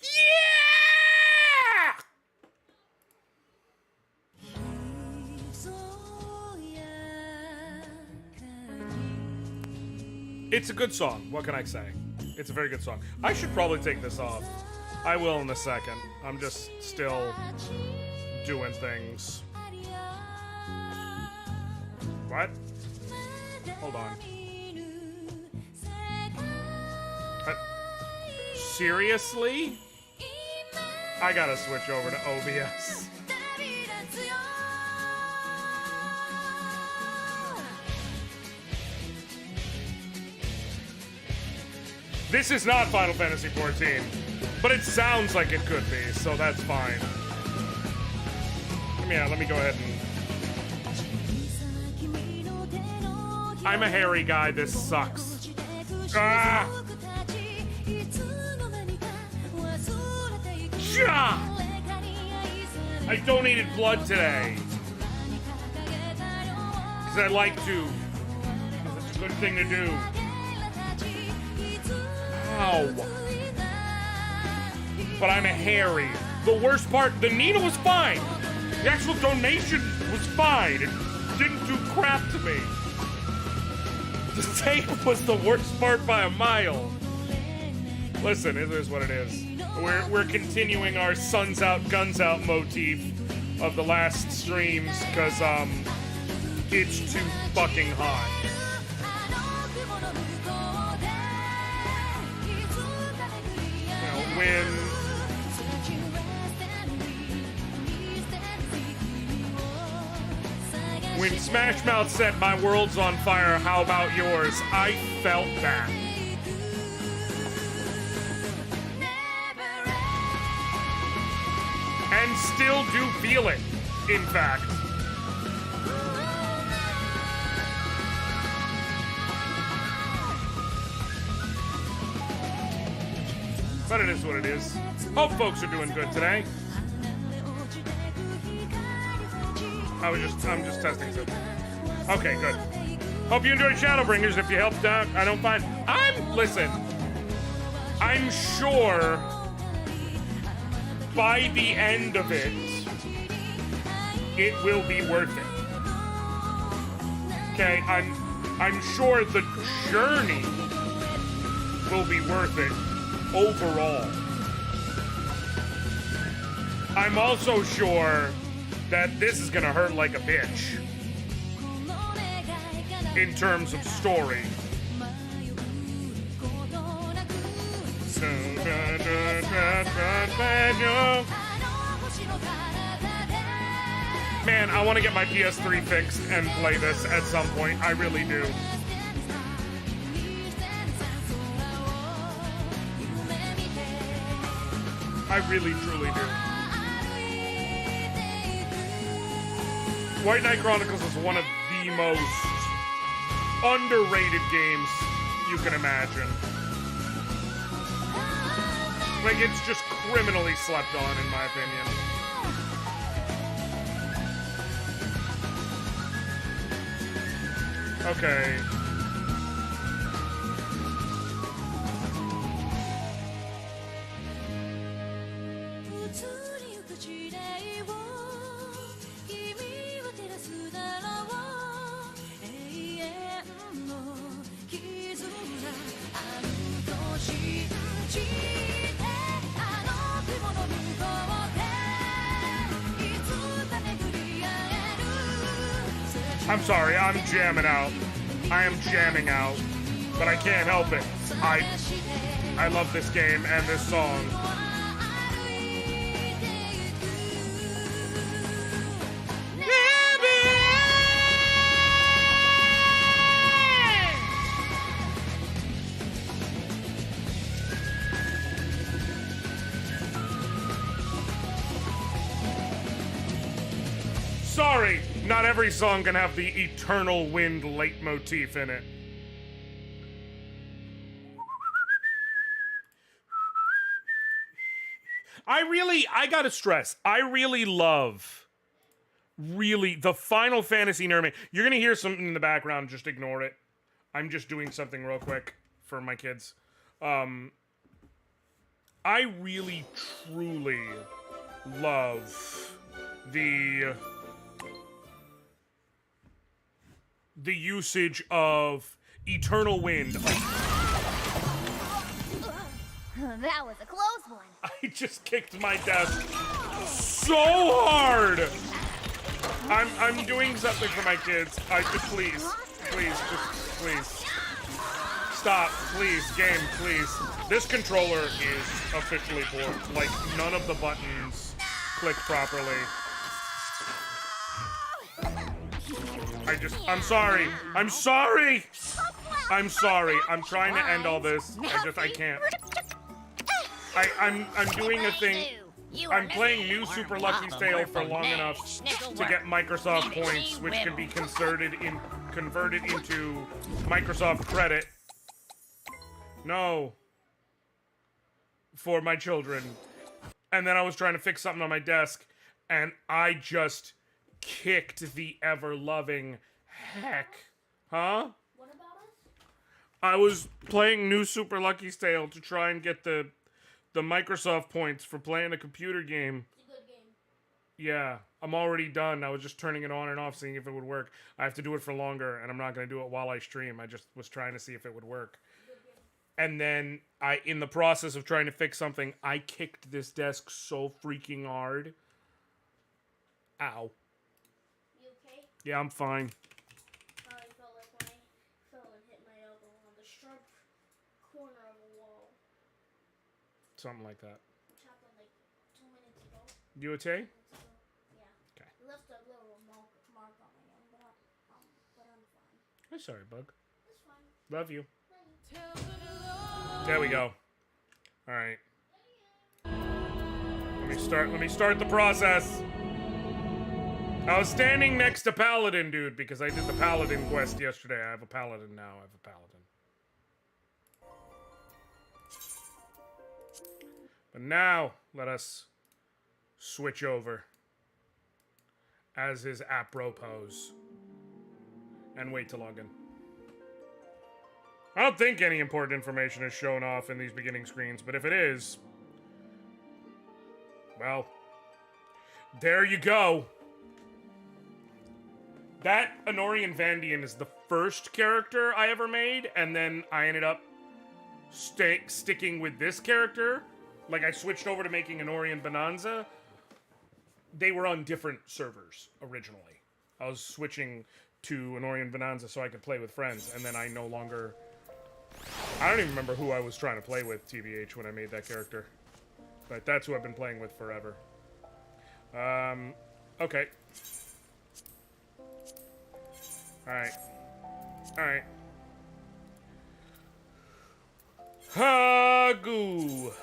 Yeah! It's a good song. What can I say? It's a very good song. I should probably take this off. I will in a second. I'm just still doing things. What? Hold on. Seriously? I gotta switch over to OBS. This is not Final Fantasy XIV, but it sounds like it could be, so that's fine. Yeah, let me go ahead and... I'm a hairy guy, this sucks. Ah! I donated blood today. Because I like to. It's a good thing to do. Ow. But I'm a hairy. The worst part, the needle was fine. The actual donation was fine. It didn't do crap to me. The tape was the worst part by a mile. Listen, it is what it is. We're continuing our Suns Out, Guns Out motif of the last streams because it's too fucking hot. You know, when Smash Mouth said my world's on fire, how about yours? I felt that. And still do feel it, in fact. But it is what it is. Hope folks are doing good today. I'm just testing something. Okay, good. Hope you enjoyed Shadowbringers. If you helped out, I don't find... Listen. I'm sure... by the end of it, it will be worth it. Okay, I'm sure the journey will be worth it overall. I'm also sure that this is gonna hurt like a bitch in terms of story. Man, I want to get my PS3 fixed and play this at some point. I really do. I really, truly do. White Knight Chronicles is one of the most underrated games you can imagine. Like, it's just criminally slept on, in my opinion. Okay. I'm sorry, I'm jamming out. I am jamming out, but I can't help it. I love this game and this song. Sorry, not every song can have the eternal wind leitmotif in it. I gotta stress, I really love, the Final Fantasy nerd. You're gonna hear something in the background, just ignore it. I'm just doing something real quick for my kids. I really, truly love the usage of Eternal Wind. That was a close one. I just kicked my desk so hard. I'm doing something for my kids. I could please, please. Stop, please, game, please. This controller is officially borked. Like, none of the buttons click properly. I'm sorry. I'm sorry. I'm sorry. I'm trying to end all this. I can't. I'm doing a thing. I'm playing New Super Lucky Tale for long enough to get Microsoft points, which can be converted into Microsoft credit. No. For my children. And then I was trying to fix something on my desk, and I just kicked the ever-loving heck. Huh? What about us? I was playing New Super Lucky Tale to try and get the Microsoft points for playing a computer game. It's a good game. Yeah, I'm already done. I was just turning it on and off, seeing if it would work. I have to do it for longer, and I'm not going to do it while I stream. I just was trying to see if it would work. And then, in the process of trying to fix something, I kicked this desk so freaking hard. Ow. You okay? Yeah, I'm fine. I felt like when I fell and hit my elbow on the sharp corner of a wall. Something like that. Which happened like 2 minutes ago. You okay? Yeah. Okay. It left a little mark on my arm, but I'm fine. I'm sorry, bug. It's fine. Love you. Bye. There we go. All right. Let me start the process. I was standing next to Paladin, dude, because I did the Paladin quest yesterday. I have a Paladin now. I have a Paladin. But now, let us switch over as is apropos and wait to log in. I don't think any important information is shown off in these beginning screens, but if it is, well, there you go. That Anoriand Vandian is the first character I ever made, and then I ended up sticking with this character. Like, I switched over to making Anoriand Bonanza. They were on different servers originally. I was switching to Anoriand Bonanza so I could play with friends, and then I no longer... I don't even remember who I was trying to play with, TBH, when I made that character. But that's who I've been playing with forever. Okay. Alright. Alright. Hagoo!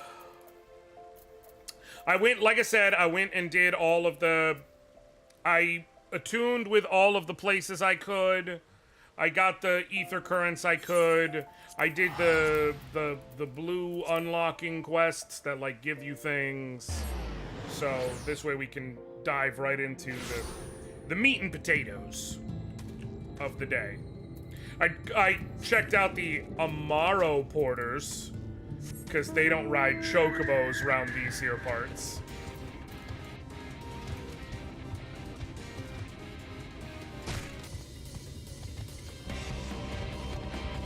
I went, like I said, I went and did all of the... I attuned with all of the places I could. I got the ether currents I could. I did the blue unlocking quests that, like, give you things. So, this way we can dive right into the meat and potatoes of the day. I checked out the Amaro porters, because they don't ride chocobos around these here parts.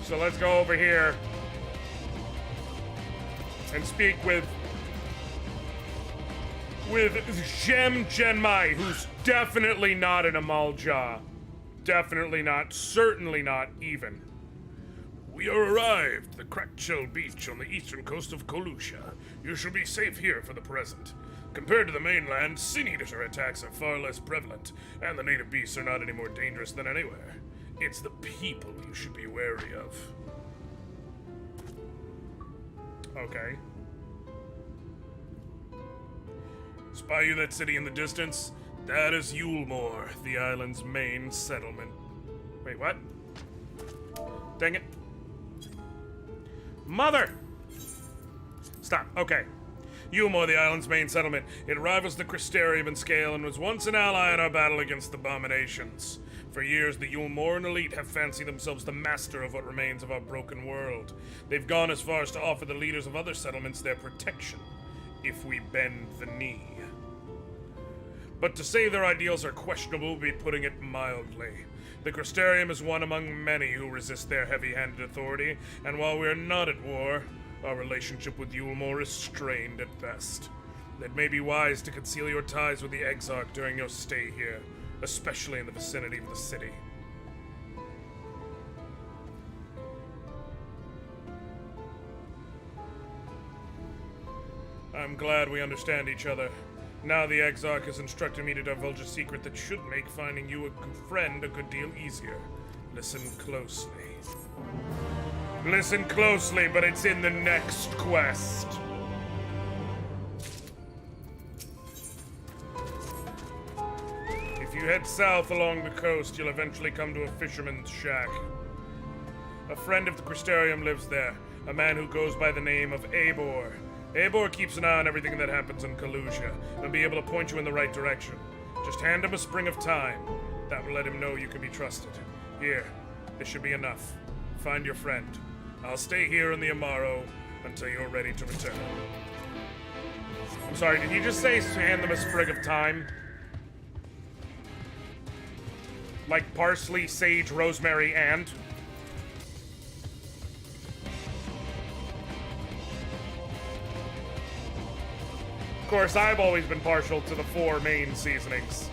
So let's go over here and speak with Shem Genmai, who's definitely not an Amalja. Definitely not, certainly not even. We are arrived at the cracked shell beach on the eastern coast of Kolusha. You shall be safe here for the present. Compared to the mainland, sin eater attacks are far less prevalent, and the native beasts are not any more dangerous than anywhere. It's the people you should be wary of. Okay. Spy you that city in the distance? That is Yulmore, the island's main settlement. Wait, what? Dang it. Mother! Stop, okay. Yulmore, the island's main settlement. It rivals the Crystarium in scale and was once an ally in our battle against the abominations. For years, the Yulmoran elite have fancied themselves the master of what remains of our broken world. They've gone as far as to offer the leaders of other settlements their protection, if we bend the knee. But to say their ideals are questionable would be putting it mildly. The Crystarium is one among many who resist their heavy-handed authority, and while we are not at war, our relationship with Yulmor is strained at best. It may be wise to conceal your ties with the Exarch during your stay here, especially in the vicinity of the city. I'm glad we understand each other. Now the Exarch has instructed me to divulge a secret that should make finding you a good friend a good deal easier. Listen closely. Listen closely, but it's in the next quest. If you head south along the coast, you'll eventually come to a fisherman's shack. A friend of the Crystarium lives there, a man who goes by the name of Eobor. Eobor keeps an eye on everything that happens in Kalusha, and be able to point you in the right direction. Just hand him a spring of time. That will let him know you can be trusted. Here, this should be enough. Find your friend. I'll stay here in the Amaro until you're ready to return. I'm sorry, did you just say hand them a sprig of time? Like parsley, sage, rosemary, and? Of course, I've always been partial to the 4 main seasonings.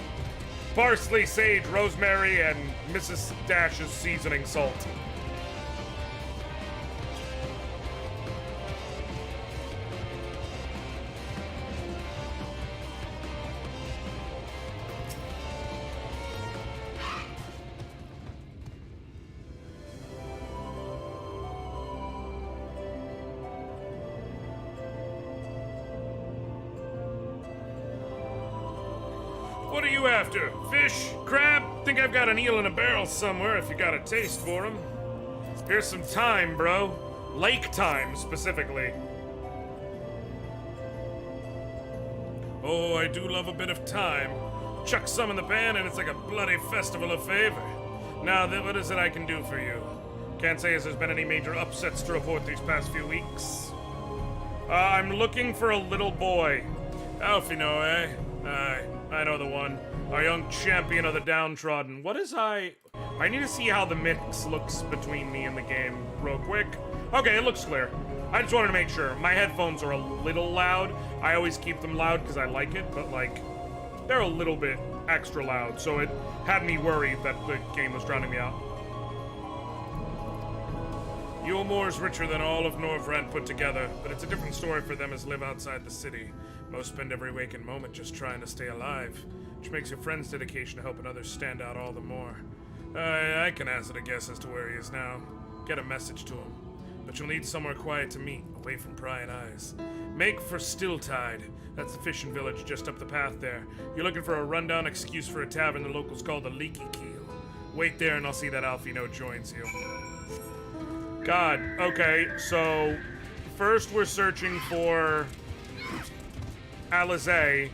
Parsley, sage, rosemary, and Mrs. Dash's seasoning salt. What are you after? Fish? Crab? Think I've got an eel in a barrel somewhere if you got a taste for 'em. Here's some thyme, bro. Lake thyme, specifically. Oh, I do love a bit of thyme. Chuck some in the pan and it's like a bloody festival of favor. Now, what is it I can do for you? Can't say as there's been any major upsets to report these past few weeks. I'm looking for a little boy. Alfino, eh? Aye. I know the one. Our young champion of the downtrodden. What is I need to see how the mix looks between me and the game real quick. Okay, it looks clear. I just wanted to make sure. My headphones are a little loud. I always keep them loud because I like it, but like, they're a little bit extra loud, so it had me worried that the game was drowning me out. Yulmor's richer than all of Norvrend put together, but it's a different story for them as live outside the city. Most spend every waking moment just trying to stay alive, which makes your friend's dedication to helping others stand out all the more. I can hazard a guess as to where he is now. Get a message to him. But you'll need somewhere quiet to meet, away from prying eyes. Make for Stilltide. That's the fishing village just up the path there. You're looking for a rundown excuse for a tavern the locals call the Leaky Keel. Wait there and I'll see that Alfino joins you. God, okay, so first we're searching for Alizé,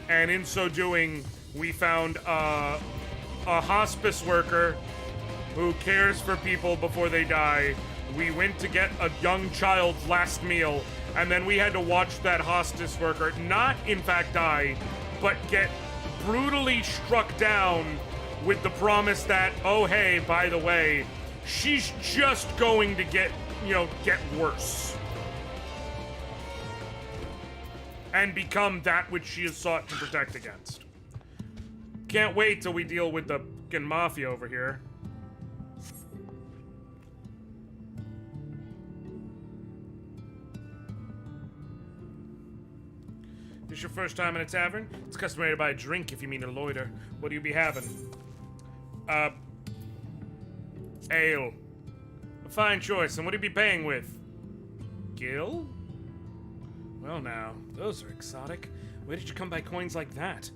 and in so doing, we found a hospice worker who cares for people before they die. We went to get a young child's last meal, and then we had to watch that hospice worker not, in fact, die, but get brutally struck down with the promise that, oh, hey, by the way, she's just going to get worse. And become that which she has sought to protect against. Can't wait till we deal with the fucking mafia over here. This your first time in a tavern? It's customary to buy a drink if you mean to loiter. What do you be having? Ale. A fine choice, and what do you be paying with? Gil? Well now, those are exotic. Where did you come by coins like that?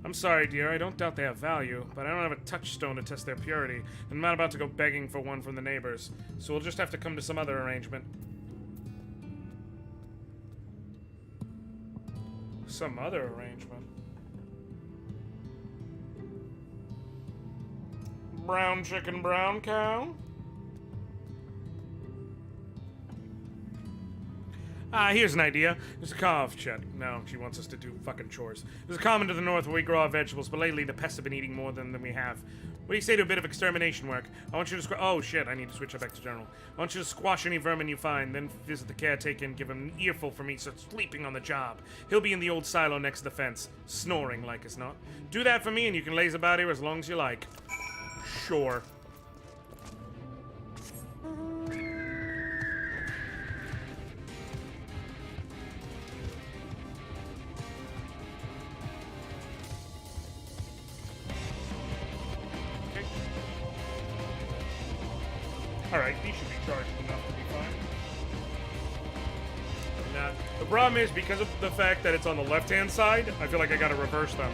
I'm sorry, dear, I don't doubt they have value, but I don't have a touchstone to test their purity, and I'm not about to go begging for one from the neighbors, so we'll just have to come to some other arrangement. Some other arrangement? Brown chicken, brown cow. Here's an idea. There's a carve check. No, she wants us to do fucking chores. There's a common to the north where we grow our vegetables, but lately the pests have been eating more than we have. What do you say to a bit of extermination work? I want you to oh shit, I need to switch it back to general. I want you to squash any vermin you find, then visit the caretaker and give him an earful for me, so sleeping on the job. He'll be in the old silo next to the fence, snoring like as not. Do that for me and you can laze about here as long as you like. Sure. Alright, these should be charged enough to be fine. Nah. The problem is, because of the fact that it's on the left-hand side, I feel like I gotta reverse them.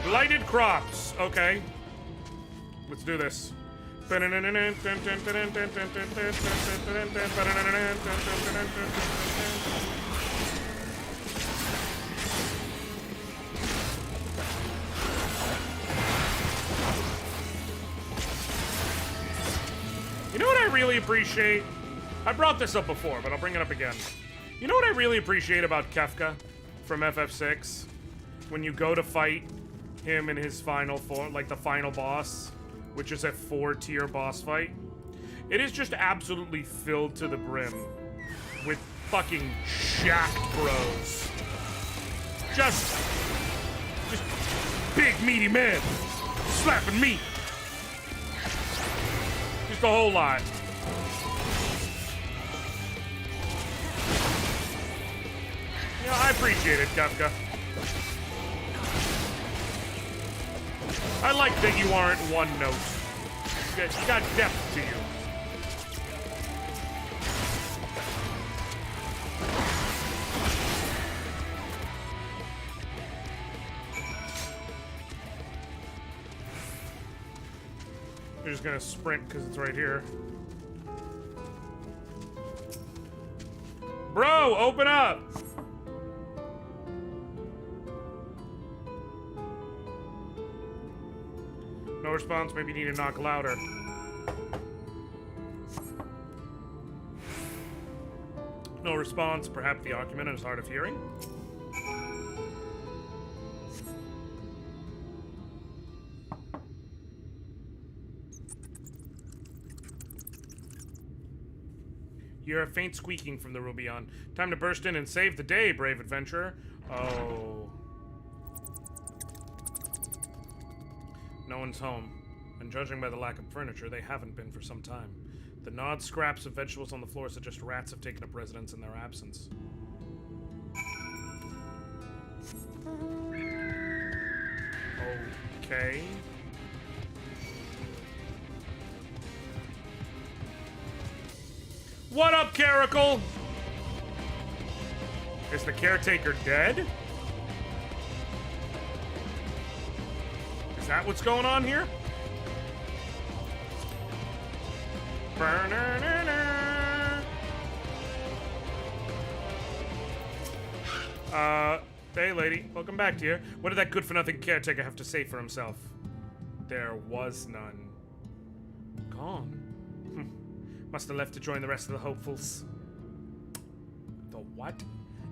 Blighted crops. Okay. Let's do this. You know what I really appreciate? I brought this up before, but I'll bring it up again. You know what I really appreciate about Kefka from FF6? When you go to fight him in his final form, like the final boss, which is a 4-tier boss fight. It is just absolutely filled to the brim with fucking jacked bros. Just big meaty men slapping meat. Just a whole lot. Yeah, I appreciate it, Kefka. I like that you aren't one note. You got depth to you. You're just gonna sprint because it's right here. Bro, open up! No response, maybe you need to knock louder. No response, perhaps the argument is hard of hearing. You hear a faint squeaking from the Rubion. Time to burst in and save the day, brave adventurer. Oh. No one's home, and judging by the lack of furniture, they haven't been for some time. The gnawed scraps of vegetables on the floor suggest rats have taken up residence in their absence. Okay. What up, Caracal? Is the caretaker dead? Is that what's going on here? Hey lady, welcome back, dear. What did that good-for-nothing caretaker have to say for himself? There was none. Gone. Must have left to join the rest of the hopefuls. The what?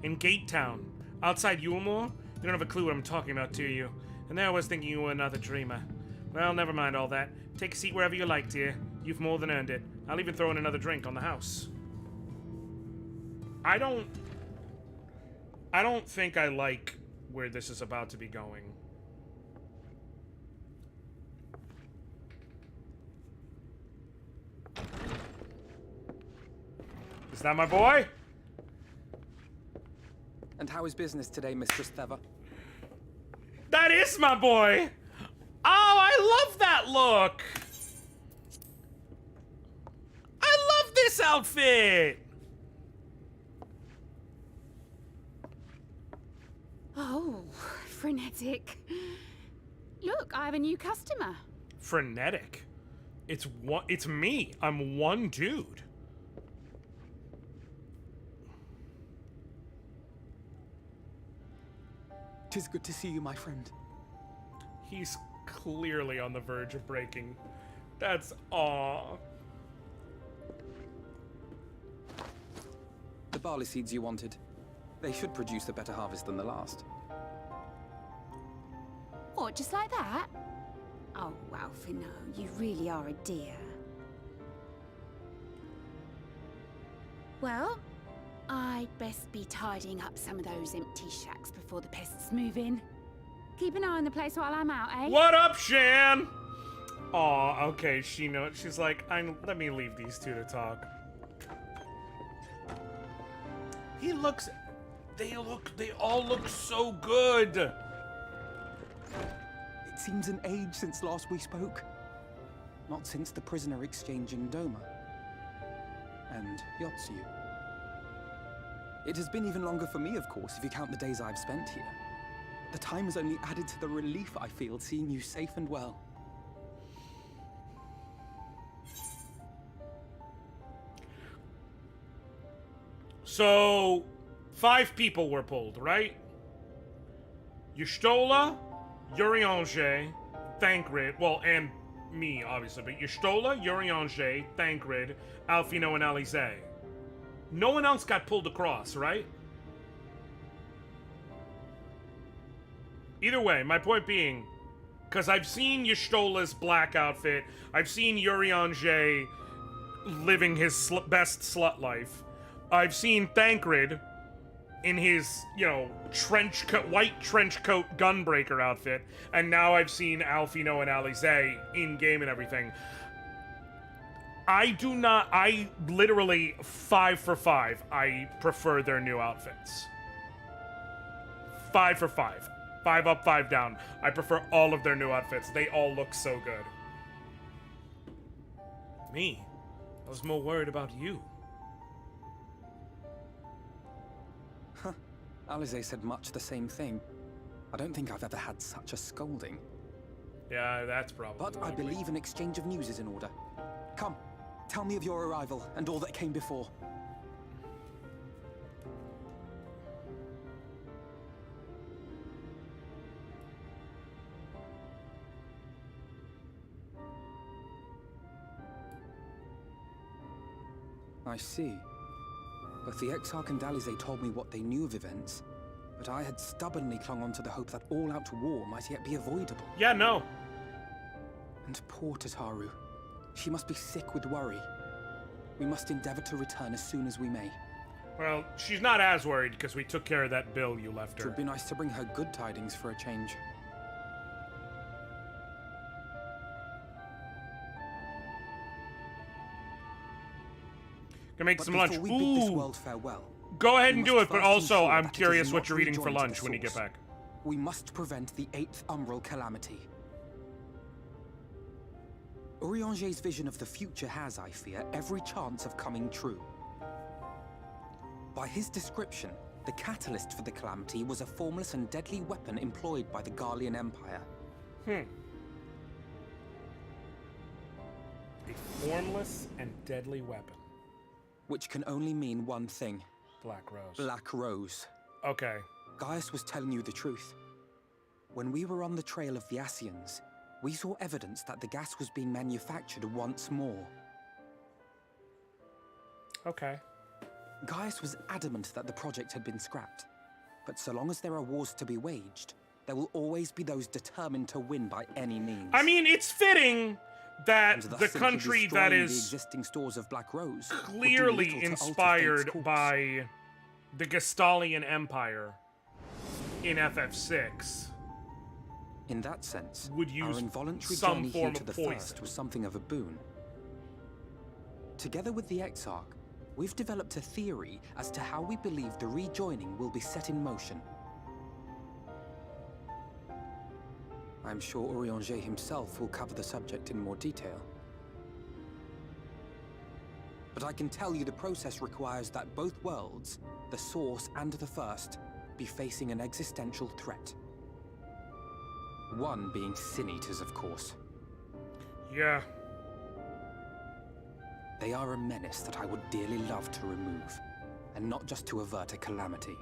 In Gate Town. Outside Yulmore? You don't have a clue what I'm talking about, do you? And there I was thinking you were another dreamer. Well, never mind all that. Take a seat wherever you like, dear. You've more than earned it. I'll even throw in another drink on the house. I don't think I like where this is about to be going. Is that my boy? And how is business today, Mistress Theva? That is my boy! Oh, I love that look! I love this outfit! Oh, frenetic. Look, I have a new customer. Frenetic? It's me. I'm one dude. 'Tis good to see you, my friend. He's clearly on the verge of breaking. That's aw. The barley seeds you wanted. They should produce a better harvest than the last. What, just like that? Oh, Alfino, you really are a dear. Well, I'd best be tidying up some of those empty shacks before the pests move in. Keep an eye on the place while I'm out, eh? What up, Shan? Aw, okay, she knows. She's like, let me leave these two to talk. They all look so good. It seems an age since last we spoke. Not since the prisoner exchange in Doma. And Yotsu. It has been even longer for me, of course, if you count the days I've spent here. The time has only added to the relief I feel seeing you safe and well. So, 5 people were pulled, right? Y'shtola, Eorzea, Thancred, well, and me, obviously, but Y'shtola, Eorzea, Thancred, Alfino, and Alize. No one else got pulled across, right? Either way, my point being, because I've seen Y'shtola's black outfit, I've seen Eorzea living his best slut life, I've seen Thancred in his, white trench coat gunbreaker outfit, and now I've seen Alfino and Alize in-game and everything. I literally, 5 for 5, I prefer their new outfits. 5 for 5. 5 up, 5 down. I prefer all of their new outfits. They all look so good. Me? I was more worried about you. Alize said much the same thing. I don't think I've ever had such a scolding. Yeah, that's probably But I likely. believe an exchange of news is in order. Come, tell me of your arrival and all that came before. I see. Both the Exarch and Alize told me what they knew of events, but I had stubbornly clung on to the hope that all-out war might yet be avoidable. Yeah, no. And poor Tataru. She must be sick with worry. We must endeavor to return as soon as we may. Well, she's not as worried because we took care of that bill you left It her. would be nice to bring her good tidings for a change. Gonna make But some lunch. before we bid this Ooh. world farewell, Go ahead we and do must it, but first also ensure I'm that it is curious what not you're eating for rejoined to lunch the when you get source. back. we must prevent the 8th Umbral calamity. Eorzea's vision of the future has, I fear, every chance of coming true. By his description, the catalyst for the calamity was a formless and deadly weapon employed by the Garlean Empire. A formless and deadly weapon. Which can only mean one thing. Black Rose. Black Rose. Okay. Gaius was telling you the truth. When we were on the trail of the Ascians, we saw evidence that the gas was being manufactured once more. Okay. Gaius was adamant that the project had been scrapped. But so long as there are wars to be waged, there will always be those determined to win by any means. I mean, it's fitting that And thus the simply country that destroying is the existing stores of Black Rose would do clearly little to alter inspired fate's course. by the Gestalian Empire in FF6 In that sense, would use our involuntary some journey form here to of the poison. First was something of a boon. Together with the Exarch, we've developed a theory as to how we believe the rejoining will be set in motion. I'm sure Eorzea himself will cover the subject in more detail. But I can tell you the process requires that both worlds, the Source and the First, be facing an existential threat. One being Sin Eaters, of course. Yeah. They are a menace that I would dearly love to remove, and not just to avert a calamity.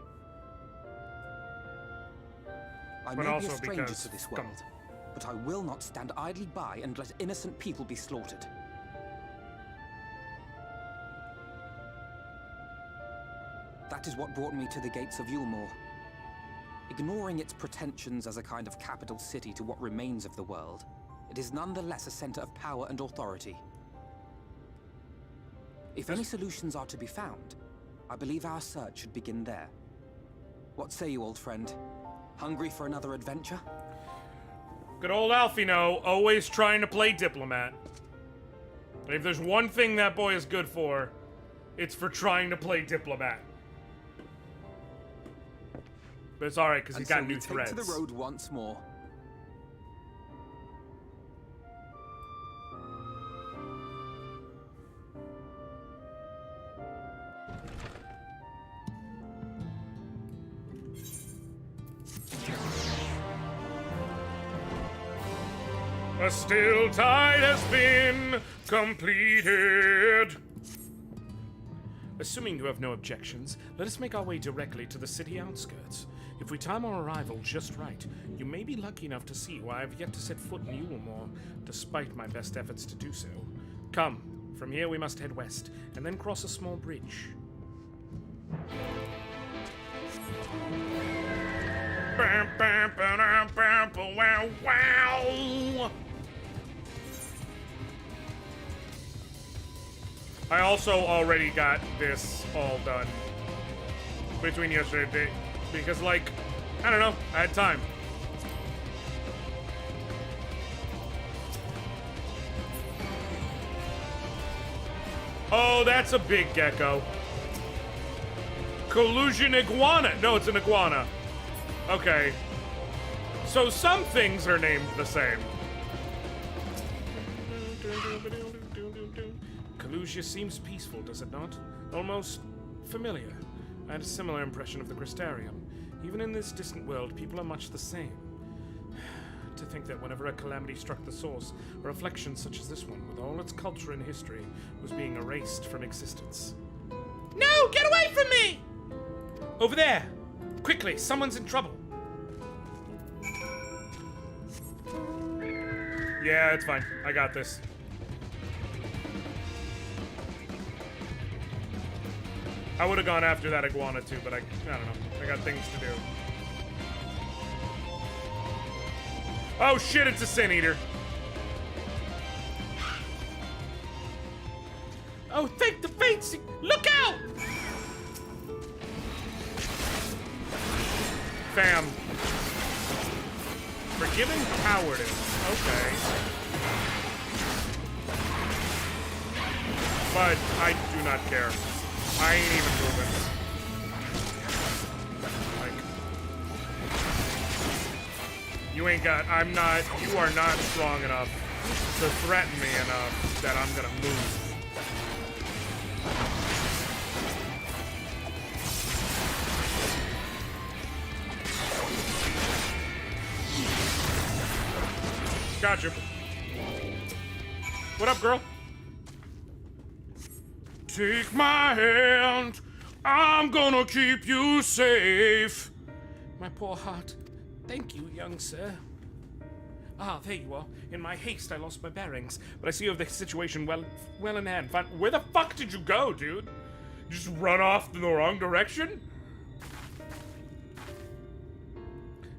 I but may be also a stranger because to this world, but I will not stand idly by and let innocent people be slaughtered. That is what brought me to the gates of Yulmore. Ignoring its pretensions as a kind of capital city to what remains of the world, it is nonetheless a center of power and authority. If any solutions are to be found, I believe our search should begin there. What say you, old friend? Hungry for another adventure? Good old Alfino, always trying to play diplomat. If there's one thing that boy is good for, it's for trying to play diplomat. But it's alright, because he's got new threats. To the road once more. A still tide has been completed. Assuming you have no objections, let us make our way directly to the city outskirts. If we time our arrival just right, you may be lucky enough to see why I have yet to set foot in Yulmore, despite my best efforts to do so. Come, from here we must head west, and then cross a small bridge. Wow! I also already got this all done between yesterday, because, like, I don't know, I had time. Oh, that's a big gecko. Collusion iguana. No, it's an iguana. Okay. So some things are named the same. Collusia seems peaceful, does it not? Almost familiar. I had a similar impression of the Crystarium. Even in this distant world, people are much the same. To think that whenever a calamity struck the source, a reflection such as this one, with all its culture and history, was being erased from existence. No! Get away from me! Over there! Quickly, someone's in trouble. Yeah, it's fine. I got this. I would have gone after that iguana too, but I don't know. I got things to do. Oh shit, it's a Sin Eater. Oh, thank the fates! Look out! Fam. Forgiving cowardice. Okay. But I do not care. I ain't even moving. Like, you ain't got, you are not strong enough to threaten me enough that I'm gonna move. Gotcha. What up, girl? Take my hand, I'm gonna keep you safe. My poor heart. Thank you, young sir. Ah, there you are. In my haste, I lost my bearings, but I see you have the situation well in hand. Where the fuck did you go, dude? You just run off in the wrong direction?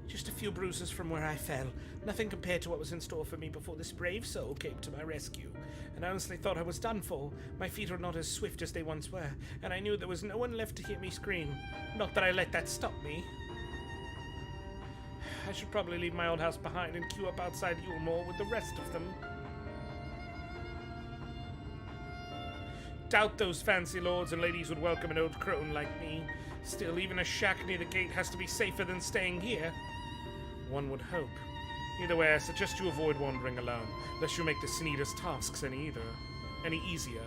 Just a few bruises from where I fell. Nothing compared to what was in store for me before this brave soul came to my rescue. And I honestly thought I was done for. My feet are not as swift as they once were, and I knew there was no one left to hear me scream. Not that I let that stop me. I should probably leave my old house behind and queue up outside Yulmore with the rest of them. Doubt those fancy lords and ladies would welcome an old crone like me. Still, even a shack near the gate has to be safer than staying here. One would hope. Either way, I suggest you avoid wandering alone, lest you make the Sneeder's tasks any easier.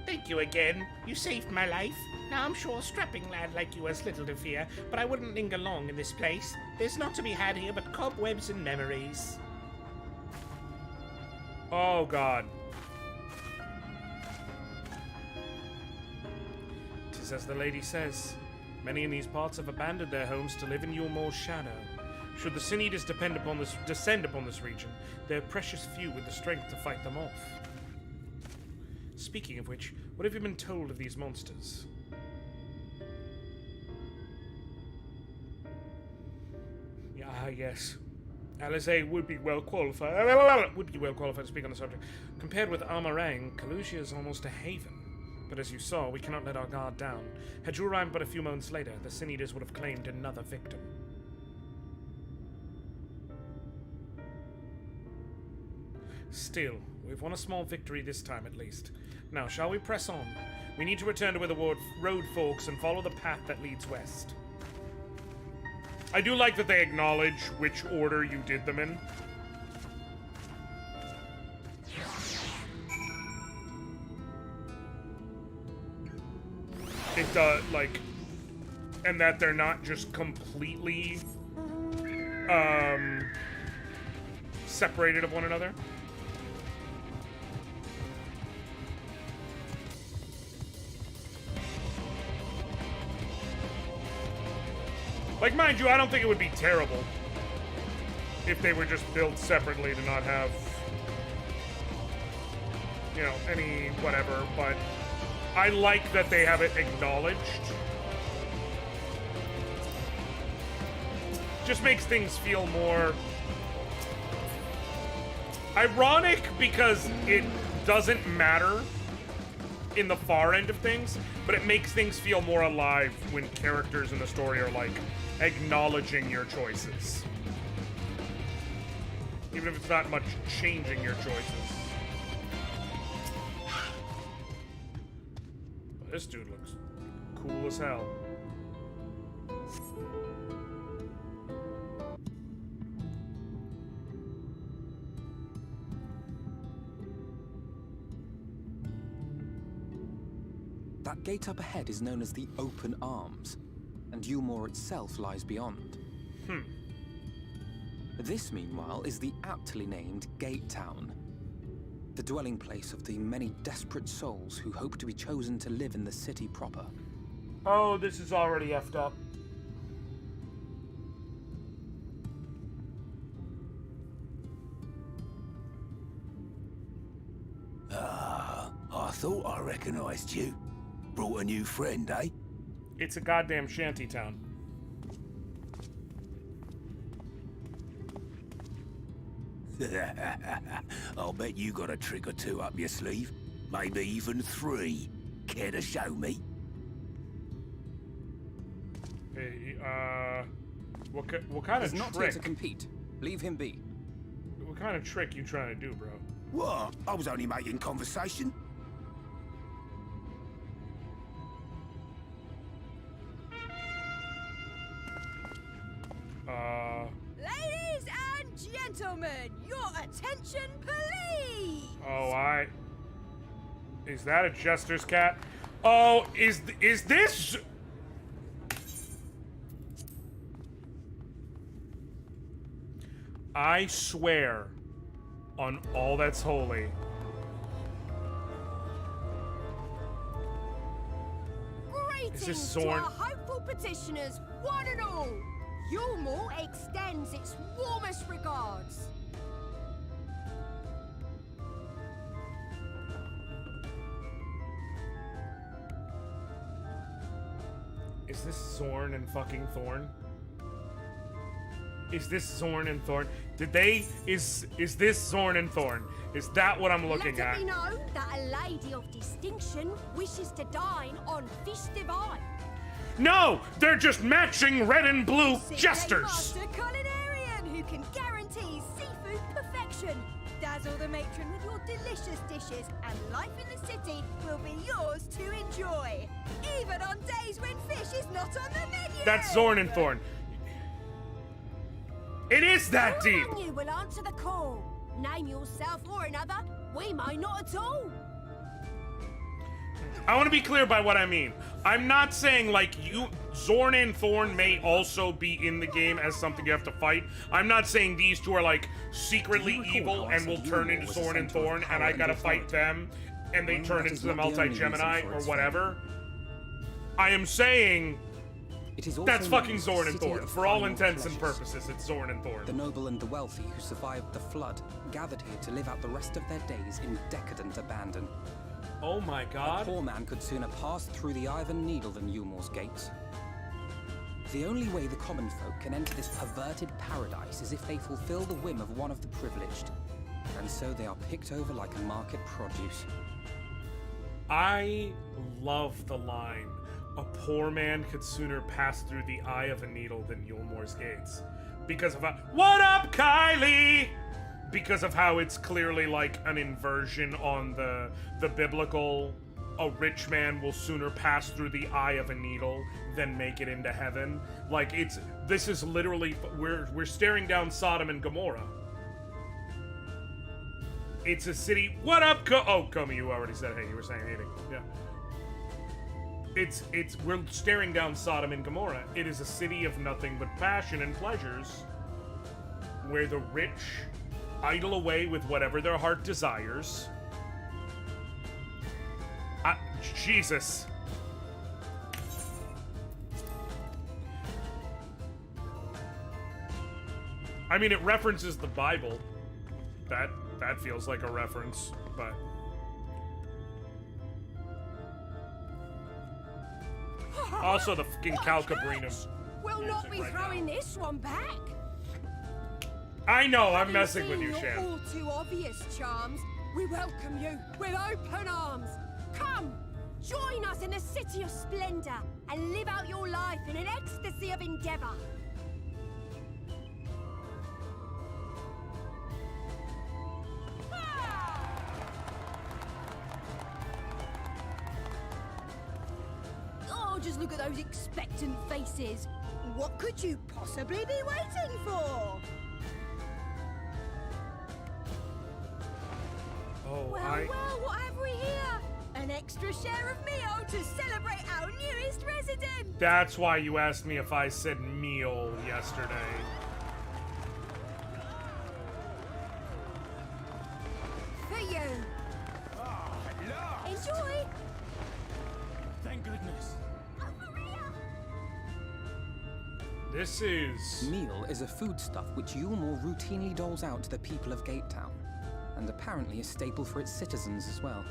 Thank you again. You saved my life. Now I'm sure a strapping lad like you has little to fear, but I wouldn't linger long in this place. There's not to be had here but cobwebs and memories. Oh, God. 'Tis as the lady says. Many in these parts have abandoned their homes to live in Yulmor's shadow. Should the Sin Eaters descend upon this region, there are precious few with the strength to fight them off. Speaking of which, what have you been told of these monsters? Yes. Alizé would be well qualified to speak on the subject. Compared with Amarang, Kalusia is almost a haven. But as you saw, we cannot let our guard down. Had you arrived but a few moments later, the Sin Eaters would have claimed another victim. Still, we've won a small victory this time at least. Now, shall we press on? We need to return to where the road forks and follow the path that leads west. I do like that they acknowledge which order you did them in. It does, like, and that they're not just completely separated of one another. Like, mind you, I don't think it would be terrible if they were just built separately to not have, you know, any whatever, but I like that they have it acknowledged. Just makes things feel more ironic because it doesn't matter in the far end of things, but it makes things feel more alive when characters in the story are like acknowledging your choices. Even if it's not much changing your choices. This dude looks cool as hell. That gate up ahead is known as the Open Arms, and Yulmor itself lies beyond. This, meanwhile, is the aptly named Gate Town, the dwelling place of the many desperate souls who hope to be chosen to live in the city proper. Oh, this is already effed up. I thought I recognized you. Brought a new friend, eh? It's a goddamn shanty town. I'll bet you got a trick or two up your sleeve. Maybe even 3. Care to show me? Hey, what kind He's of not trick? here to compete. Leave him be. What kind of trick you trying to do, bro? What? I was only making conversation. Ladies and gentlemen, your attention, please! Oh, is that a jester's cat? Oh, is this? I swear on all that's holy. Greetings this to Zorn? our hopeful petitioners, one and all. Yulmor extends its warmest regards. Is this Zorn and fucking Thorn? Is this Zorn and Thorn? Is this Zorn and Thorn? Is that what I'm looking Let at? it be known that a lady of distinction wishes to dine on fish divine. No! They're just matching red and blue Seek a jesters! master culinarian who can guarantee seafood perfection. Dazzle the matron with your delicious dishes, and life in the city will be yours to enjoy. Even on days when fish is not on the menu. That's Zorn and Thorn. It is that Who deep! among you will answer the call? Name yourself or another. We might not at all. I want to be clear by what I mean. I'm not saying, like, Zorn and Thorn may also be in the game as something you have to fight. I'm not saying these two are, like, secretly Do you recall evil how I and said will Yulmor turn into was a Zorn and center of Thorn, power and I and gotta fight authority? them, and they Well, turn that is into the not the only reason multi-Gemini for or its whatever. I am saying It is also That's fucking known as the Zorn and city Thorn. of For all final intents and pleasures. purposes, it's Zorn and Thorn. The noble and the wealthy who survived the flood gathered here to live out the rest of their days in decadent abandon. Oh my A god. poor man could sooner pass through the Iron Needle than Eulmore's gates. The only way the common folk can enter this perverted paradise is if they fulfill the whim of one of the privileged. And so they are picked over like market produce. I love the line, a poor man could sooner pass through the eye of a needle than Eulmore's gates. Because of how, what up, Kylie? Because of how it's clearly like an inversion on the biblical, a rich man will sooner pass through the eye of a needle than make it into heaven. Like this is literally, we're staring down Sodom and Gomorrah. It's a city. What up, Komi? You already said hey. You were saying anything? Yeah. We're staring down Sodom and Gomorrah. It is a city of nothing but passion and pleasures, where the rich idle away with whatever their heart desires. Jesus. I mean, it references the Bible. That feels like a reference, but... Also, the fucking Calcabrinum. We'll not be throwing this one back. I know, I'm Having messing with seen you, your Shan. all too obvious charms, we welcome you with open arms. Come, join us in the city of splendor and live out your life in an ecstasy of endeavor. Oh, just look at those expectant faces. What could you possibly be waiting for? Oh, Well, what have we here? An extra share of meal to celebrate our newest resident. That's why you asked me if I said meal yesterday. For you. Enjoy. Thank goodness. This is... Meal is a foodstuff which Eulmore routinely doles out to the people of Gatetown, and apparently a staple for its citizens as well.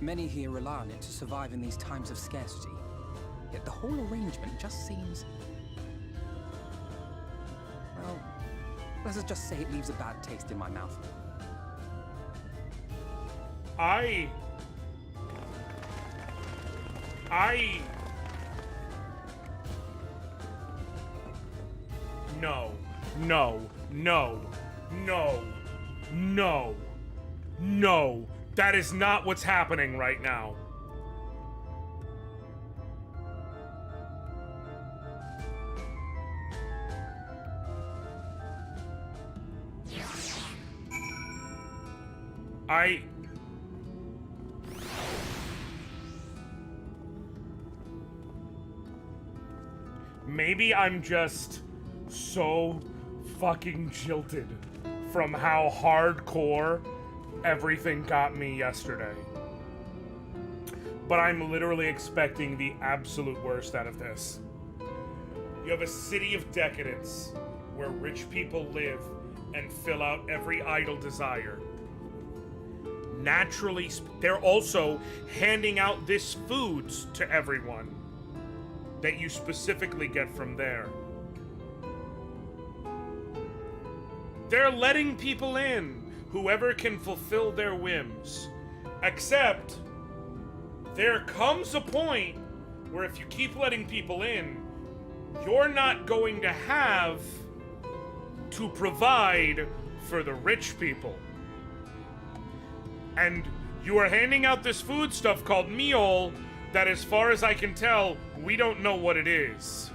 Many here rely on it to survive in these times of scarcity, yet the whole arrangement just seems... well, let's just say it leaves a bad taste in my mouth. No. That is not what's happening right now. Maybe I'm just so fucking jilted from how hardcore everything got me yesterday. But I'm literally expecting the absolute worst out of this. You have a city of decadence where rich people live and fill out every idle desire. Naturally, they're also handing out this foods to everyone that you specifically get from there. They're letting people in, whoever can fulfill their whims. Except, there comes a point where if you keep letting people in, you're not going to have to provide for the rich people. And you are handing out this food stuff called meal that, as far as I can tell, we don't know what it is.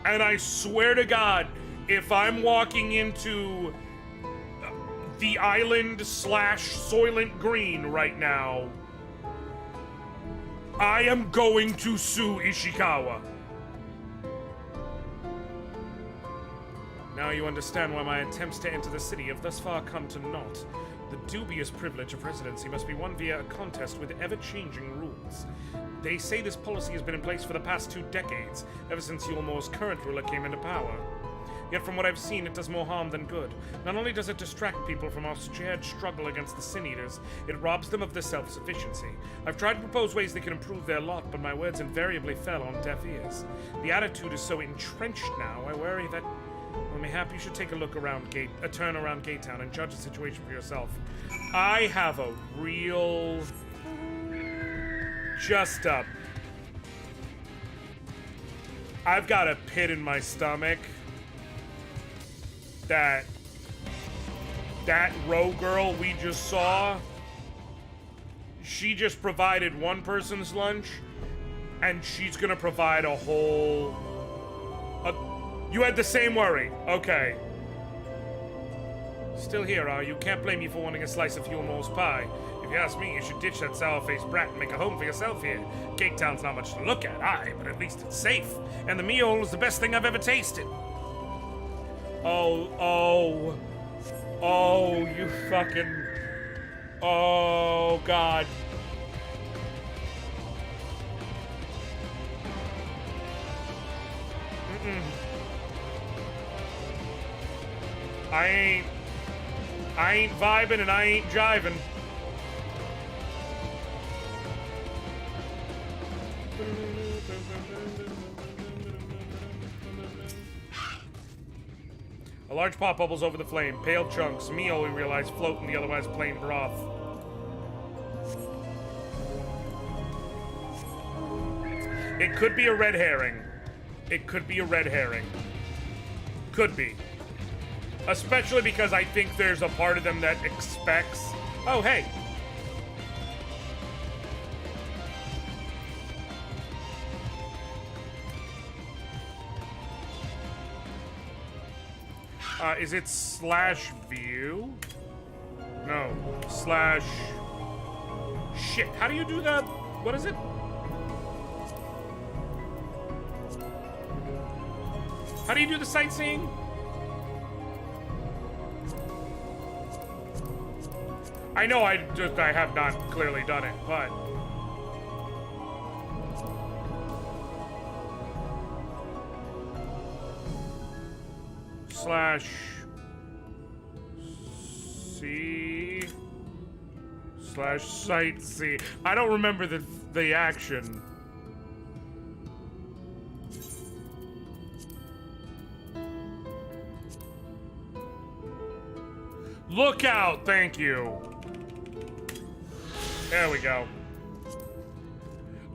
And I swear to God, if I'm walking into the island / Soylent Green right now, I am going to sue Ishikawa. Now you understand why my attempts to enter the city have thus far come to naught. The dubious privilege of residency must be won via a contest with ever-changing rules. They say this policy has been in place for the past 2 decades, ever since Eorzea's current ruler came into power. Yet from what I've seen, it does more harm than good. Not only does it distract people from our shared struggle against the Sin Eaters, it robs them of their self-sufficiency. I've tried to propose ways they can improve their lot, but my words invariably fell on deaf ears. The attitude is so entrenched now, I worry that... Well, mayhap you should take a look around turn around Gate Town and judge the situation for yourself. I have a real... I've got a pit in my stomach that row girl we just saw, she just provided one person's lunch, and she's gonna provide a whole... You had the same worry. Okay. Still here, are you? Can't blame you for wanting a slice of Eorzea's pie. If you ask me, you should ditch that sour-faced brat and make a home for yourself here. Gate Town's not much to look at, aye, but at least it's safe. And the meal is the best thing I've ever tasted. Oh, you fucking... Oh, God. I ain't vibing and I ain't jiving. A large pot bubbles over the flame. Pale chunks. Meal, we realize, float in the otherwise plain broth. It could be a red herring. It could be a red herring. Could be. Especially because I think there's a part of them that expects... Oh, hey. Is it /view? No. Shit, how do you do that? What is it? How do you do the sightseeing? I know I have not clearly done it, but... /C/sightsee. I don't remember the action. Look out, thank you. There we go.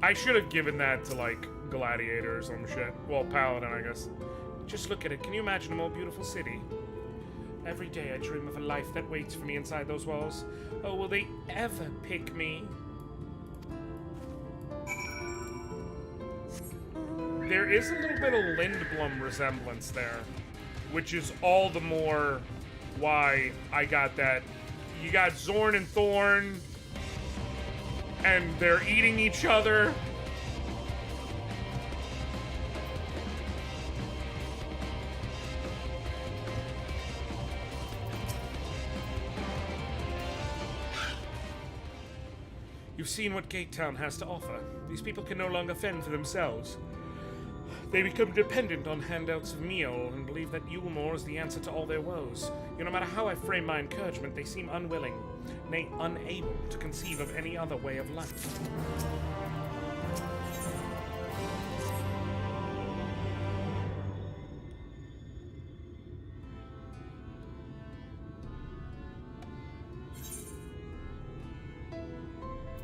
I should have given that to, like, Gladiator or some shit. Well, Paladin, I guess. Just look at it. Can you imagine a more beautiful city? Every day I dream of a life that waits for me inside those walls. Oh, will they ever pick me? There is a little bit of Lindblom resemblance there, which is all the more why I got that. You got Zorn and Thorn, and they're eating each other. You've seen what Gate Town has to offer. These people can no longer fend for themselves. They become dependent on handouts of meal and believe that Eorzea is the answer to all their woes. Yet no matter how I frame my encouragement, they seem unwilling, nay, unable to conceive of any other way of life.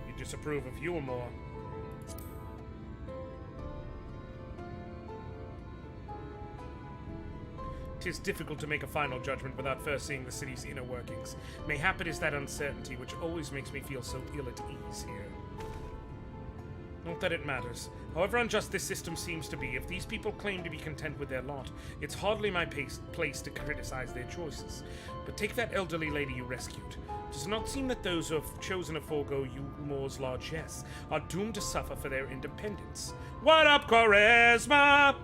You disapprove of Eorzea. 'Tis difficult to make a final judgment without first seeing the city's inner workings. Mayhap it is that uncertainty which always makes me feel so ill at ease here. Not that it matters. However unjust this system seems to be, if these people claim to be content with their lot, it's hardly my place to criticize their choices. But take that elderly lady you rescued. Does it not seem that those who have chosen to forego Eorzea's largesse are doomed to suffer for their independence? What up, Charisma?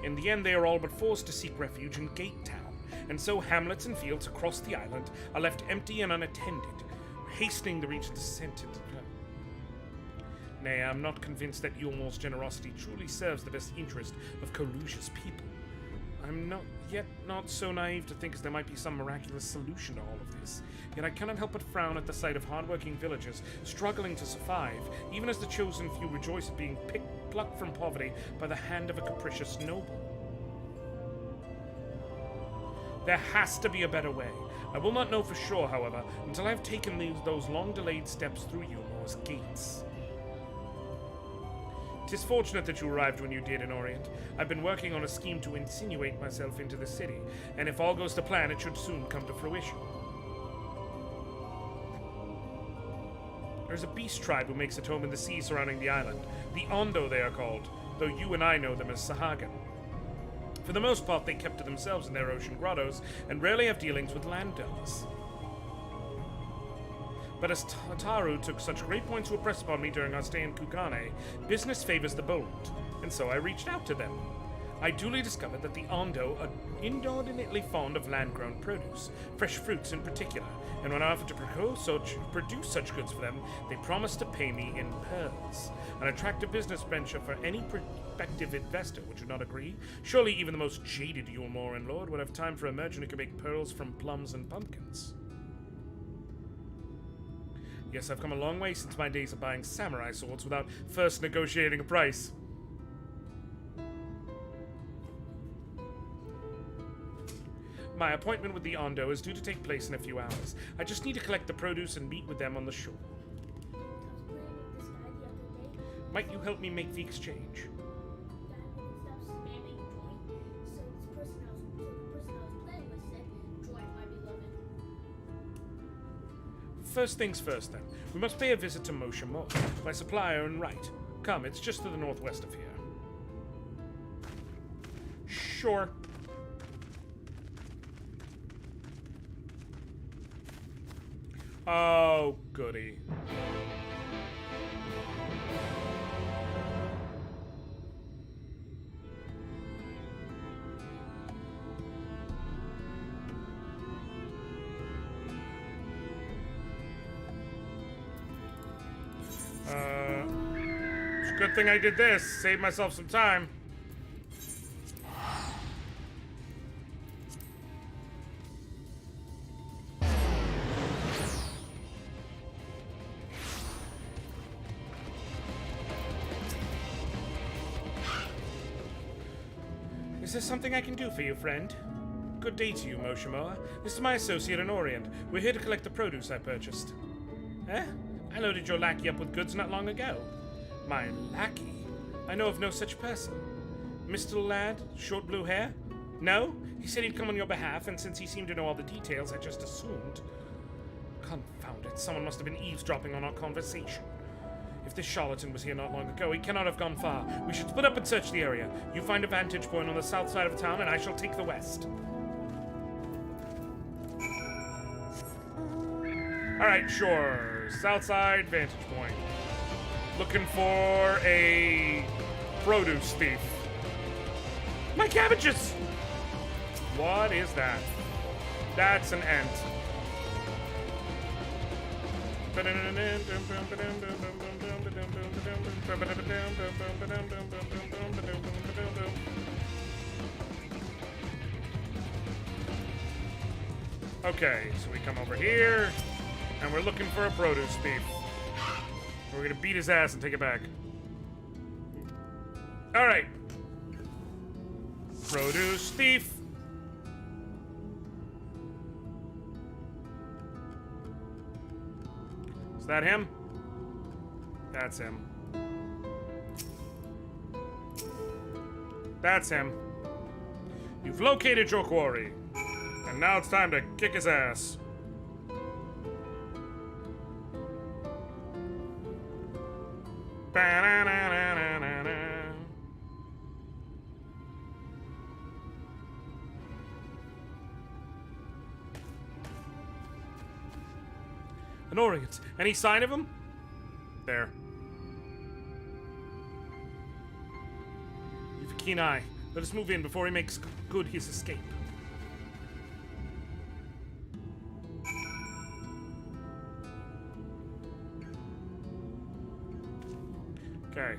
In the end, they are all but forced to seek refuge in Gate Town, and so hamlets and fields across the island are left empty and unattended, hastening the region's descent into... Nay, I'm not convinced that Eormore's generosity truly serves the best interest of Colusha's people. I'm not so naive to think as there might be some miraculous solution to all of this. Yet I cannot help but frown at the sight of hard-working villagers struggling to survive, even as the chosen few rejoice at being plucked from poverty by the hand of a capricious noble. There has to be a better way. I will not know for sure, however, until I've taken those long-delayed steps through Eormore's gates. 'Tis fortunate that you arrived when you did, Anoriand. I've been working on a scheme to insinuate myself into the city, and if all goes to plan, it should soon come to fruition. There's a beast tribe who makes its home in the sea surrounding the island. The Ondo, they are called, though you and I know them as Sahagan. For the most part, they kept to themselves in their ocean grottos, and rarely have dealings with landowners. But as Tataru took such great point to impress upon me during our stay in Kugane, business favors the bold, and so I reached out to them. I duly discovered that the Ondo are inordinately fond of land-grown produce, fresh fruits in particular, and when I offered to produce such goods for them, they promised to pay me in pearls. An attractive business venture for any prospective investor, would you not agree? Surely even the most jaded Eormoran lord would have time for a merchant who could make pearls from plums and pumpkins. Yes, I've come a long way since my days of buying samurai swords without first negotiating a price. My appointment with the Ondo is due to take place in a few hours. I just need to collect the produce and meet with them on the shore. I was playing with this guy the other day. Might you help me make the exchange? Guy wouldn't stop spamming join. So the person I was playing with said, "Join my beloved." First things first, then. We must pay a visit to Moshe Moore, my supplier and right. Come, it's just to the northwest of here. Sure. Oh, goody. It's a good thing I did this. Save myself some time. Is there something I can do for you, friend? Good day to you, Moshe Moa. This is my associate Anoriand. We're here to collect the produce I purchased. Eh? I loaded your lackey up with goods not long ago. My lackey? I know of no such person. Mr. Lad, short blue hair? No? He said he'd come on your behalf, and since he seemed to know all the details, I just assumed. Confound it, someone must have been eavesdropping on our conversation. If this charlatan was here not long ago, he cannot have gone far. We should split up and search the area. You find a vantage point on the south side of town, and I shall take the west. Alright, sure. South side, vantage point. Looking for a produce thief. My cabbages! What is that? That's an ant. Okay, so we come over here, and we're looking for a produce thief. We're gonna beat his ass and take it back. Alright. Produce thief. Is that him? That's him. That's him. You've located your quarry. And now it's time to kick his ass. Ba-na-na-na-na-na. Anoriand, any sign of him? There. You've a keen eye. Let us move in before he makes good his escape. Okay.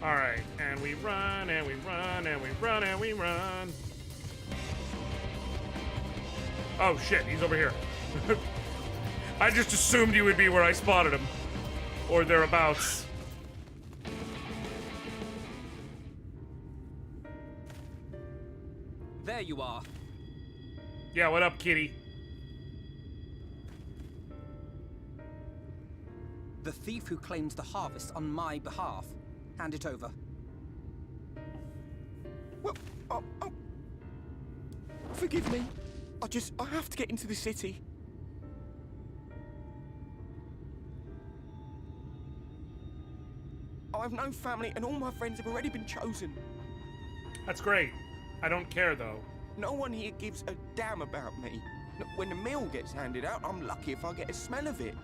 Alright, and we run, and we run, and we run, and we run. Oh shit, he's over here. I just assumed he would be where I spotted him. Or thereabouts. There you are. Yeah, what up, kitty? The thief who claims the harvest on my behalf. Hand it over. Well, forgive me. I have to get into the city. I have no family and all my friends have already been chosen. That's great. I don't care, though. No one here gives a damn about me. When the meal gets handed out, I'm lucky if I get a smell of it.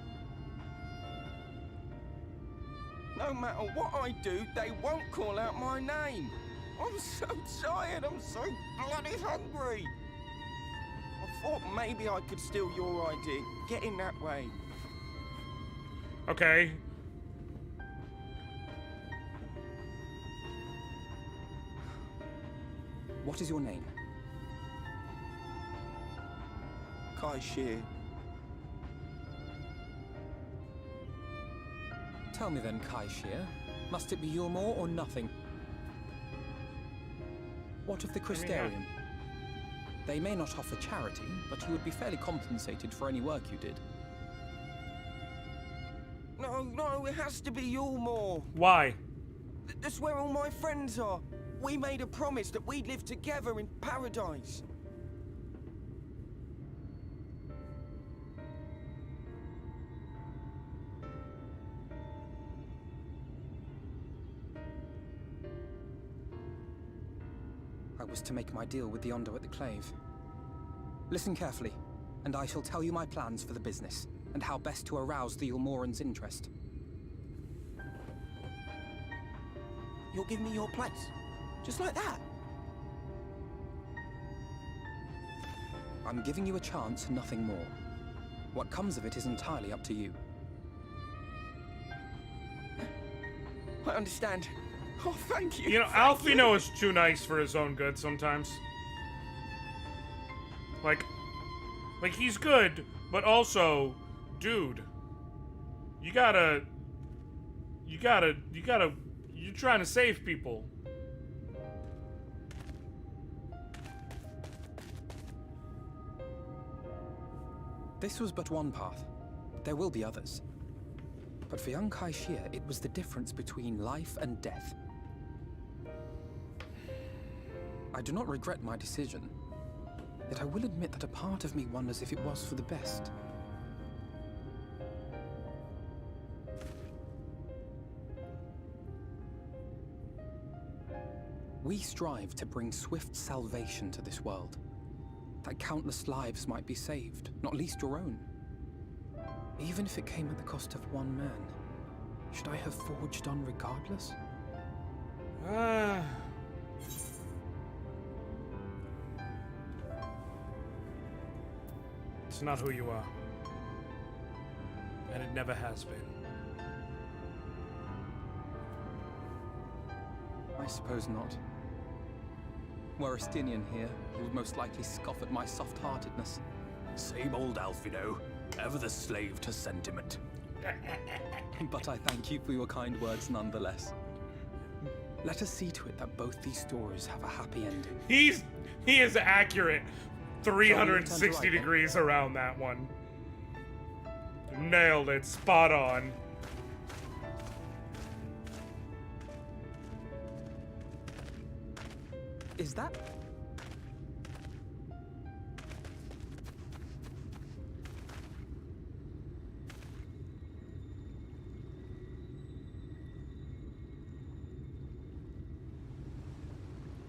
No matter what I do, they won't call out my name. I'm so tired, I'm so bloody hungry. I thought maybe I could steal your idea. Get in that way. Okay. What is your name? Kaishir. Tell me then, Kaishir. Must it be Yulmore or nothing? What of the Crystarium? They may not offer charity, but you would be fairly compensated for any work you did. No, it has to be Yulmore. Why? That's where all my friends are. We made a promise that we'd live together in paradise. I was to make my deal with the Ondo at the Clave. Listen carefully, and I shall tell you my plans for the business, and how best to arouse the Yulmoran's interest. You'll give me your place? Just like that? I'm giving you a chance, nothing more. What comes of it is entirely up to you. I understand. Oh, thank you. You know, Alfino is too nice for his own good sometimes. Like he's good, but also, dude, you're trying to save people. This was but one path. There will be others. But for young Kaishir, it was the difference between life and death. I do not regret my decision, yet I will admit that a part of me wonders if it was for the best. We strive to bring swift salvation to this world, that countless lives might be saved, not least your own. Even if it came at the cost of one man, should I have forged on regardless? It's not who you are. And it never has been. I suppose not. Were Estinian here, he would most likely scoff at my soft-heartedness. Same old Alfino, ever the slave to sentiment. But I thank you for your kind words nonetheless. Let us see to it that both these stories have a happy ending. He is accurate 360 degrees around that one. Nailed it, spot on. Is that...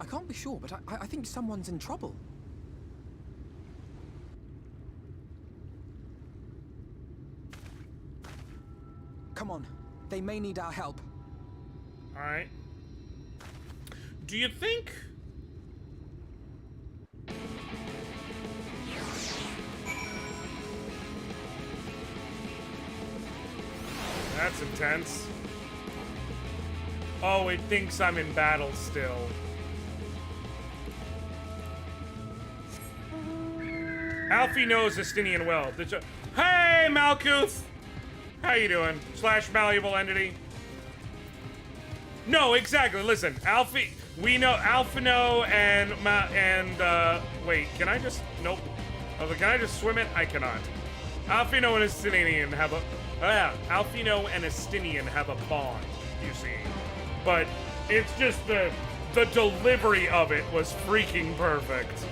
I can't be sure, but I think someone's in trouble. Come on, they may need our help. All right. Do you think... That's intense. Oh, it thinks I'm in battle still. Alfie knows Estinian well. Hey, Malkuth! How you doing? / malleable entity. No, exactly. Listen, Alfie, we know Alphino and wait, can I just? Nope. I was like, can I just swim it? I cannot. Alphino and Estinian have a. Alphino and Estinian have a bond. You see, but it's just the delivery of it was freaking perfect.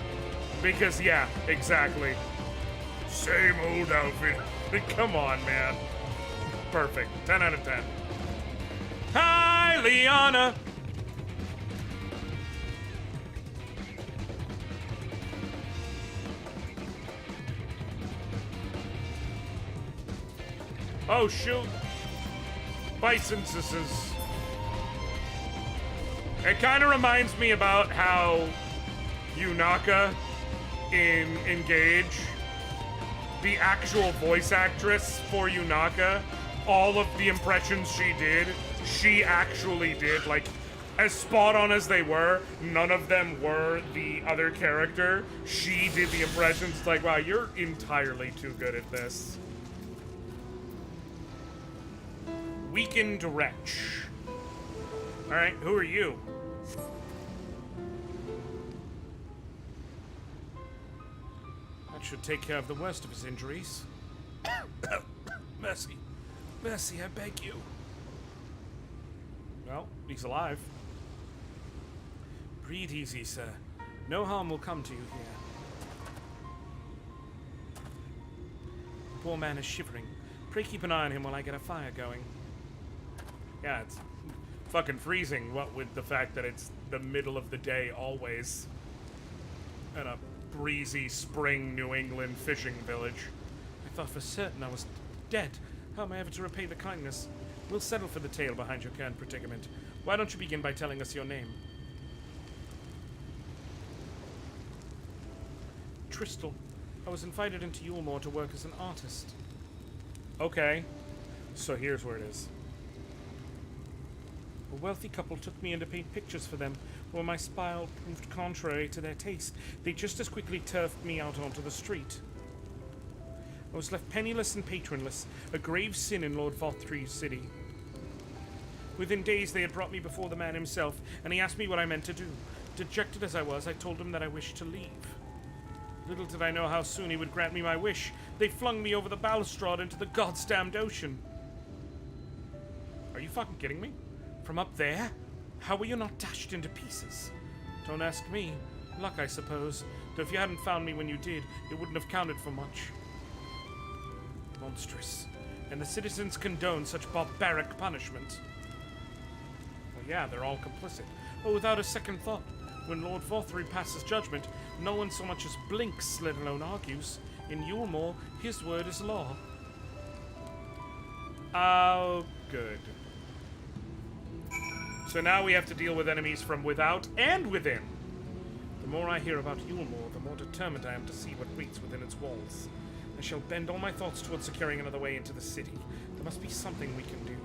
Because yeah, exactly. Same old outfit. Come on, man. Perfect. 10 out of 10. Hi, Liana. Oh shoot. Bison sisters. It kind of reminds me about how Yunaka in Engage, the actual voice actress for Yunaka, all of the impressions she did, she actually did. Like, as spot on as they were, none of them were the other character. She did the impressions. It's like, wow, you're entirely too good at this. Weakened Wretch. Alright, who are you? Should take care of the worst of his injuries. Mercy. Mercy, I beg you. Well, he's alive. Breathe easy, sir. No harm will come to you here. Poor man is shivering. Pray keep an eye on him while I get a fire going. Yeah, it's fucking freezing, what with the fact that it's the middle of the day always. And a breezy spring New England fishing village. I thought for certain I was dead. How am I ever to repay the kindness? We'll settle for the tale behind your current predicament. Why don't you begin by telling us your name? Tristal. I was invited into Yulmore to work as an artist. Okay. So here's where it is. A wealthy couple took me in to paint pictures for them. When my style proved contrary to their taste, they just as quickly turfed me out onto the street. I was left penniless and patronless, a grave sin in Lord Vothry's city. Within days they had brought me before the man himself, and he asked me what I meant to do. Dejected as I was, I told him that I wished to leave. Little did I know how soon he would grant me my wish. They flung me over the balustrade into the goddamned ocean. Are you fucking kidding me? From up there? How were you not dashed into pieces? Don't ask me. Luck, I suppose. Though if you hadn't found me when you did, it wouldn't have counted for much. Monstrous. And the citizens condone such barbaric punishment. Well, yeah, they're all complicit. But without a second thought. When Lord Vothry passes judgment, no one so much as blinks, let alone argues. In Yulmore, his word is law. Oh, good. So now we have to deal with enemies from without and within. The more I hear about Yulmore, the more determined I am to see what waits within its walls. I shall bend all my thoughts towards securing another way into the city. There must be something we can do.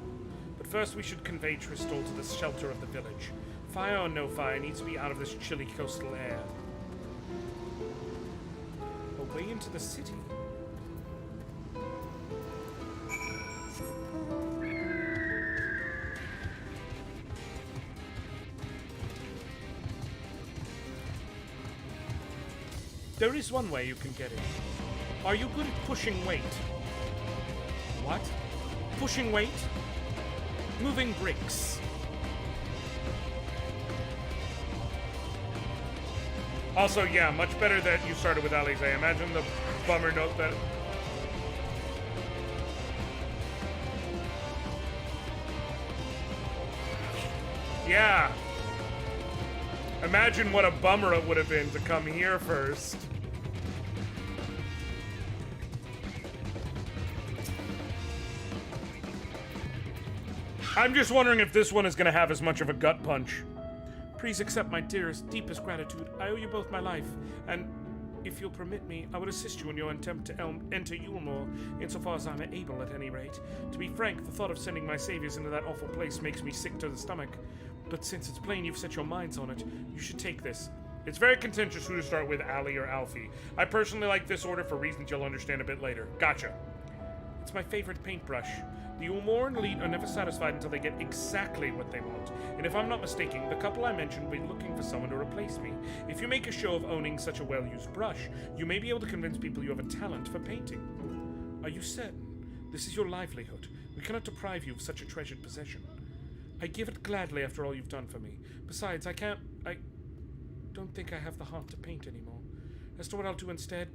But first we should convey Tristal to the shelter of the village. Fire or no fire needs to be out of this chilly coastal air. A way into the city? There is one way you can get in. Are you good at pushing weight? What? Pushing weight? Moving bricks. Also, yeah, much better that you started with Eorzea. Imagine the bummer note that... Yeah. Imagine what a bummer it would have been to come here first. I'm just wondering if this one is going to have as much of a gut punch. Please accept my dearest, deepest gratitude. I owe you both my life, and If you'll permit me, I would assist you in your attempt to enter Yulmore, insofar as I'm able at any rate. To be frank, the thought of sending my saviors into that awful place makes me sick to the stomach. But since it's plain you've set your minds on it, you should take this. It's very contentious who to start with, Ali or Alfie. I personally like this order for reasons you'll understand a bit later. Gotcha. It's my favorite paintbrush. The Ulmoran elite are never satisfied until they get exactly what they want. And if I'm not mistaken, the couple I mentioned will be looking for someone to replace me. If you make a show of owning such a well-used brush, you may be able to convince people you have a talent for painting. Are you certain? This is your livelihood. We cannot deprive you of such a treasured possession. I give it gladly after all you've done for me. Besides, I don't think I have the heart to paint anymore. As to what I'll do instead,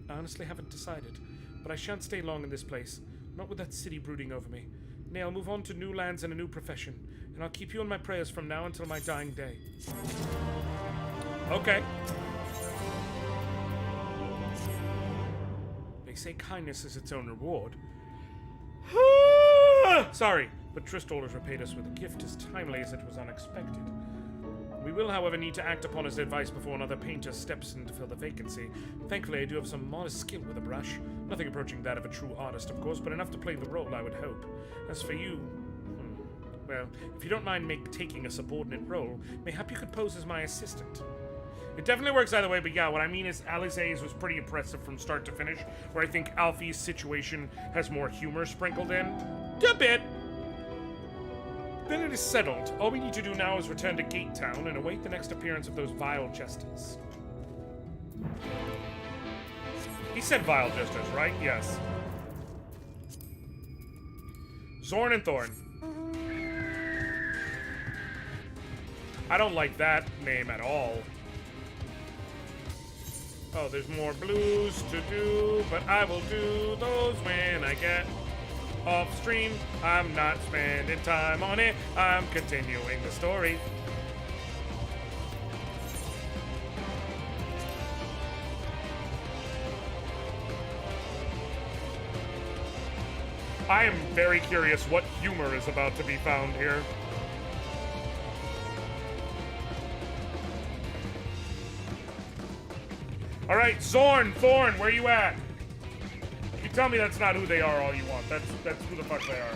I honestly haven't decided. But I shan't stay long in this place. Not with that city brooding over me. Nay, I'll move on to new lands and a new profession, and I'll keep you in my prayers from now until my dying day. Okay. They say kindness is its own reward. Sorry, but Tristol has repaid us with a gift as timely as it was unexpected. We will, however, need to act upon his advice before another painter steps in to fill the vacancy. Thankfully, I do have some modest skill with a brush. Nothing approaching that of a true artist, of course, but enough to play the role, I would hope. As for you, well, if you don't mind taking a subordinate role, mayhap you could pose as my assistant. It definitely works either way, but yeah, what I mean is Alize's was pretty impressive from start to finish, where I think Alfie's situation has more humor sprinkled in. A bit. Then it is settled. All we need to do now is return to Gate Town and await the next appearance of those vile jesters. He said vile jesters, right? Yes. Zorn and Thorn. I don't like that name at all. Oh, there's more blues to do, but I will do those when I get off stream. I'm not spending time on it. I'm continuing the story. I am very curious what humor is about to be found here. All right, Zorn, Thorn, where you at? You tell me that's not who they are all you want. That's who the fuck they are.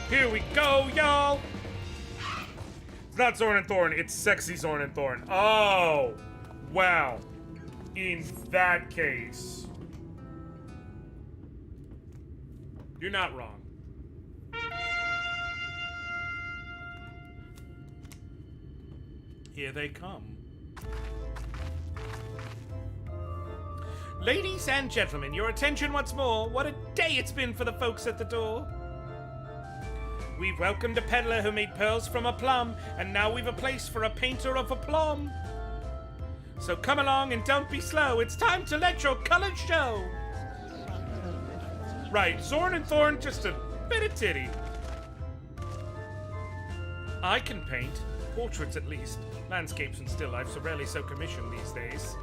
Here we go, y'all! It's not Zorn and Thorn, it's sexy Zorn and Thorn. Oh! Wow. In that case, you're not wrong. Here they come. Ladies and gentlemen, your attention once more. What a day it's been for the folks at the door. We've welcomed a peddler who made pearls from a plum, and now we've a place for a painter of aplomb. So come along and don't be slow. It's time to let your colors show. Right, Zorn and Thorn, just a bit of titty. I can paint. Portraits, at least. Landscapes and still lifes are rarely so commissioned these days.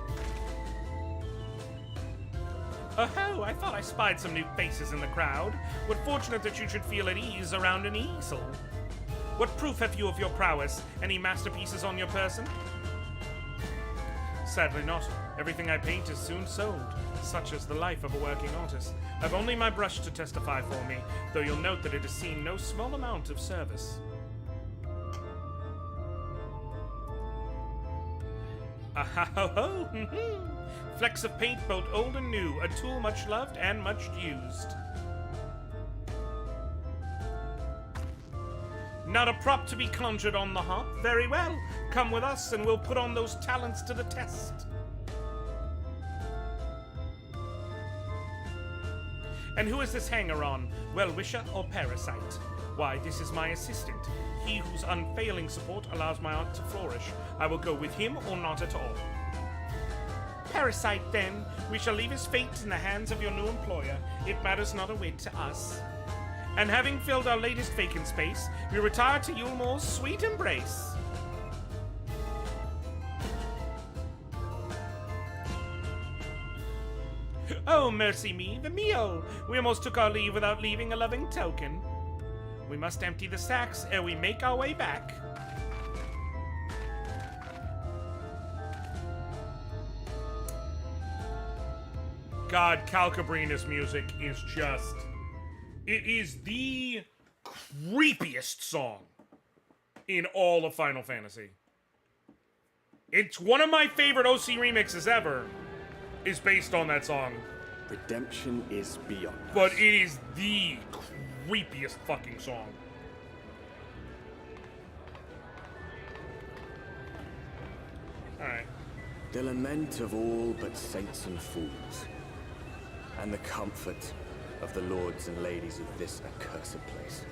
Oh, I thought I spied some new faces in the crowd. What fortunate that you should feel at ease around an easel. What proof have you of your prowess? Any masterpieces on your person? Sadly not. Everything I paint is soon sold. Such is the life of a working artist. I've only my brush to testify for me, though you'll note that it has seen no small amount of service. Ah-ha-ho-ho! Flecks of paint, both old and new, a tool much loved and much used. Not a prop to be conjured on the hop? Very well. Come with us and we'll put on those talents to the test. And who is this hanger-on? Well-wisher or parasite? Why, this is my assistant. He whose unfailing support allows my art to flourish. I will go with him or not at all. parasite, then. We shall leave his fate in the hands of your new employer. It matters not a whit to us. And having filled our latest vacant space, we retire to Yulmore's sweet embrace. Oh, mercy me, the meal! We almost took our leave without leaving a loving token. We must empty the sacks ere we make our way back. God, Calcabrina's music is just... It is the creepiest song in all of Final Fantasy. It's one of my favorite OC remixes ever, is based on that song. Redemption is beyond us. But it is the creepiest fucking song. Alright. The lament of all but saints and fools, and the comfort of the lords and ladies of this accursed place.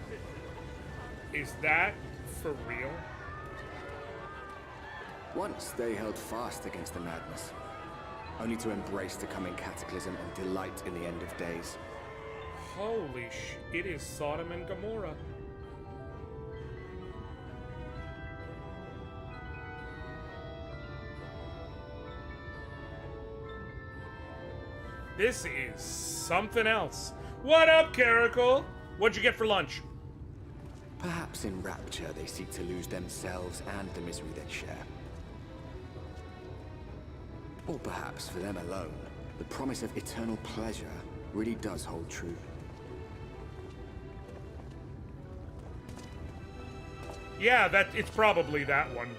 Is that for real? Once they held fast against the madness, only to embrace the coming cataclysm and delight in the end of days. Holy sh... It is Sodom and Gomorrah. This is something else. What up, Caracal? What'd you get for lunch? Perhaps in rapture they seek to lose themselves and the misery they share. Or perhaps for them alone, the promise of eternal pleasure really does hold true. Yeah, it's probably that one.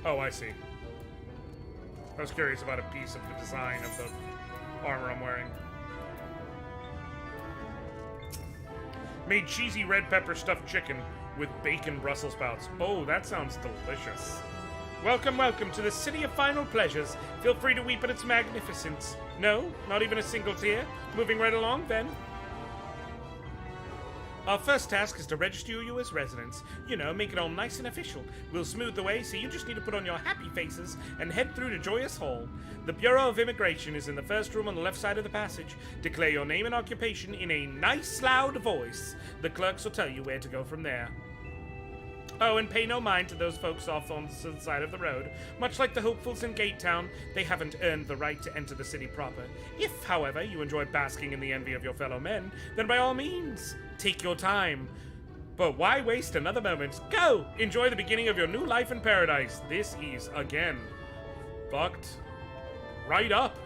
Oh, I see. I was curious about a piece of the design of the armor I'm wearing. Made cheesy red pepper stuffed chicken with bacon Brussels sprouts. Oh, that sounds delicious. Welcome, welcome to the city of final pleasures. Feel free to weep at its magnificence. No, not even a single tear. Moving right along, then. Our first task is to register you as residents. You know, make it all nice and official. We'll smooth the way, so you just need to put on your happy faces and head through to Joyous Hall. The Bureau of Immigration is in the first room on the left side of the passage. Declare your name and occupation in a nice, loud voice. The clerks will tell you where to go from there. Oh, and pay no mind to those folks off on the side of the road. Much like the hopefuls in Gate Town, they haven't earned the right to enter the city proper. If, however, you enjoy basking in the envy of your fellow men, then by all means, take your time. But why waste another moment? Go! Enjoy the beginning of your new life in paradise. This is, again, fucked right up.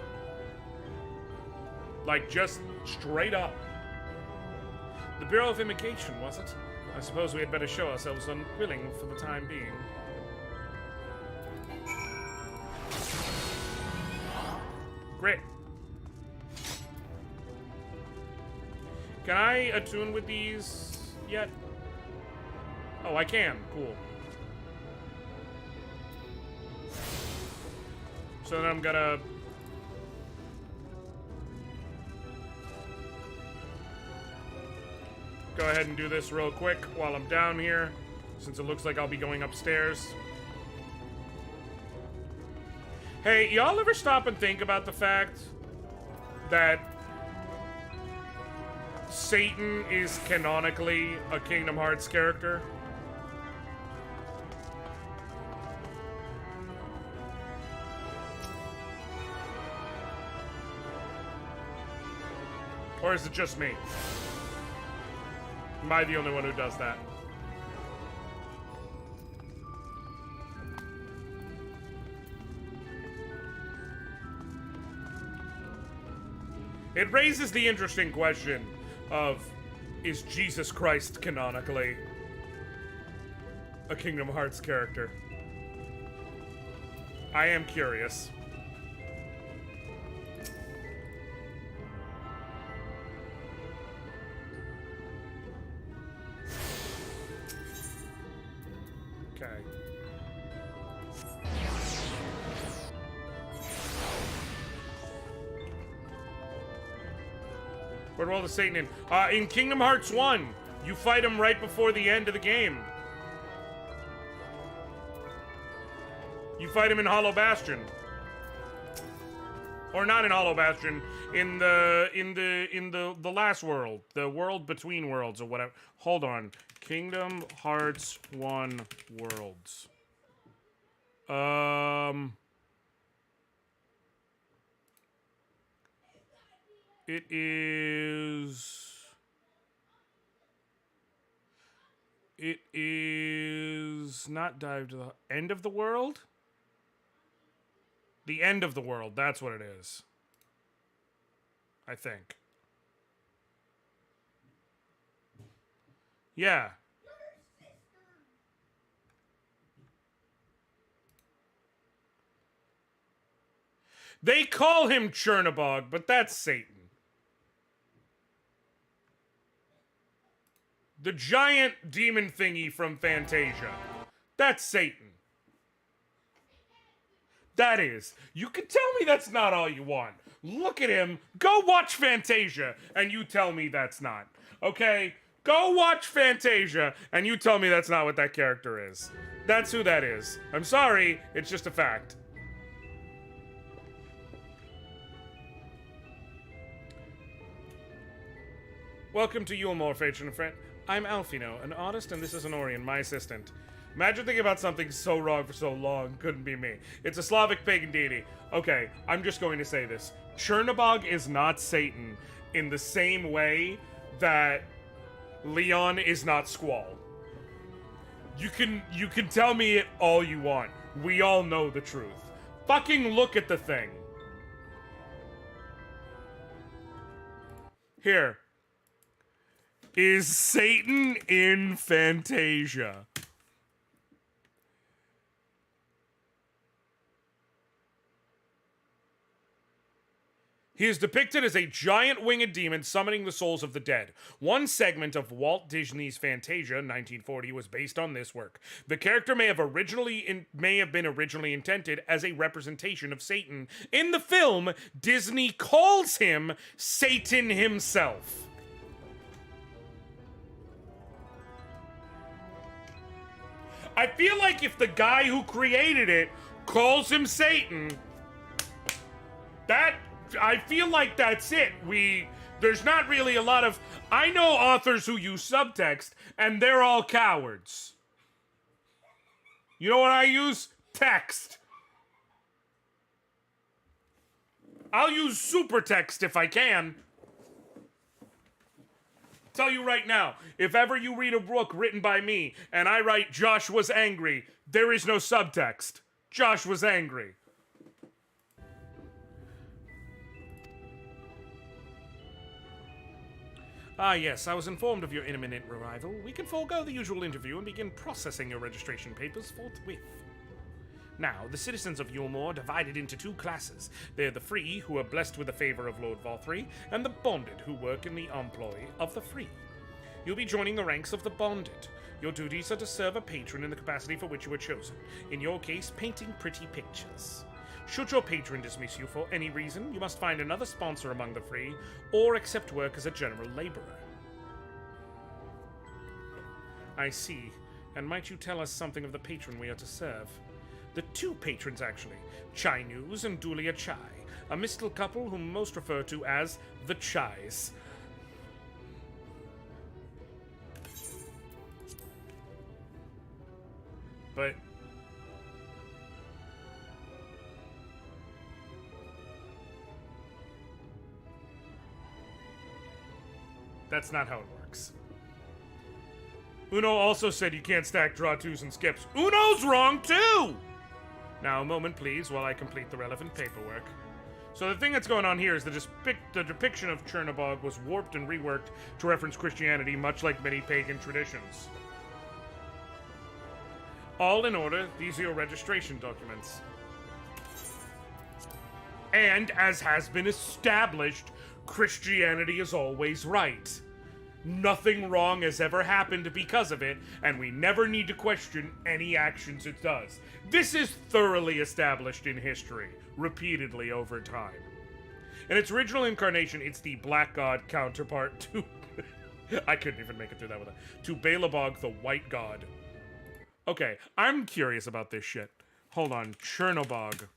Like, just straight up. The Bureau of Immigration, was it? I suppose we had better show ourselves unwilling for the time being. Great. Can I attune with these yet? Oh, I can. Cool. So then I'm gonna... go ahead and do this real quick while I'm down here, since it looks like I'll be going upstairs. Hey, y'all ever stop and think about the fact that Satan is canonically a Kingdom Hearts character? Or is it just me? Am I the only one who does that? It raises the interesting question of, is Jesus Christ canonically a Kingdom Hearts character? I am curious. Where'd all the Satan in? In Kingdom Hearts 1, You fight him right before the end of the game. You fight him in Hollow Bastion. Or not in Hollow Bastion, in the last world. The world between worlds or whatever. Hold on. Kingdom Hearts 1 Worlds. It is not Dive to the End of the World? The End of the World, that's what it is. I think. Yeah. They call him Chernabog, but that's Satan. The giant demon thingy from Fantasia. That's Satan. That is. You can tell me that's not all you want. Look at him. Go watch Fantasia, and you tell me that's not. Okay? Go watch Fantasia, and you tell me that's not what that character is. That's who that is. I'm sorry, it's just a fact. Welcome to Yulmore, patron and friend. I'm Alfino, an artist, and this is Anoriand, my assistant. Imagine thinking about something so wrong for so long. Couldn't be me. It's a Slavic pagan deity. Okay, I'm just going to say this. Chernabog is not Satan in the same way that Leon is not Squall. You can tell me it all you want. We all know the truth. Fucking look at the thing. Here. Is Satan in Fantasia? He is depicted as a giant winged demon summoning the souls of the dead. One segment of Walt Disney's Fantasia, 1940, was based on this work. The character may have been originally intended as a representation of Satan. In the film, Disney calls him Satan himself. I feel like if the guy who created it calls him Satan, I feel like that's it. There's not really a lot of... I know authors who use subtext, and they're all cowards. You know what I use? Text. I'll use super text if I can. Tell you right now, if ever you read a book written by me, and I write Josh was angry, there is no subtext. Josh was angry. Ah, yes, I was informed of your imminent arrival. We can forego the usual interview and begin processing your registration papers forthwith. Now, the citizens of Yulmore are divided into two classes. They're the free, who are blessed with the favor of Lord Valthree, and the bonded, who work in the employ of the free. You'll be joining the ranks of the bonded. Your duties are to serve a patron in the capacity for which you were chosen. In your case, painting pretty pictures. Should your patron dismiss you for any reason, you must find another sponsor among the free, or accept work as a general laborer. I see. And might you tell us something of the patron we are to serve? The two patrons, actually. Chai News and Dulia Chai, a mystical couple whom most refer to as the Chais. But... that's not how it works. Uno also said you can't stack draw twos and skips. Uno's wrong too! Now, a moment, please, while I complete the relevant paperwork. So the thing that's going on here is the depiction of Chernabog was warped and reworked to reference Christianity, much like many pagan traditions. All in order, these are your registration documents. And, as has been established, Christianity is always right. Nothing wrong has ever happened because of it, and we never need to question any actions it does. This is thoroughly established in history, repeatedly over time. In its original incarnation, it's the Black God counterpart to I couldn't even make it through that with it. To Balabog, the White God. Okay, I'm curious about this shit. Hold on. Chernobog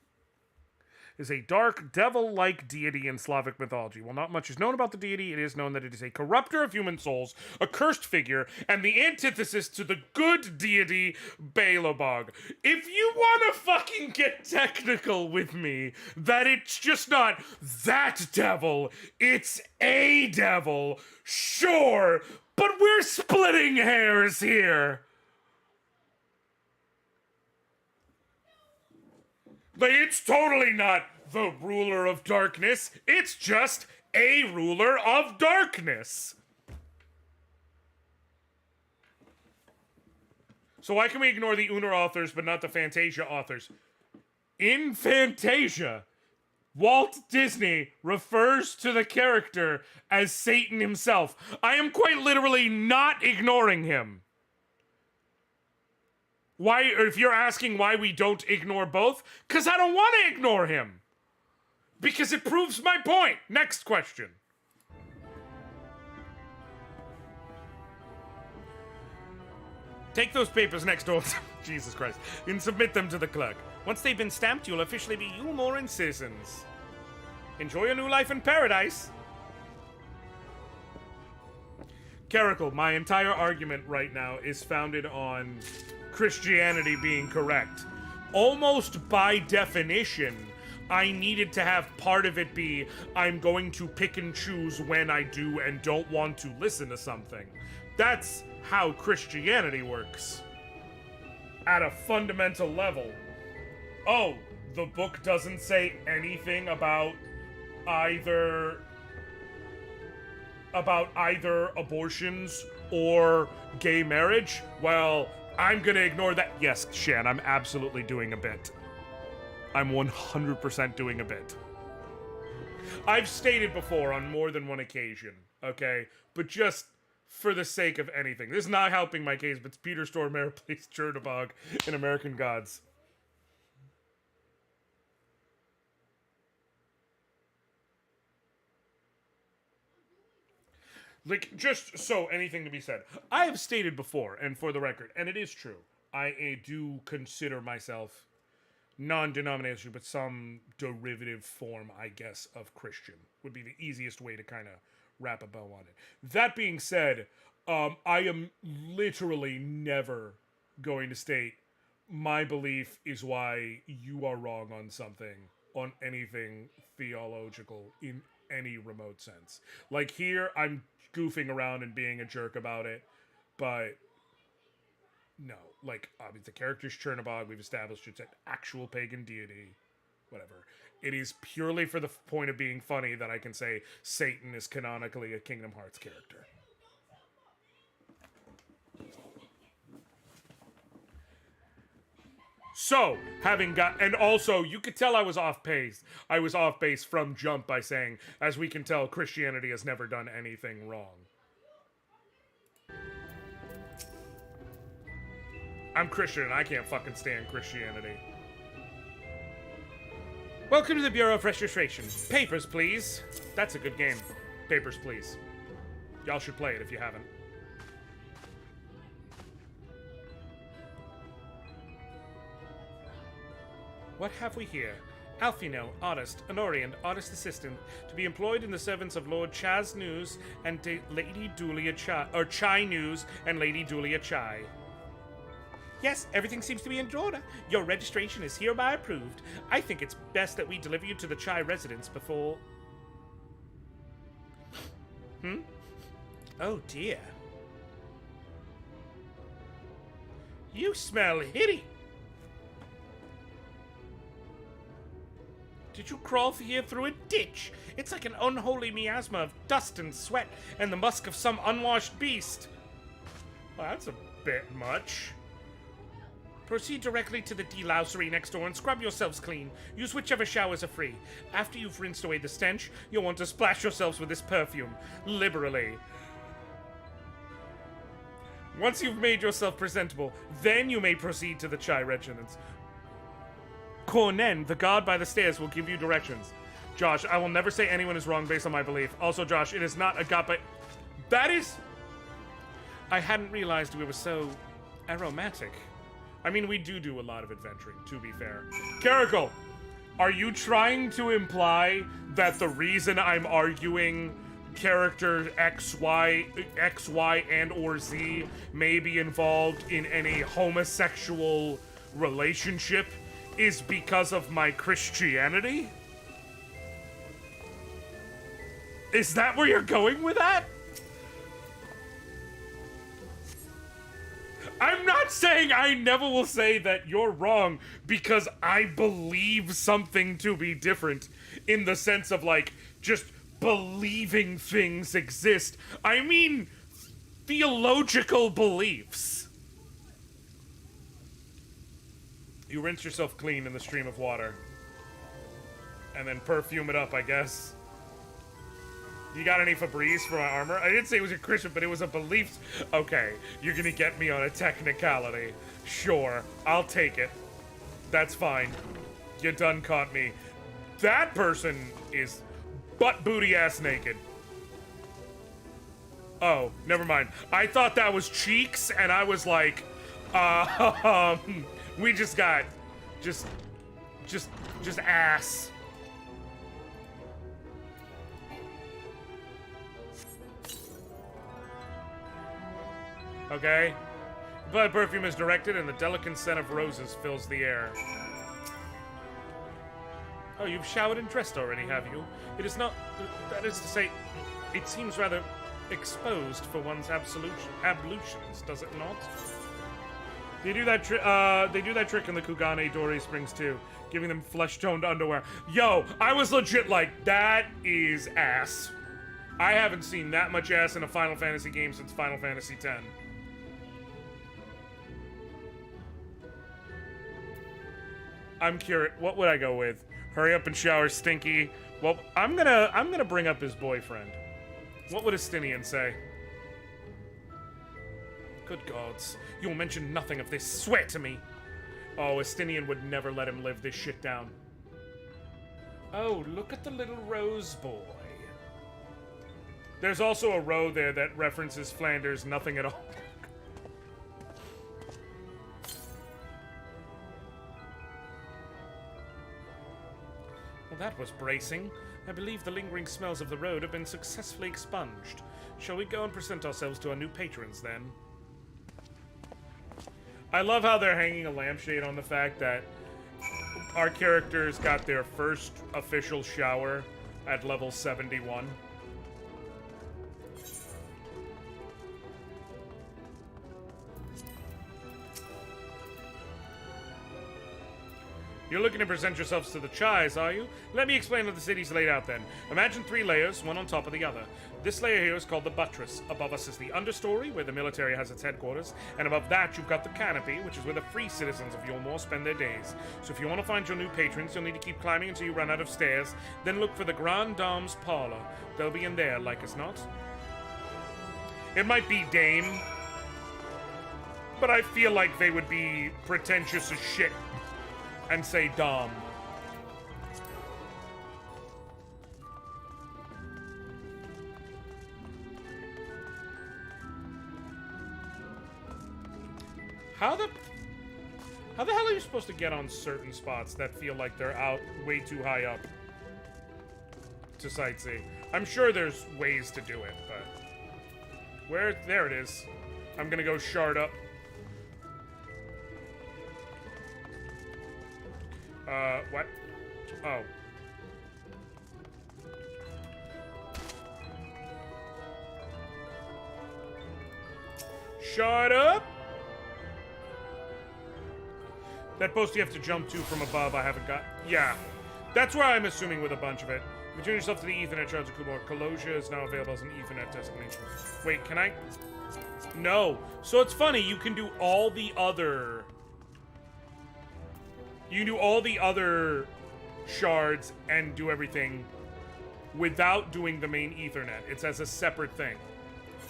is a dark, devil-like deity in Slavic mythology. While not much is known about the deity, it is known that it is a corrupter of human souls, a cursed figure, and the antithesis to the good deity, Balabog. If you want to fucking get technical with me, that it's just not that devil, it's a devil, sure, but we're splitting hairs here. But it's totally not the ruler of darkness. It's just a ruler of darkness. So why can we ignore the Unar authors but not the Fantasia authors? In Fantasia, Walt Disney refers to the character as Satan himself. I am quite literally not ignoring him. Why, or if you're asking why we don't ignore both, because I don't want to ignore him. Because it proves my point. Next question. Take those papers next door, Jesus Christ, and submit them to the clerk. Once they've been stamped, you'll officially be Yulmoran citizens. Enjoy your new life in paradise. Caracal, my entire argument right now is founded on Christianity being correct. Almost by definition, I needed to have part of it be, I'm going to pick and choose when I do and don't want to listen to something. That's how Christianity works. At a fundamental level. Oh, the book doesn't say anything about either abortions or gay marriage? Well, I'm gonna ignore that. Yes, Shan, I'm absolutely doing a bit. I'm 100% doing a bit. I've stated before on more than one occasion, okay? But just for the sake of anything. This is not helping my case, but it's Peter Stormare plays Chernobog in American Gods. Like, just so anything to be said. I have stated before, and for the record, and it is true, I do consider myself non-denominational, but some derivative form, I guess, of Christian. Would be the easiest way to kind of wrap a bow on it. That being said, I am literally never going to state my belief is why you are wrong on something, on anything theological in any remote sense. Like here, I'm goofing around and being a jerk about it, but no, like, the character's Chernobog, we've established it's an actual pagan deity, whatever. It is purely for the point of being funny that I can say Satan is canonically a Kingdom Hearts character. So, and also, you could tell I was off base. I was off base from jump by saying, as we can tell, Christianity has never done anything wrong. I'm Christian and I can't fucking stand Christianity. Welcome to the Bureau of Registration. Papers, please. That's a good game. Papers, please. Y'all should play it if you haven't. What have we here? Alfino, artist, Anoriand, artist assistant, to be employed in the servants of Lord Chaz News and Lady Dulia Chai, or Chai News and Lady Dulia Chai. Yes, everything seems to be in order. Your registration is hereby approved. I think it's best that we deliver you to the Chai residence before... Oh dear. You smell hitty. Did you crawl here through a ditch? It's like an unholy miasma of dust and sweat and the musk of some unwashed beast. Well, that's a bit much. Proceed directly to the delousery next door and scrub yourselves clean. Use whichever showers are free. After you've rinsed away the stench, you'll want to splash yourselves with this perfume, liberally. Once you've made yourself presentable, then you may proceed to the Chai residence. Kornen, the guard by the stairs, will give you directions. Josh, I will never say anyone is wrong based on my belief. Also, Josh, it is not agape. That is I hadn't realized we were so aromatic. I mean, we do a lot of adventuring, to be fair. Caracal, are you trying to imply that the reason I'm arguing character X, Y, and or Z may be involved in any homosexual relationship is because of my Christianity? Is that where you're going with that? I'm not saying I never will say that you're wrong because I believe something to be different in the sense of, like, just believing things exist. I mean, theological beliefs. You rinse yourself clean in the stream of water. And then perfume it up, I guess. You got any Febreze for my armor? I didn't say it was a Christian, but it was a belief. Okay, you're gonna get me on a technicality. Sure, I'll take it. That's fine. You done caught me. That person is butt booty ass naked. Oh, never mind. I thought that was cheeks, and I was like, we just got, just ass. Okay. Blood perfume is directed, and the delicate scent of roses fills the air. Oh, you've showered and dressed already, have you? It is not... That is to say, it seems rather exposed for one's ablutions, does it not? They do that trick in the Kugane Dori Springs too, giving them flesh-toned underwear. Yo, I was legit like, that is ass. I haven't seen that much ass in a Final Fantasy game since Final Fantasy X. I'm curious. What would I go with? Hurry up and shower, Stinky. Well, I'm gonna bring up his boyfriend. What would Estinian say? Good gods, you'll mention nothing of this. Swear to me. Oh, Estinian would never let him live this shit down. Oh, look at the little rose boy. There's also a row there that references Flanders nothing at all. Well, that was bracing. I believe the lingering smells of the road have been successfully expunged. Shall we go and present ourselves to our new patrons, then? I love how they're hanging a lampshade on the fact that our characters got their first official shower at level 71. You're looking to present yourselves to the Chais, are you? Let me explain how the city's laid out then. Imagine 3 layers, one on top of the other. This layer here is called the buttress. Above us is the understory, where the military has its headquarters. And above that, you've got the canopy, which is where the free citizens of Yulmore spend their days. So if you want to find your new patrons, you'll need to keep climbing until you run out of stairs. Then look for the Grand Dame's parlor. They'll be in there, like as not. It might be Dame, but I feel like they would be pretentious as shit and say Dom. How the hell are you supposed to get on certain spots that feel like they're out way too high up to sightsee? I'm sure there's ways to do it, but there it is. I'm gonna go shard up. What? Oh. Shut up! That post you have to jump to from above, I haven't got... Yeah. That's where I'm assuming with a bunch of it. Return yourself to the Ethernet shards of Kumor. Kalosia is now available as an Ethernet designation. Wait, can I... No. So it's funny, you can do all the other... You can do all the other shards and do everything without doing the main Ethernet. It's as a separate thing.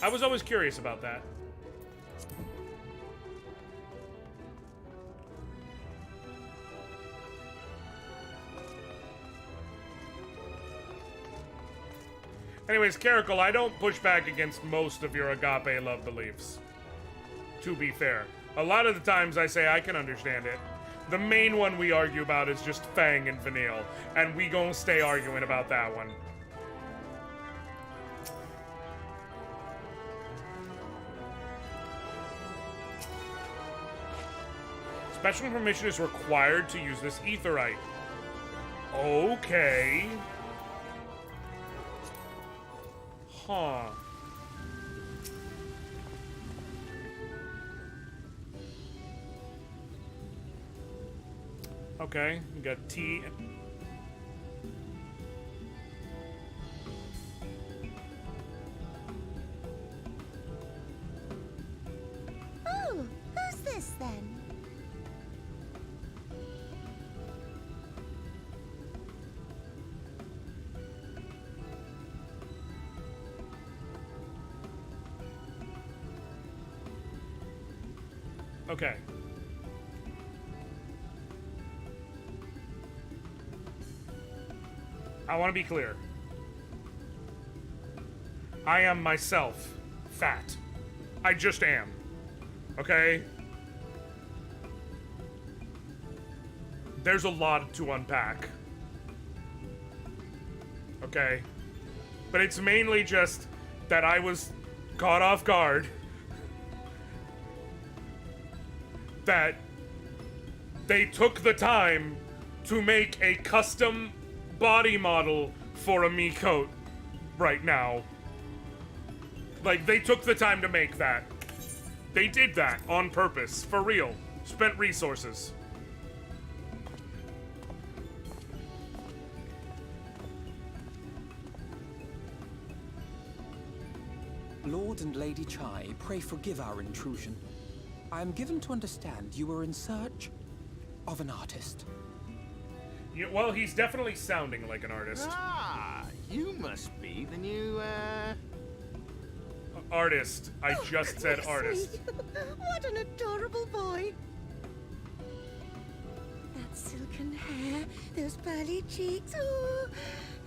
I was always curious about that. Anyways, Caracal, I don't push back against most of your agape love beliefs. to be fair. A lot of the times I say I can understand it. The main one we argue about is just Fang and Vanille, and we gonna stay arguing about that one. Special permission is required to use this aetheryte. Okay. Huh. Okay, we got T. Oh, who's this then? Okay. I want to be clear. I am myself fat. I just am. Okay? There's a lot to unpack. Okay? But it's mainly just that I was caught off guard. That they took the time to make a custom body model for a me coat right now. Like, they took the time to make that. They did that on purpose, for real. Spent resources. Lord and Lady Chai, pray forgive our intrusion. I am given to understand you were in search of an artist. Yeah, well, he's definitely sounding like an artist. Ah, you must be the new, Artist. I just said Chrissy, artist. What an adorable boy. That silken hair, those pearly cheeks, oh,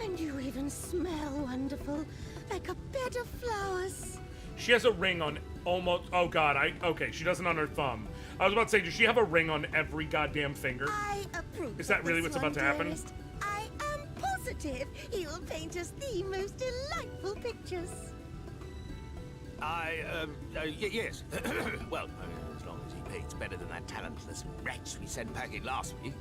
and you even smell wonderful, like a bed of flowers. She has a ring on almost... Oh, God. Okay, she doesn't on her thumb. I was about to say, does she have a ring on every goddamn finger? I approve. Is that of really this what's about one, to happen? dearest. I am positive he will paint us the most delightful pictures. Yes. Well, I mean, as long as he paints better than that talentless wretch we sent packing last week.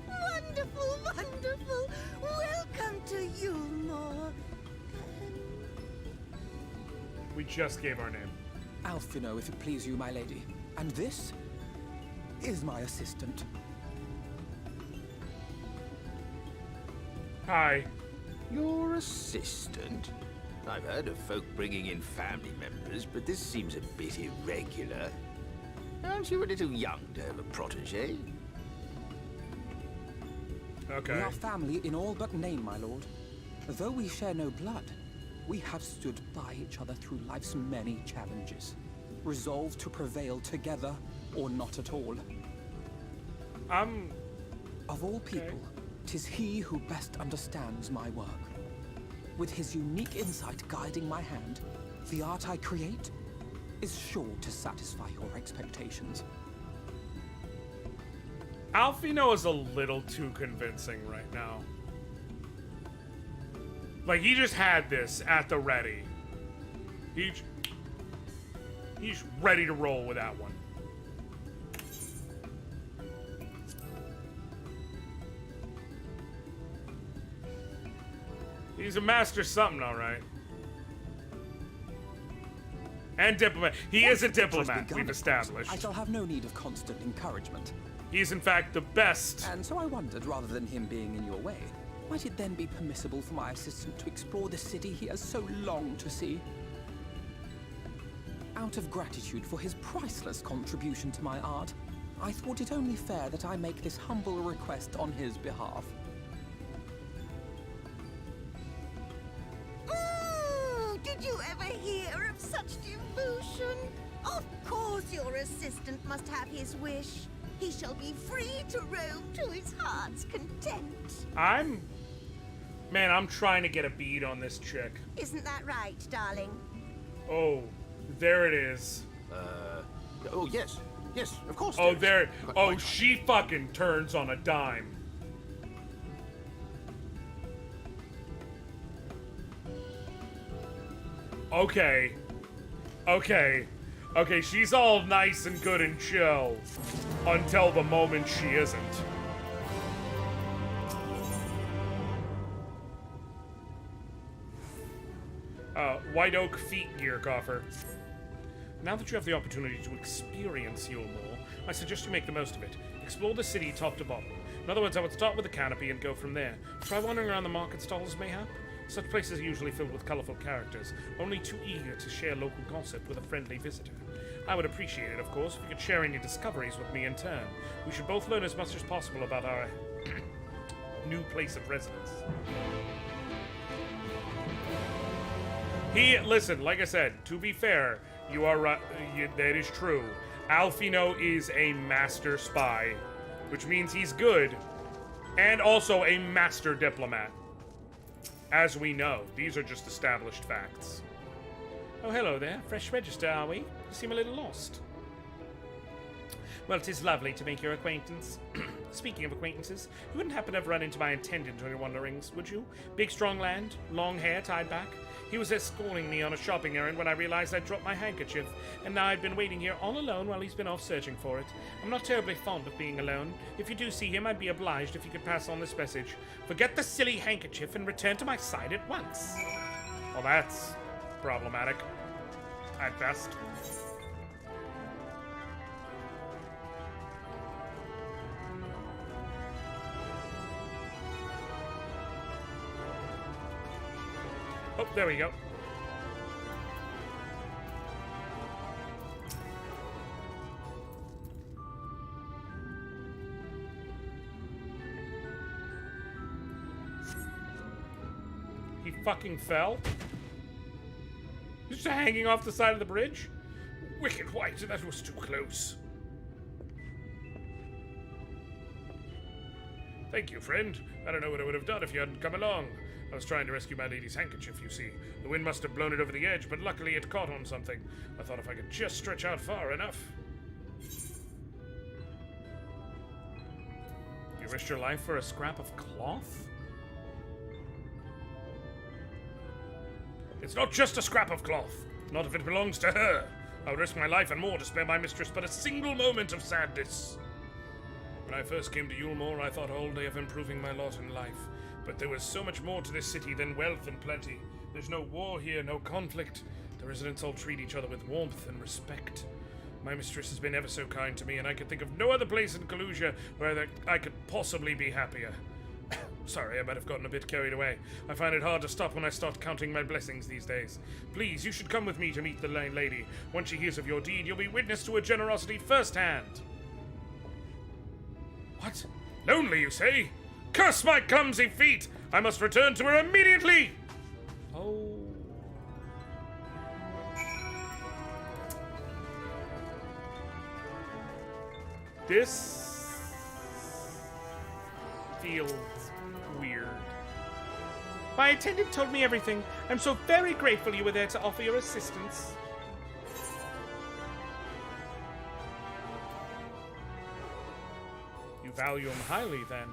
Wonderful, wonderful. Welcome to Yulmore. We just gave our name. Alphino, if it please you, my lady. And this is my assistant. Hi. Your assistant? I've heard of folk bringing in family members, but this seems a bit irregular. Aren't you a little young to have a protege? Okay. We are family in all but name, my lord. Though we share no blood, we have stood by each other through life's many challenges, resolved to prevail together or not at all. Of all people, 'tis he who best understands my work. With his unique insight guiding my hand, the art I create is sure to satisfy your expectations. Alphino is a little too convincing right now. Like, he just had this at the ready. He's ready to roll with that one. He's a master something, all right. And diplomat. He is a diplomat, we've established. I shall have no need of constant encouragement. He is, in fact, the best. And so I wondered, rather than him being in your way, might it then be permissible for my assistant to explore the city he has so longed to see? Out of gratitude for his priceless contribution to my art, I thought it only fair that I make this humble request on his behalf. Did you ever hear of such devotion? Of course your assistant must have his wish. He shall be free to roam to his heart's content. Man, I'm trying to get a bead on this chick. Isn't that right, darling? Oh, there it is. Oh, yes. Yes, of course. Oh, there. Oh, she fucking turns on a dime. Okay. Okay. Okay, she's all nice and good and chill until the moment she isn't. White Oak Feet Gear Coffer. Now that you have the opportunity to experience Yulmore, I suggest you make the most of it. Explore the city top to bottom. In other words, I would start with the canopy and go from there. Try wandering around the market stalls, mayhap? Such places are usually filled with colorful characters, only too eager to share local gossip with a friendly visitor. I would appreciate it, of course, if you could share any discoveries with me in turn. We should both learn as much as possible about our new place of residence. Listen, like I said, to be fair, you are right, that is true. Alfino is a master spy, which means he's good, and also a master diplomat. As we know, these are just established facts. Oh, hello there. Fresh register, are we? You seem a little lost. Well, 'tis lovely to make your acquaintance. Speaking of acquaintances, you wouldn't happen to have run into my attendant on your wanderings, would you? Big, strong lad, long hair tied back. He was escorting me on a shopping errand when I realized I'd dropped my handkerchief, and now I've been waiting here all alone while he's been off searching for it. I'm not terribly fond of being alone. If you do see him, I'd be obliged if you could pass on this message. Forget the silly handkerchief and return to my side at once. Well, that's problematic. At best. Oh, there we go. He fucking fell? Just hanging off the side of the bridge? Wicked white, that was too close. Thank you, friend. I don't know what I would have done if you hadn't come along. I was trying to rescue my lady's handkerchief, you see. The wind must have blown it over the edge, but luckily it caught on something. I thought if I could just stretch out far enough. You risked your life for a scrap of cloth? It's not just a scrap of cloth. Not if it belongs to her. I would risk my life and more to spare my mistress but a single moment of sadness. When I first came to Yulmore, I thought all day of improving my lot in life. But there was so much more to this city than wealth and plenty. There's no war here, no conflict. The residents all treat each other with warmth and respect. My mistress has been ever so kind to me, and I could think of no other place in Kalusia where I could possibly be happier. Sorry, I might have gotten a bit carried away. I find it hard to stop when I start counting my blessings these days. Please, you should come with me to meet the lady. Once she hears of your deed, you'll be witness to her generosity firsthand. What? Lonely, you say? Curse my clumsy feet! I must return to her immediately! Oh. This feels weird. My attendant told me everything. I'm so very grateful you were there to offer your assistance. You value him highly, then.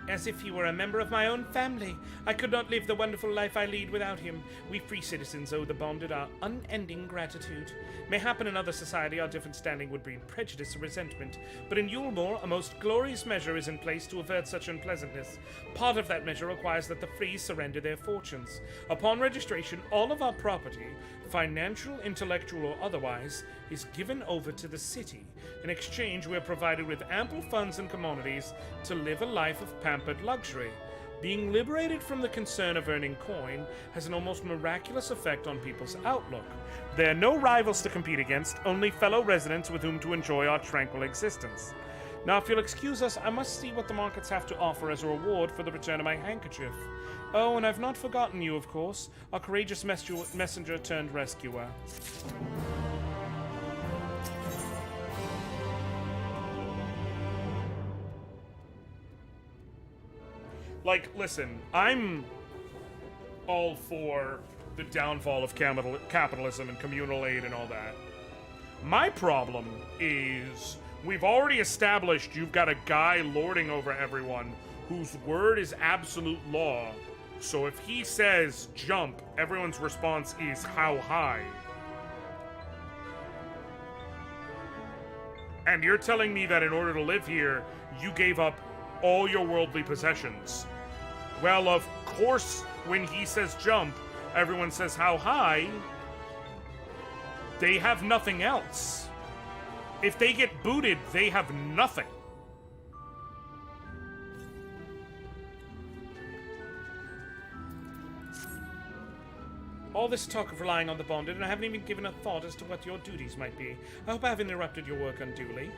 As if he were a member of my own family. I could not live the wonderful life I lead without him. We free citizens owe the bonded our unending gratitude. Mayhap in another society our different standing would breed prejudice and resentment, but in Yulmore a most glorious measure is in place to avert such unpleasantness. Part of that measure requires that the free surrender their fortunes. Upon registration, all of our property, financial, intellectual, or otherwise, is given over to the city. In exchange, we are provided with ample funds and commodities to live a life of pampered luxury. Being liberated from the concern of earning coin has an almost miraculous effect on people's outlook. There are no rivals to compete against, only fellow residents with whom to enjoy our tranquil existence. Now, if you'll excuse us, I must see what the markets have to offer as a reward for the return of my handkerchief. Oh, and I've not forgotten you, of course, our courageous messenger turned rescuer. Like, listen, I'm all for the downfall of capitalism and communal aid and all that. My problem is we've already established you've got a guy lording over everyone whose word is absolute law. So if he says jump, everyone's response is how high. And you're telling me that in order to live here, you gave up all your worldly possessions. Well, of course, when he says jump, everyone says how high. They have nothing else. If they get booted, they have nothing. All this talk of relying on the bonded, and I haven't even given a thought as to what your duties might be. I hope I haven't interrupted your work unduly.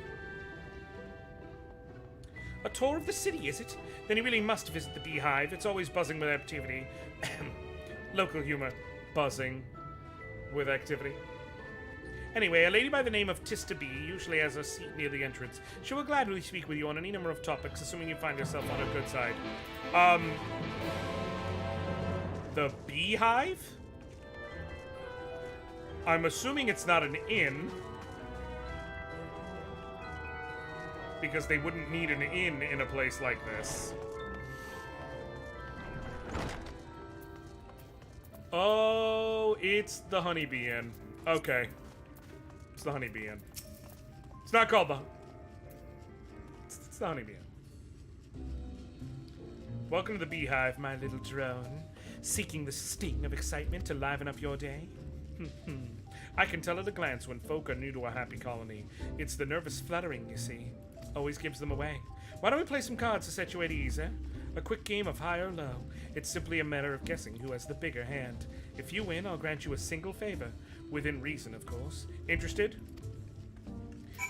A tour of the city, is it? Then you really must visit the Beehive. It's always buzzing with activity. Local humor. Buzzing with activity. Anyway, a lady by the name of Tista B usually has a seat near the entrance. She will gladly speak with you on any number of topics, assuming you find yourself on her good side. The Beehive? I'm assuming it's not an inn. Because they wouldn't need an inn in a place like this. Oh, it's the Honeybee Inn. Okay. It's the Honeybee Inn. It's not called the... It's the Honeybee Inn. Welcome to the Beehive, my little drone. Seeking the sting of excitement to liven up your day? I can tell at a glance when folk are new to a happy colony. It's the nervous fluttering, you see. Always gives them away. Why don't we play some cards to set you at ease, eh? A quick game of high or low. It's simply a matter of guessing who has the bigger hand. If you win, I'll grant you a single favor. Within reason, of course. Interested?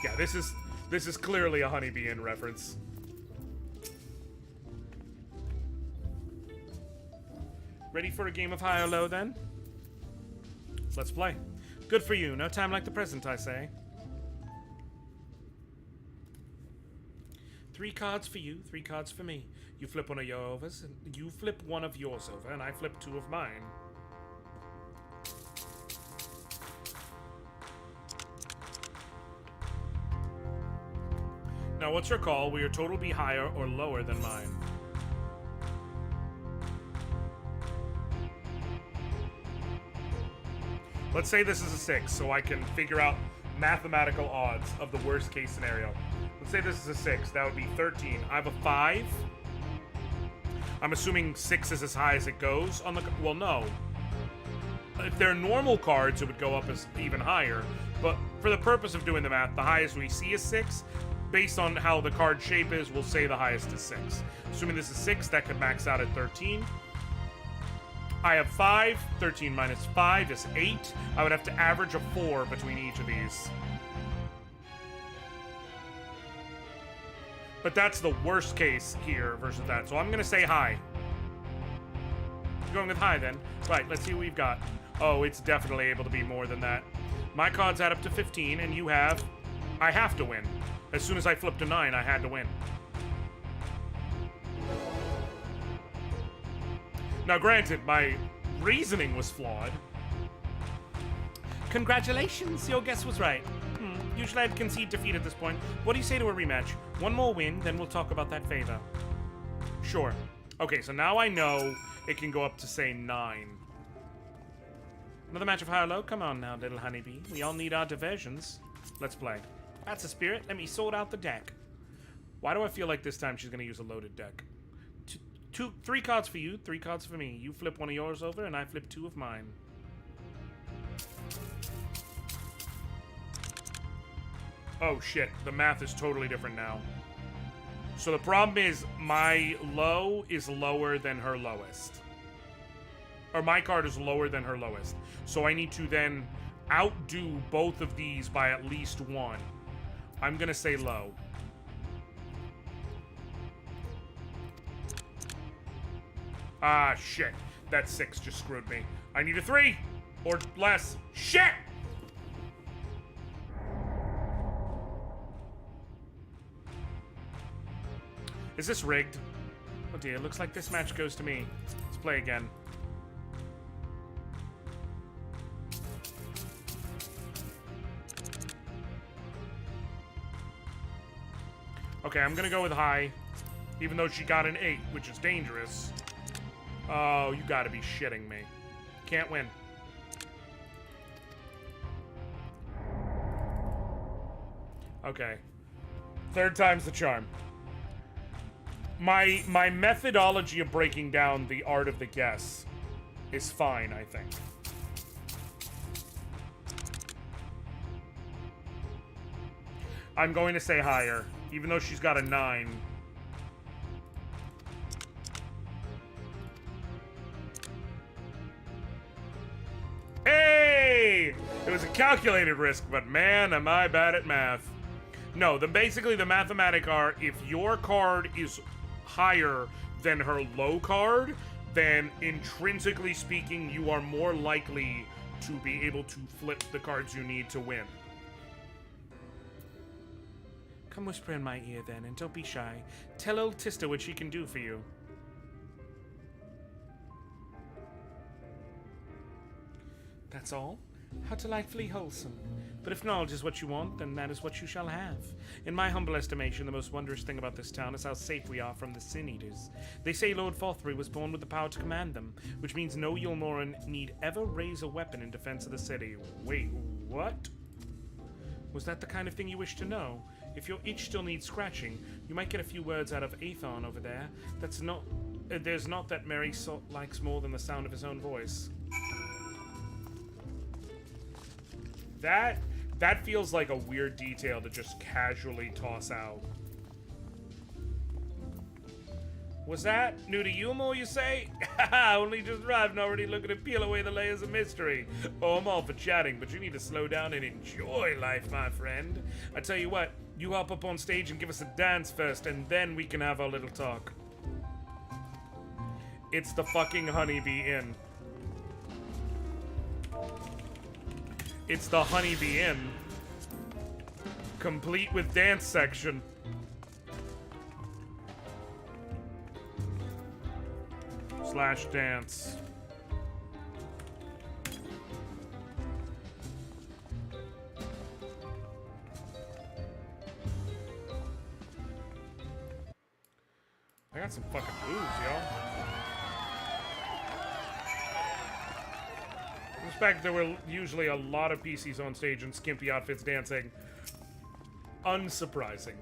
Yeah, this is clearly a Honeybee Inn reference. Ready for a game of high or low, then? Let's play. Good for you. No time like the present, I say. 3 cards for you, 3 cards for me. You flip one of yours, and you flip one of yours over, and I flip 2 of mine. Now, what's your call? Will your total be higher or lower than mine? Let's say this is a 6, so I can figure out mathematical odds of the worst case scenario. Let's say this is a 6. That would be 13. I have a 5. I'm assuming 6 is as high as it goes on the... Well, no. If they're normal cards, it would go up as even higher. But for the purpose of doing the math, the highest we see is 6. Based on how the card shape is, we'll say the highest is 6. Assuming this is 6, that could max out at 13. I have 5. 13 minus 5 is 8. I would have to average a 4 between each of these. But that's the worst case here versus that. So I'm going to say high. Going with high then. Right, let's see what we've got. Oh, it's definitely able to be more than that. My cards add up to 15, and you have... I have to win. As soon as I flipped a 9, I had to win. Now, granted, my reasoning was flawed. Congratulations, your guess was right. Usually I'd concede defeat at this point. What do you say to a rematch? 1 more win, then we'll talk about that favor. Sure. Okay, so now I know it can go up to, say, 9. Another match of high or low? Come on now, little honeybee. We all need our diversions. Let's play. That's the spirit. Let me sort out the deck. Why do I feel like this time she's going to use a loaded deck? 3 cards for you, 3 cards for me. You flip one of yours over, and I flip 2 of mine. Oh shit, the math is totally different now. So the problem is my low is lower than her lowest. Or my card is lower than her lowest. So I need to then outdo both of these by at least 1. I'm gonna say low. Ah, shit. That 6 just screwed me. I need a 3 or less. Shit! Is this rigged? dear, looks like this match goes to me. Let's play again. Okay, I'm gonna go with high, even though she got an 8, which is dangerous. Oh, you gotta be shitting me. Can't win. Okay. Third time's the charm. My methodology of breaking down the art of the guess is fine, I think. I'm going to say higher, even though she's got a 9. Hey! It was a calculated risk, but man, am I bad at math. No, basically the mathematic are, if your card is higher than her low card, then intrinsically speaking, you are more likely to be able to flip the cards you need to win. Come whisper in my ear then, and don't be shy. Tell old Tista what she can do for you. That's all? How delightfully wholesome. But if knowledge is what you want, then that is what you shall have. In my humble estimation, the most wondrous thing about this town is how safe we are from the Sin Eaters. They say Lord Fothry was born with the power to command them, which means no Yulmoran need ever raise a weapon in defense of the city. Wait, what? Was that the kind of thing you wish to know? If your itch still needs scratching, you might get a few words out of Aethon over there. That's not... there's not that Merry Salt likes more than the sound of his own voice. That feels like a weird detail to just casually toss out. Was that new to you, Mo, you say? Haha, only just arrived and already looking to peel away the layers of mystery. Oh, I'm all for chatting, but you need to slow down and enjoy life, my friend. I tell you what, you hop up on stage and give us a dance first, and then we can have our little talk. It's the fucking Honeybee Inn. It's the Honeybee Inn. Complete with dance section. Slash dance. I got some fucking booze, y'all. In fact, there were usually a lot of PCs on stage in skimpy outfits dancing. Unsurprising.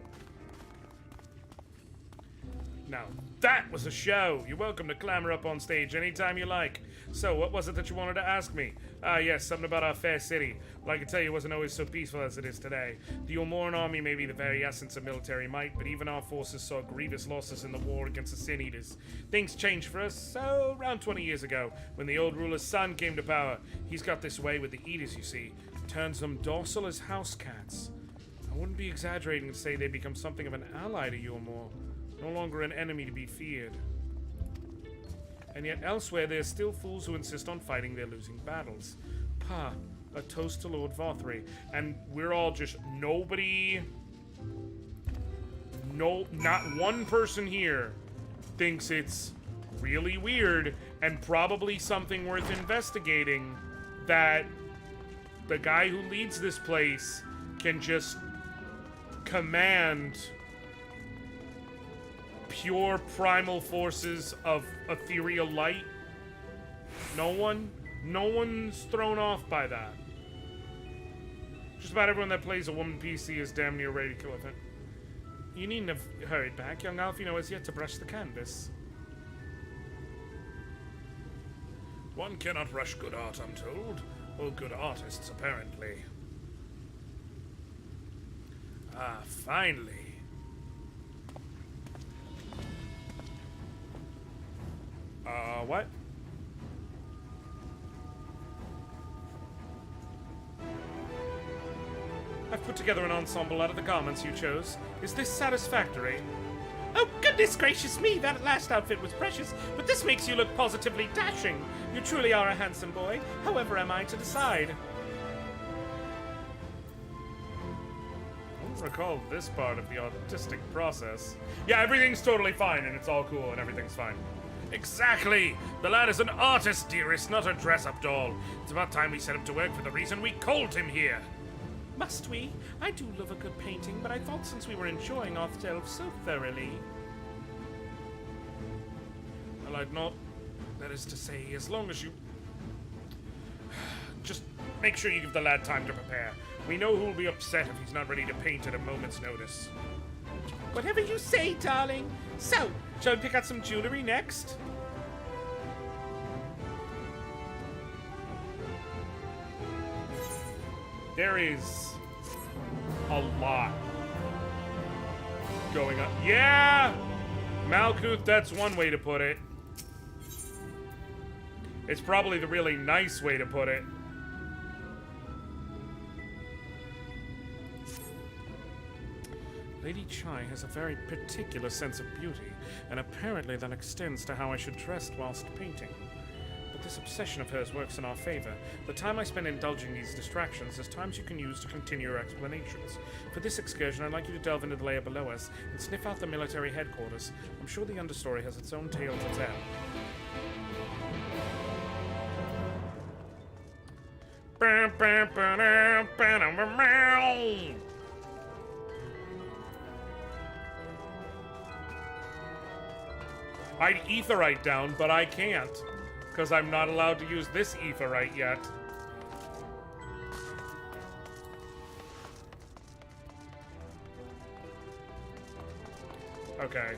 Now, that was a show. You're welcome to clamber up on stage anytime you like. So, what was it that you wanted to ask me? Ah, yes, something about our fair city. Well, I can tell you it wasn't always so peaceful as it is today. The Yulmoran army may be the very essence of military might, but even our forces saw grievous losses in the war against the Sin Eaters. Things changed for us, so around 20 years ago, when the old ruler's son came to power. He's got this way with the Eaters, you see. Turns them docile as house cats. I wouldn't be exaggerating to say they become something of an ally to Yulmor. No longer an enemy to be feared. And yet elsewhere there's still fools who insist on fighting their losing battles. Pah, a toast to Lord Fothry. And we're all just nobody... No, not one person here thinks it's really weird and probably something worth investigating that the guy who leads this place can just command pure primal forces of ethereal light. No one's thrown off by that. Just about everyone that plays a woman PC is damn near ready to kill it. You needn't have hurried back. Young Alfino has yet to brush the canvas. One cannot rush good art, I'm told. Or good artists, apparently. Ah, finally. What? I've put together an ensemble out of the garments you chose. Is this satisfactory? Oh, goodness gracious me! That last outfit was precious, but this makes you look positively dashing. You truly are a handsome boy. However am I to decide? recall this part of the autistic process. Yeah, everything's totally fine, and it's all cool, and everything's fine. Exactly! The lad is an artist, dearest, not a dress-up doll. It's about time we set him to work for the reason we called him here. Must we? I do love a good painting, but I thought since we were enjoying ourselves so thoroughly... Well, I'd not... That is to say, as long as you... Just make sure you give the lad time to prepare. We know who'll be upset if he's not ready to paint at a moment's notice. Whatever you say, darling. So, shall we pick out some jewelry next? There is a lot going on. Yeah! Malkuth, that's one way to put it. It's probably the really nice way to put it. Lady Chai has a very particular sense of beauty, and apparently that extends to how I should dress whilst painting. But this obsession of hers works in our favor. The time I spend indulging these distractions is times you can use to continue your explanations. For this excursion, I'd like you to delve into the layer below us and sniff out the military headquarters. I'm sure the understory has its own tale to tell. I'd Aetheryte down, but I can't, because I'm not allowed to use this Aetheryte yet. Okay.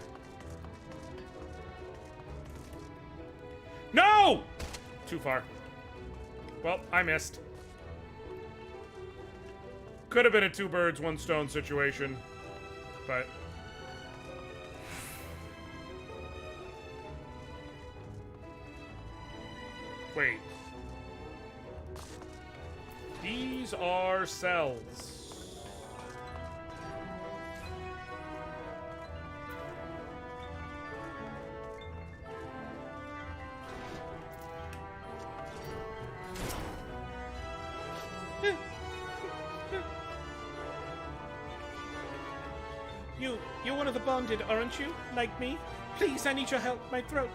No! Too far. Well, I missed. Could have been a two birds, one stone situation, but... Wait. These are cells. You're one of the bonded, aren't you? Like me? Please, I need your help. My throat,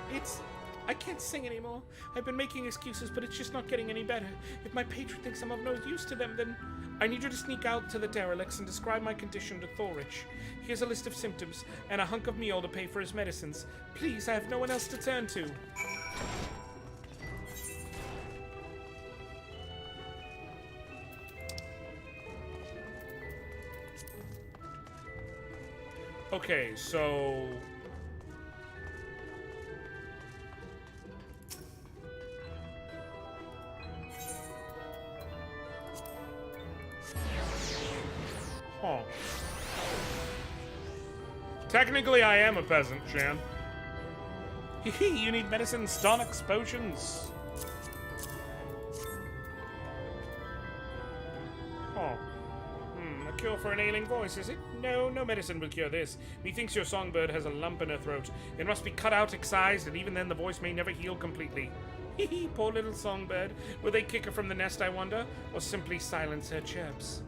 I can't sing anymore. I've been making excuses, but it's just not getting any better. If my patron thinks I'm of no use to them, then I need you to sneak out to the derelicts and describe my condition to Thorich. Here's a list of symptoms, and a hunk of meal to pay for his medicines. Please, I have no one else to turn to. Okay, so... Huh. Technically, I am a peasant, Shan. Hee you need medicine, tonics, potions. Huh. A cure for an ailing voice, is it? No, no medicine will cure this. Methinks your songbird has a lump in her throat. It must be cut out, excised, and even then the voice may never heal completely. Hee poor little songbird. Will they kick her from the nest, I wonder? Or simply silence her chirps?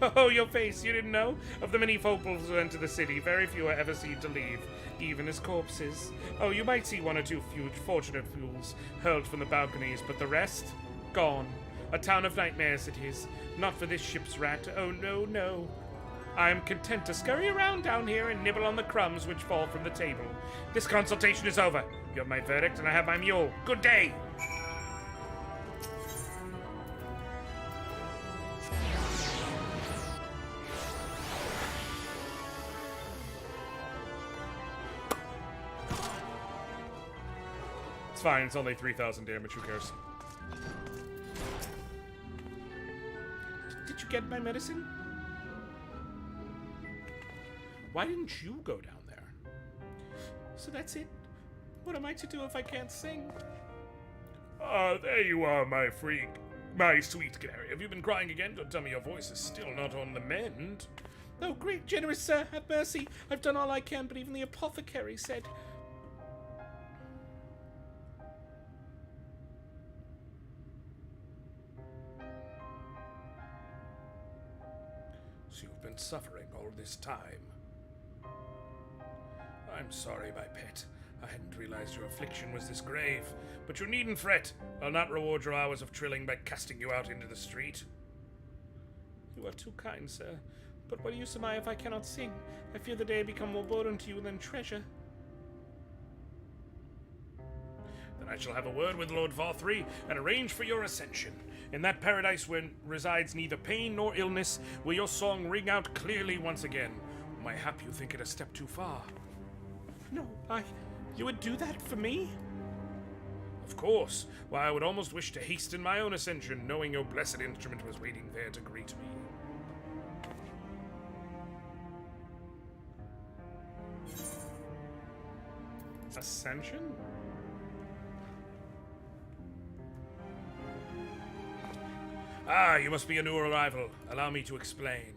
Oh, your face, you didn't know? Of the many foepals who enter the city, very few are ever seen to leave, even as corpses. Oh, you might see one or two fortunate fools hurled from the balconies, but the rest? Gone. A town of nightmares it is. Not for this ship's rat. Oh, no, no. I am content to scurry around down here and nibble on the crumbs which fall from the table. This consultation is over. You have my verdict, and I have my mule. Good day! It's fine, it's only 3,000 damage, who cares? Did you get my medicine? Why didn't you go down there? So that's it? What am I to do if I can't sing? Ah, there you are, my freak. My sweet canary. Have you been crying again? Don't tell me your voice is still not on the mend. Oh, great, generous sir, have mercy. I've done all I can, but even the apothecary said... So you've been suffering all this time. I'm sorry, my pet. I hadn't realized your affliction was this grave. But you needn't fret. I'll not reward your hours of trilling by casting you out into the street. You are too kind, sir. But what use am I if I cannot sing? I fear the day become more burden to you than treasure. Then I shall have a word with Lord Varthry and arrange for your ascension. In that paradise where resides neither pain nor illness, will your song ring out clearly once again. Mayhap you think it a step too far. No, you would do that for me? Of course. Why, I would almost wish to hasten my own ascension, knowing your blessed instrument was waiting there to greet me. Ascension? Ah, you must be a new arrival. Allow me to explain.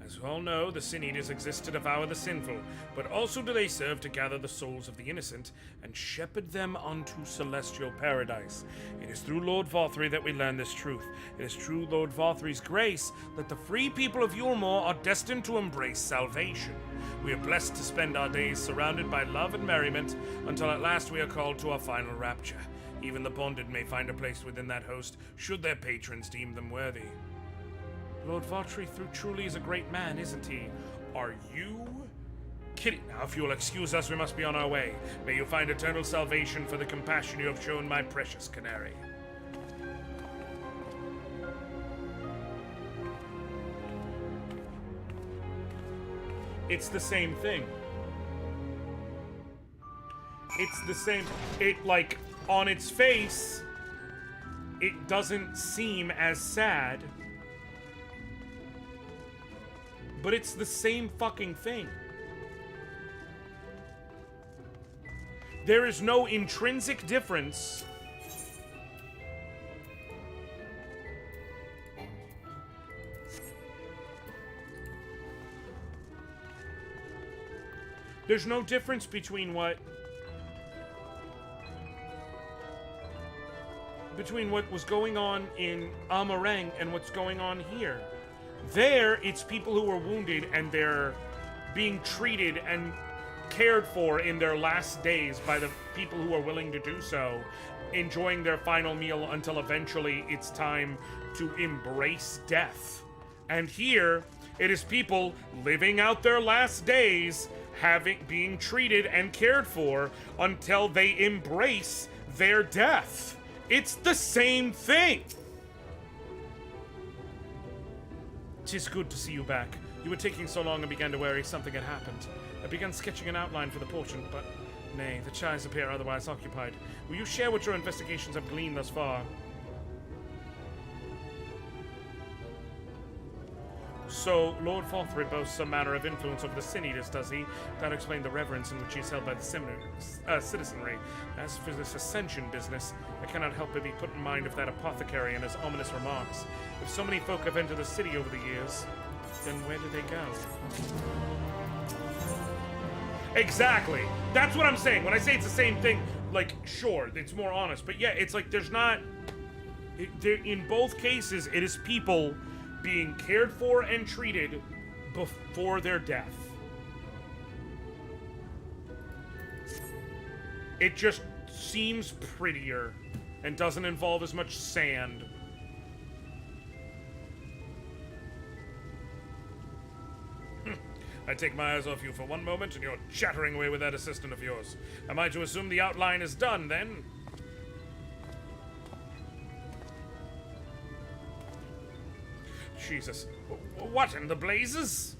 As you all know, the Sin Eaters exist to devour the sinful, but also do they serve to gather the souls of the innocent and shepherd them unto celestial paradise. It is through Lord Varthry that we learn this truth. It is through Lord Varthry's grace that the free people of Yulmore are destined to embrace salvation. We are blessed to spend our days surrounded by love and merriment until at last we are called to our final rapture. Even the bonded may find a place within that host, should their patrons deem them worthy. Lord Varthry truly is a great man, isn't he? Are you kidding? Now, if you will excuse us, we must be on our way. May you find eternal salvation for the compassion you have shown my precious canary. It's the same thing. It's the same. It, like, on its face, it doesn't seem as sad. But it's the same fucking thing. There is no intrinsic difference. There's no difference between what was going on in Amareng and what's going on here. There, it's people who are wounded and they're being treated and cared for in their last days by the people who are willing to do so, enjoying their final meal until eventually it's time to embrace death. And here, it is people living out their last days, being treated and cared for until they embrace their death. It's the same thing. 'Tis good to see you back. You were taking so long and began to worry something had happened. I began sketching an outline for the portrait, but nay, the chies appear otherwise occupied. Will you share what your investigations have gleaned thus far? So, Lord Varthry boasts some manner of influence over the Sin Eaters, does he? That explains the reverence in which he is held by the citizenry. As for this ascension business, I cannot help but be put in mind of that apothecary and his ominous remarks. If so many folk have entered the city over the years, then where do they go? Exactly! That's what I'm saying. When I say it's the same thing, like, sure, it's more honest. But yeah, it's like there's not... in both cases, it is people being cared for and treated before their death. It just seems prettier and doesn't involve as much sand. I take my eyes off you for one moment and you're chattering away with that assistant of yours. Am I to assume the outline is done, then? Jesus. What in the blazes?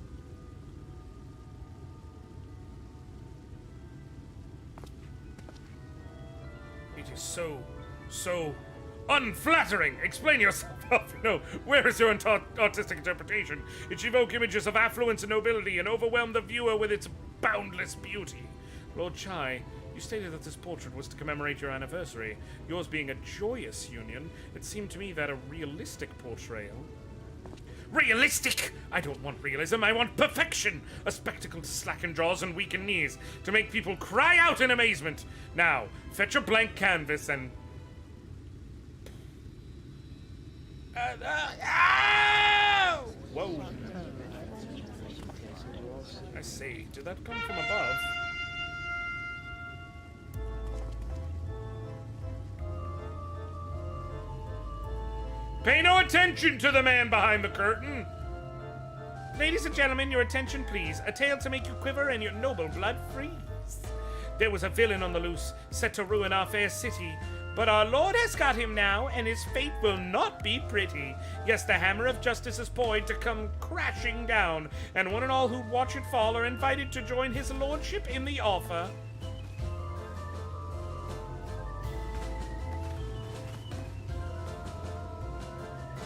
It is so unflattering. Explain yourself. No, where is your artistic interpretation? It evoke images of affluence and nobility and overwhelm the viewer with its boundless beauty. Lord Chai, you stated that this portrait was to commemorate your anniversary. Yours being a joyous union, it seemed to me that a realistic portrayal... Realistic! I don't want realism, I want perfection! A spectacle to slacken jaws and weaken knees, to make people cry out in amazement! Now, fetch a blank canvas and... Whoa. see. Did that come from above? Pay no attention to the man behind the curtain! Ladies and gentlemen, your attention please. A tale to make you quiver and your noble blood freeze. There was a villain on the loose, set to ruin our fair city. But our Lord has got him now, and his fate will not be pretty. Yes, the hammer of justice is poised to come crashing down, and one and all who watch it fall are invited to join his lordship in the offer.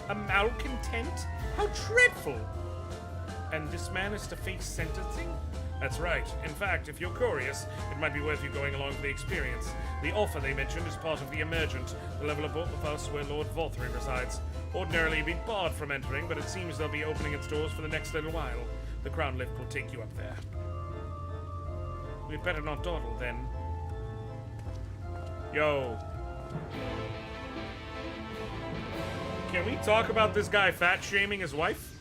A malcontent? How dreadful! And this man is to face sentencing? That's right. In fact, if you're curious, it might be worth you going along for the experience. The offer they mentioned is part of the Emergent, the level above us where Lord Volthrey resides. Ordinarily you'd be barred from entering, but it seems they'll be opening its doors for the next little while. The crown lift will take you up there. We'd better not dawdle, then. Yo. Can we talk about this guy fat-shaming his wife?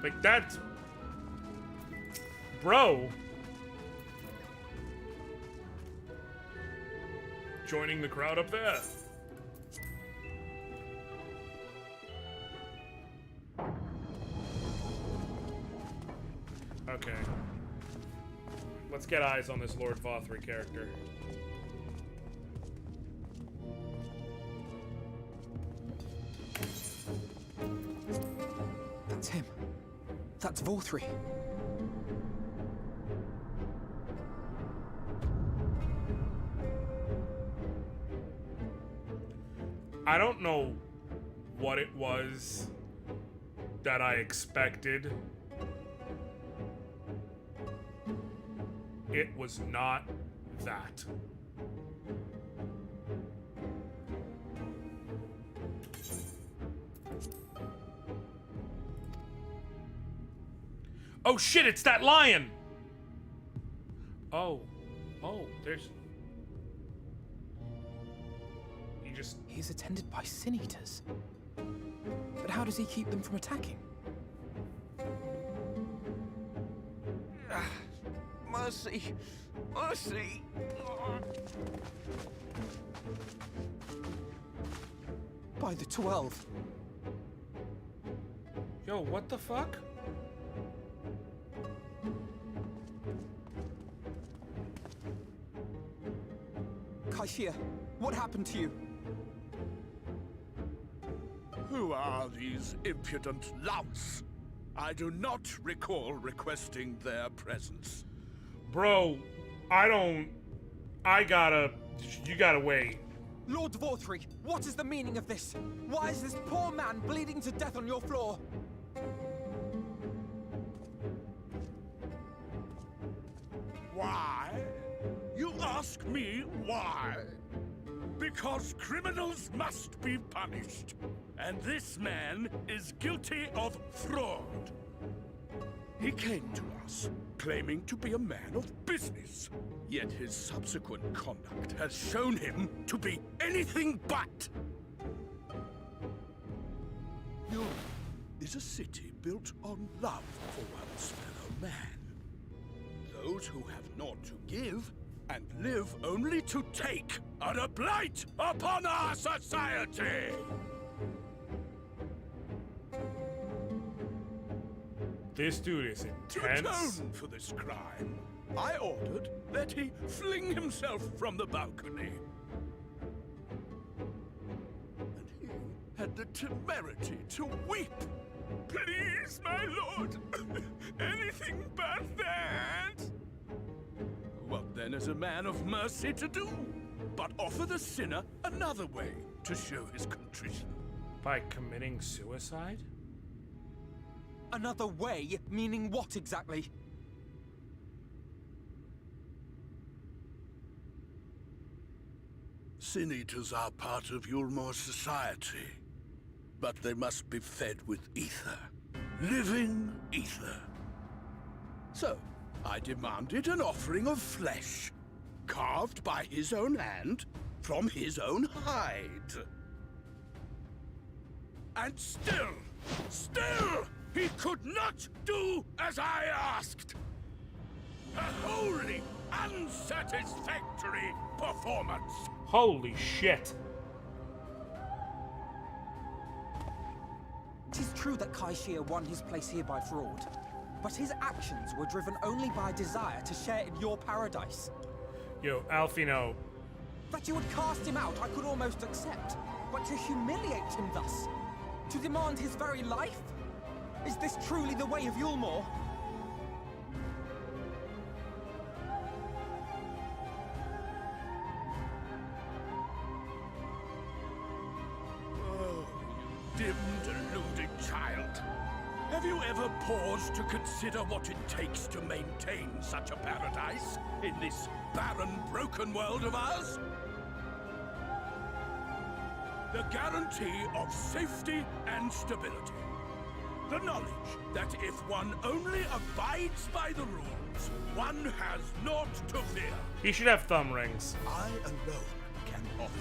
Like, that's... Bro. Joining the crowd up there. Okay. Let's get eyes on this Lord Volthrey character. That's him. That's Volthrey. I don't know what it was that I expected. It was not that. Oh shit, it's that lion! Oh, there's... He is attended by sin eaters. But how does he keep them from attacking? Mercy! Mercy! By the 12. Yo, what the fuck? Kaishia, what happened to you? Who are these impudent louts? I do not recall requesting their presence. Bro, you gotta wait. Lord Volthrey, what is the meaning of this? Why is this poor man bleeding to death on your floor? Why? You ask me why? Because criminals must be punished. And this man is guilty of fraud. He came to us, claiming to be a man of business. Yet his subsequent conduct has shown him to be anything but. Yours is a city built on love for one's fellow man. Those who have naught to give and live only to take are a blight upon our society! This dude is To intense. atone for this crime, I ordered that he fling himself from the balcony. And he had the temerity to weep. Please, my lord, anything but that. What then is a man of mercy to do? But offer the sinner another way to show his contrition. By committing suicide? Another way? Meaning what exactly? Sin eaters are part of Yulmor's society, but they must be fed with ether. Living ether. So, I demanded an offering of flesh, carved by his own hand, from his own hide. And still, He could not do as I asked. A wholly unsatisfactory performance. Holy shit. It is true that Kaishia won his place here by fraud, but his actions were driven only by a desire to share in your paradise. Yo, Alfino. That you would cast him out, I could almost accept. But to humiliate him thus, to demand his very life? Is this truly the way of Yulmore? Oh, you dim, deluded child. Have you ever paused to consider what it takes to maintain such a paradise in this barren, broken world of ours? The guarantee of safety and stability. The knowledge that if one only abides by the rules, one has naught to fear. He should have thumb rings. I alone can offer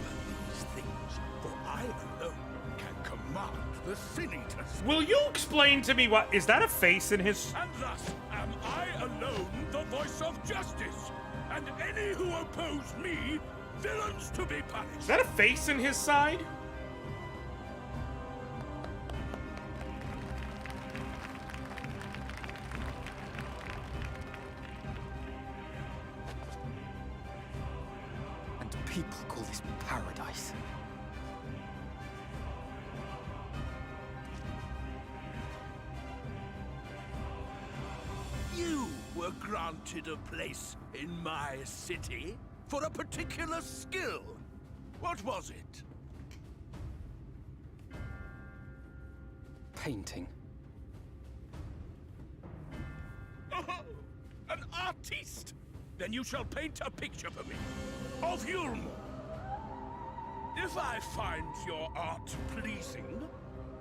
these things, for I alone can command the Sin Eaters. Will you explain to me what... Is that a face in his... And thus am I alone the voice of justice, and any who oppose me, villains to be punished. Is that a face in his side? People call this paradise. You were granted a place in my city for a particular skill. What was it? Painting. Oh, an artiste! Then you shall paint a picture for me of Yulmore. If I find your art pleasing,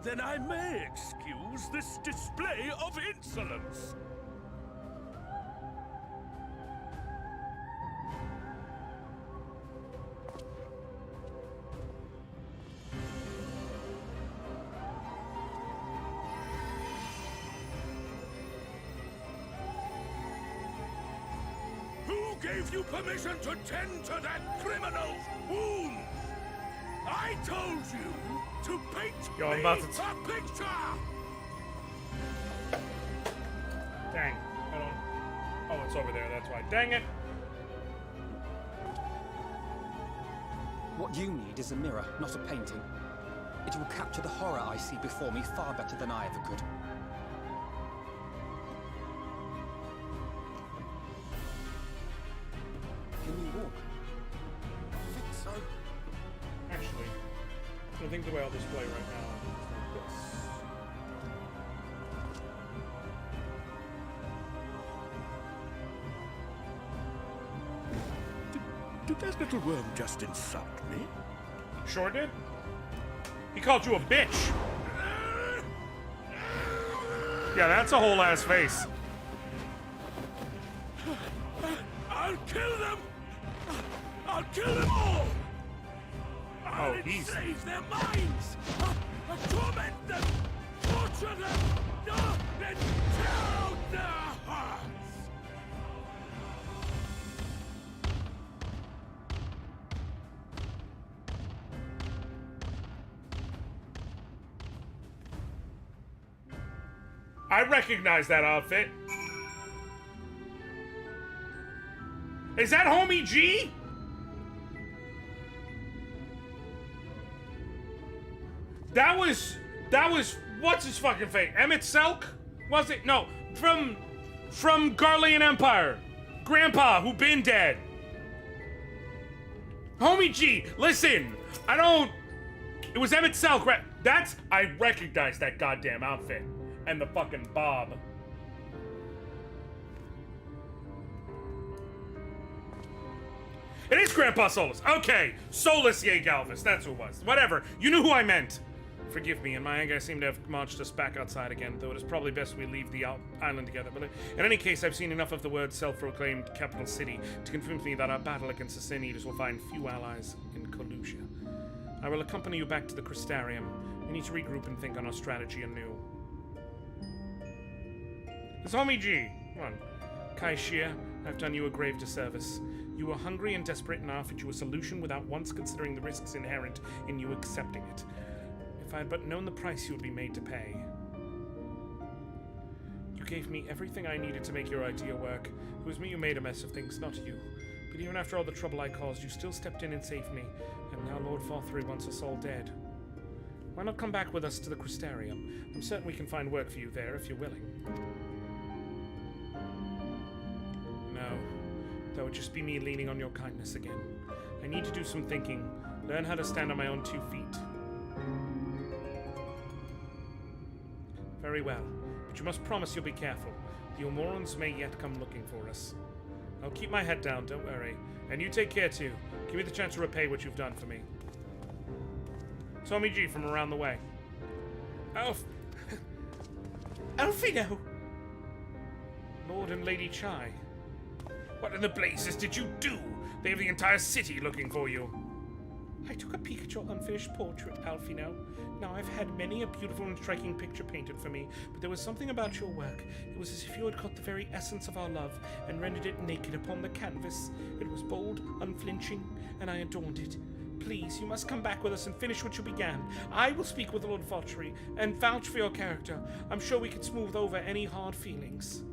then I may excuse this display of insolence. Gave you permission to tend to that criminal's wounds? I told you to paint Yo, I'm me about to a picture! Dang. Hold on. Oh, it's over there, that's why. Dang it! What you need is a mirror, not a painting. It will capture the horror I see before me far better than I ever could. Can you walk? I think so. Actually, I think the way I'll display right now is like this. Did that little worm just insult me? Sure did. He called you a bitch. Yeah, that's a whole ass face. I'll kill them! I'll kill them all! I'll enslave their minds! Torment them! Torture them! Then tear out their hearts! I recognize that outfit. Is that Homie G? That was, what's his fucking face? Emmett Selk? Was it? No, from Garlean Empire. Grandpa, who been dead. Homie G, listen, it was Emmett Selk, right? I recognize that goddamn outfit. And the fucking bob. It is Grandpa Solus. Okay, Solus Ye Galvis, that's who it was. Whatever, you knew who I meant. Forgive me, in my anger I seem to have launched us back outside again, though it is probably best we leave the island together. But in any case, I've seen enough of the word self-proclaimed capital city to convince me that our battle against the Sin Eaters will find few allies in Colusia. I will accompany you back to the Crystarium. We need to regroup and think on our strategy anew. It's Homie G. Come on. Kai Shia, I've done you a grave disservice. You were hungry and desperate and I offered you a solution without once considering the risks inherent in you accepting it. If I had but known the price you would be made to pay. You gave me everything I needed to make your idea work. It was me who made a mess of things, not you. But even after all the trouble I caused, you still stepped in and saved me, and now Lord Vothry wants us all dead. Why not come back with us to the Crystarium? I'm certain we can find work for you there if you're willing. No. That would just be me leaning on your kindness again. I need to do some thinking, learn how to stand on my own 2 feet. Very well, but you must promise you'll be careful. The Omorans may yet come looking for us. I'll keep my head down, don't worry. And you take care too. Give me the chance to repay what you've done for me. Tommy G from around the way. Elfino! Lord and Lady Chai. What in the blazes did you do? They have the entire city looking for you. I took a peek at your unfinished portrait, Alfino. Now, I've had many a beautiful and striking picture painted for me, but there was something about your work. It was as if you had caught the very essence of our love and rendered it naked upon the canvas. It was bold, unflinching, and I adorned it. Please, you must come back with us and finish what you began. I will speak with Lord Vothry and vouch for your character. I'm sure we can smooth over any hard feelings.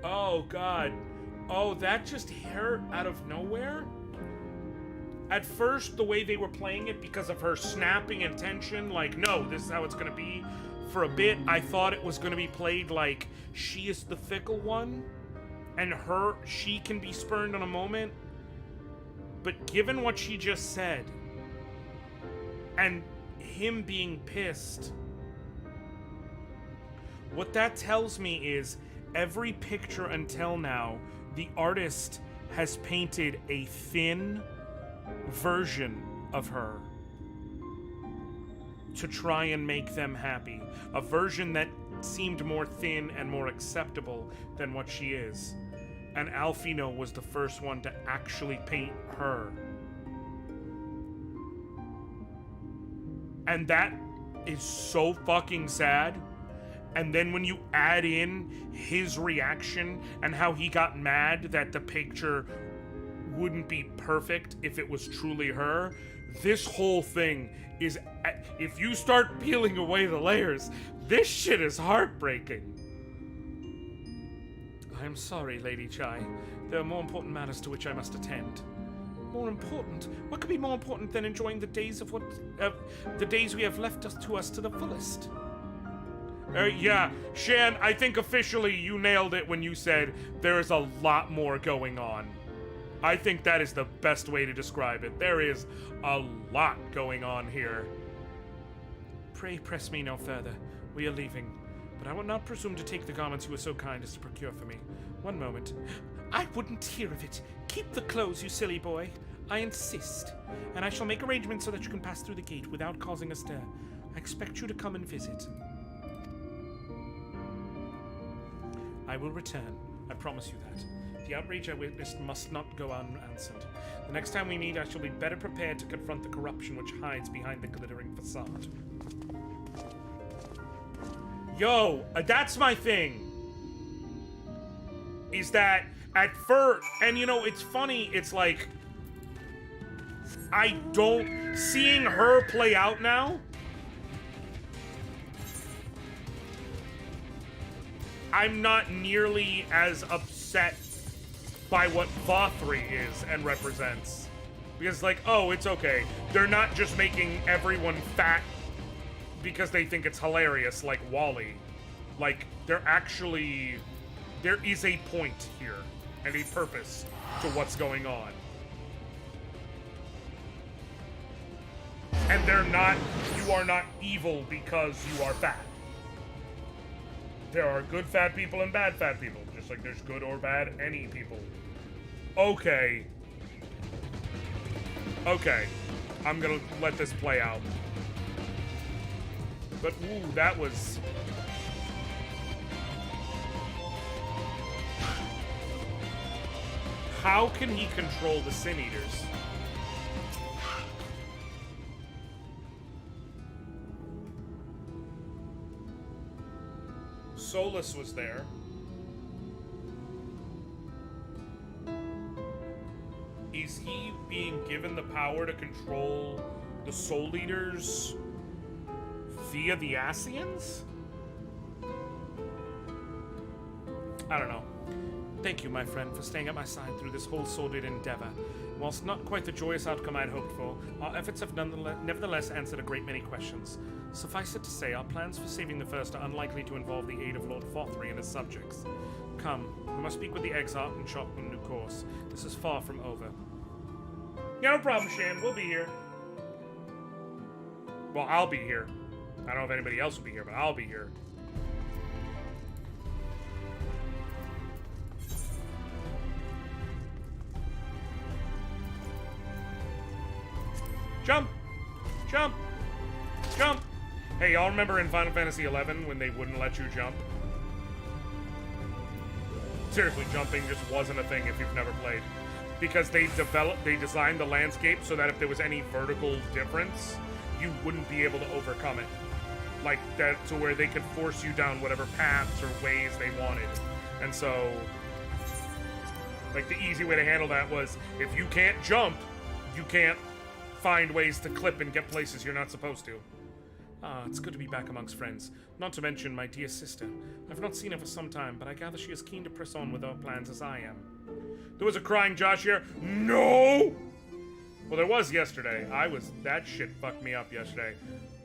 Oh, God. Oh, that just hurt out of nowhere? At first, the way they were playing it, because of her snapping and tension, like, no, this is how it's gonna be. For a bit, I thought it was gonna be played like she is the fickle one, and she can be spurned in a moment. But given what she just said, and him being pissed, what that tells me is every picture until now, the artist has painted a thin version of her to try and make them happy. A version that seemed more thin and more acceptable than what she is. And Alfino was the first one to actually paint her. And that is so fucking sad. And then when you add in his reaction and how he got mad that the picture wouldn't be perfect if it was truly her, this whole thing is, if you start peeling away the layers, this shit is heartbreaking. I am sorry, Lady Chai. There are more important matters to which I must attend. More important? What could be more important than enjoying the days of the days we have left to us to the fullest? Yeah, Shan, I think officially you nailed it when you said there is a lot more going on. I think that is the best way to describe it. There is a lot going on here. Pray press me no further. We are leaving. But I will not presume to take the garments you were so kind as to procure for me. One moment. I wouldn't hear of it. Keep the clothes, you silly boy. I insist. And I shall make arrangements so that you can pass through the gate without causing a stir. I expect you to come and visit. I will return. I promise you that. The outrage I witnessed must not go unanswered. The next time we meet, I shall be better prepared to confront the corruption which hides behind the glittering facade. Yo, that's my thing. Is that at first, and you know, it's funny, it's like, seeing her play out now, I'm not nearly as upset by what Vothry is and represents. Because, like, oh, it's okay. They're not just making everyone fat because they think it's hilarious, like Wally. Like, there is a point here and a purpose to what's going on. And you are not evil because you are fat. There are good fat people and bad fat people, just like there's good or bad any people. Okay. Okay. I'm gonna let this play out. But, ooh, that was... How can he control the Sin Eaters? Solus was there. Is he being given the power to control the Soul Eaters via the Ascians? I don't know. Thank you, my friend, for staying at my side through this whole sordid endeavor. Whilst not quite the joyous outcome I had hoped for, our efforts have nevertheless answered a great many questions. Suffice it to say, our plans for saving the First are unlikely to involve the aid of Lord Fothry and his subjects. Come, we must speak with the Exarch and chart a new course. This is far from over. Yeah, no problem, Shan. We'll be here. Well, I'll be here. I don't know if anybody else will be here, but I'll be here. Jump! Jump! Jump! Hey, y'all remember in Final Fantasy XI when they wouldn't let you jump? Seriously, jumping just wasn't a thing if you've never played. Because they designed the landscape so that if there was any vertical difference, you wouldn't be able to overcome it. Like that, to where they could force you down whatever paths or ways they wanted. And so, like, the easy way to handle that was, if you can't jump, you can't find ways to clip and get places you're not supposed to. Ah, it's good to be back amongst friends. Not to mention my dear sister. I've not seen her for some time, but I gather she is keen to press on with our plans as I am. There was a crying Josh here. No! Well, there was yesterday. That shit fucked me up yesterday.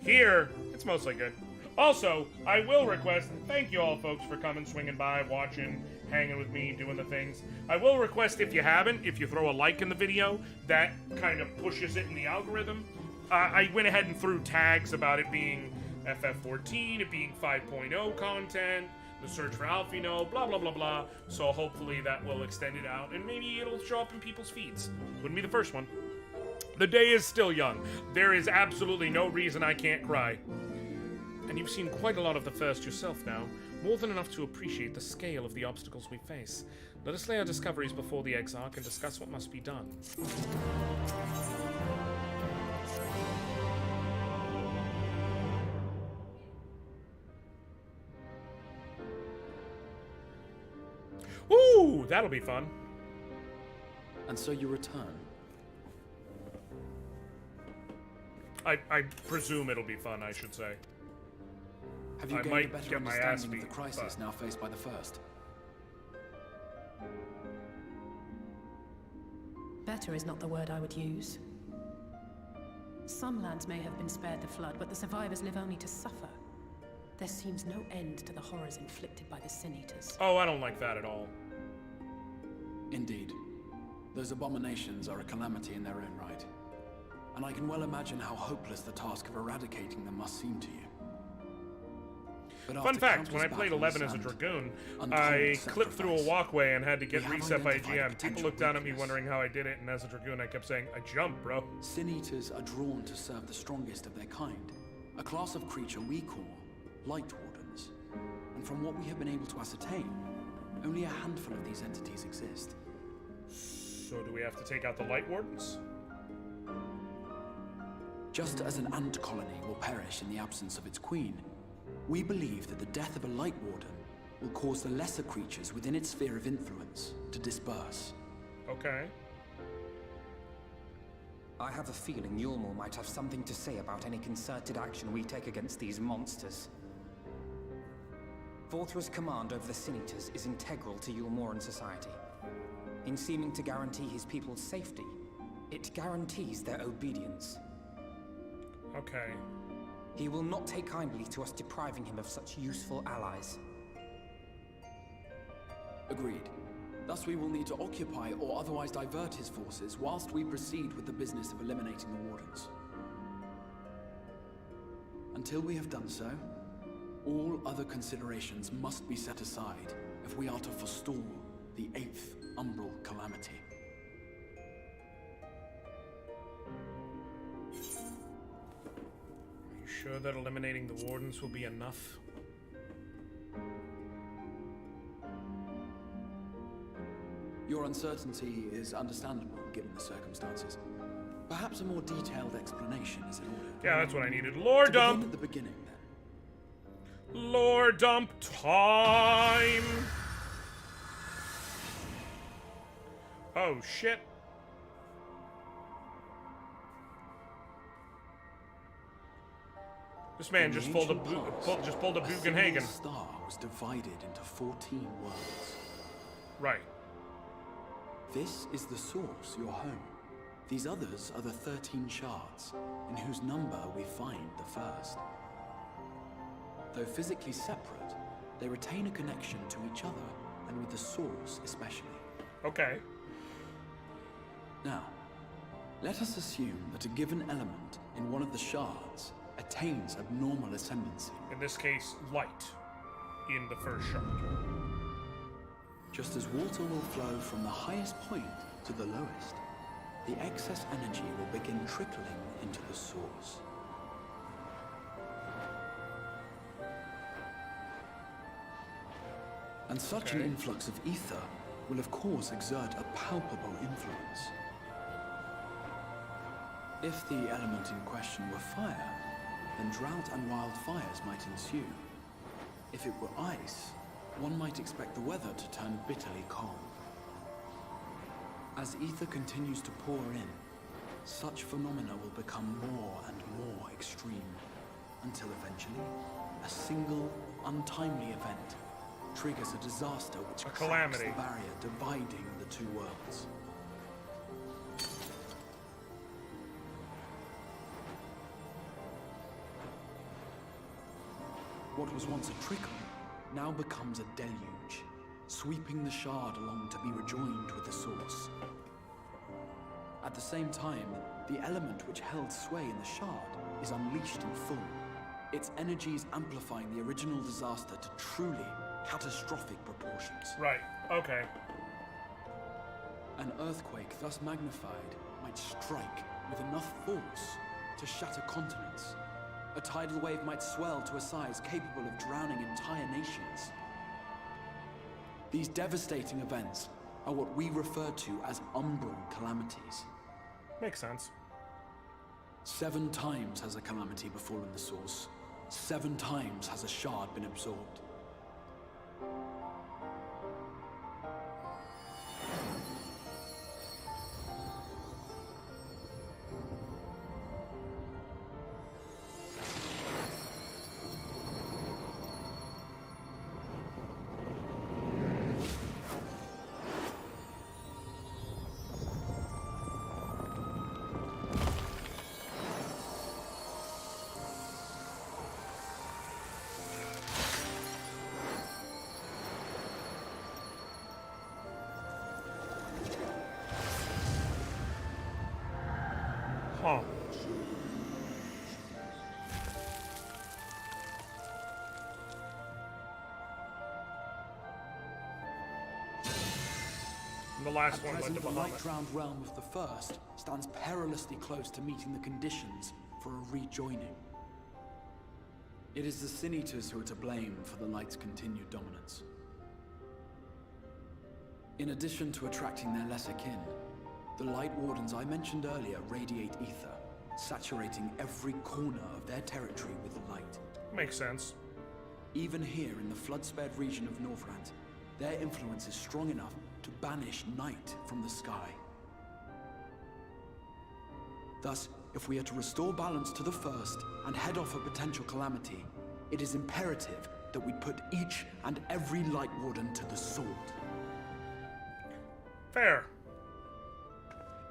Here, it's mostly good. Also, I will request, and thank you all folks for coming, swinging by, watching, hanging with me, doing the things. I will request, if you haven't, if you throw a like in the video, that kind of pushes it in the algorithm. I went ahead and threw tags about it being FF14, it being 5.0 content, the search for Alphino, blah, blah, blah, blah. So hopefully that will extend it out, and maybe it'll show up in people's feeds. Wouldn't be the first one. The day is still young. There is absolutely no reason I can't cry. And you've seen quite a lot of the First yourself now, more than enough to appreciate the scale of the obstacles we face. Let us lay our discoveries before the Exarch and discuss what must be done. Ooh, that'll be fun. And so you return. I presume it'll be fun, I should say. Have you I gained might a better get my ass understanding beat, of the crisis but... now faced by the First? Better is not the word I would use. Some lands may have been spared the flood, but the survivors live only to suffer. There seems no end to the horrors inflicted by the Sin Eaters. Oh, I don't like that at all. Indeed. Those abominations are a calamity in their own right. And I can well imagine how hopeless the task of eradicating them must seem to you. But Fun fact, when I played 11 as a Dragoon, I clipped through a walkway and had to get reset by GM. People looked down at me wondering how I did it, and as a Dragoon I kept saying, I jumped, bro. Sin Eaters are drawn to serve the strongest of their kind, a class of creature we call Light Wardens. And from what we have been able to ascertain, only a handful of these entities exist. So do we have to take out the Light Wardens? Just as an ant colony will perish in the absence of its queen, we believe that the death of a Light Warden will cause the lesser creatures within its sphere of influence to disperse. Okay. I have a feeling Yulmul might have something to say about any concerted action we take against these monsters. Vorthra's command over the Sin Eaters is integral to Yulmoran society. In seeming to guarantee his people's safety, it guarantees their obedience. Okay. He will not take kindly to us depriving him of such useful allies. Agreed. Thus we will need to occupy or otherwise divert his forces whilst we proceed with the business of eliminating the Wardens. Until we have done so, all other considerations must be set aside if we are to forestall the 8th Umbral Calamity. Are you sure that eliminating the Wardens will be enough? Your uncertainty is understandable given the circumstances. Perhaps a more detailed explanation is in order. Yeah, that's what I needed. Lore dump! At the beginning, then. Lore dump time! Oh, shit. This man just pulled a Bugenhagen. A star was divided into 14 worlds. Right. This is the source, your home. These others are the 13 shards, in whose number we find the first. Though physically separate, they retain a connection to each other, and with the source especially. Okay. Now, let us assume that a given element in one of the shards attains abnormal ascendancy. In this case, light. In the first shard. Just as water will flow from the highest point to the lowest, the excess energy will begin trickling into the source. And such an influx of ether will of course exert a palpable influence. If the element in question were fire, then drought and wildfires might ensue. If it were ice, one might expect the weather to turn bitterly cold. As ether continues to pour in, such phenomena will become more and more extreme, until eventually, a single, untimely event triggers a disaster which cracks the barrier dividing the two worlds. What was once a trickle now becomes a deluge, sweeping the shard along to be rejoined with the source. At the same time, the element which held sway in the shard is unleashed in full, its energies amplifying the original disaster to truly catastrophic proportions. Right, okay. An earthquake thus magnified might strike with enough force to shatter continents. A tidal wave might swell to a size capable of drowning entire nations. These devastating events are what we refer to as umbral calamities. Makes sense. 7 times has a calamity befallen the source. 7 times has a shard been absorbed. Huh. And the last one went to the Bahamut. light-drowned realm of the first stands perilously close to meeting the conditions for a rejoining. It is the Sin Eaters who are to blame for the light's continued dominance. In addition to attracting their lesser kin, the Light Wardens I mentioned earlier radiate ether, saturating every corner of their territory with light. Makes sense. Even here in the flood-spared region of Northrend, their influence is strong enough to banish night from the sky. Thus, if we are to restore balance to the first and head off a potential calamity, it is imperative that we put each and every Light Warden to the sword. Fair.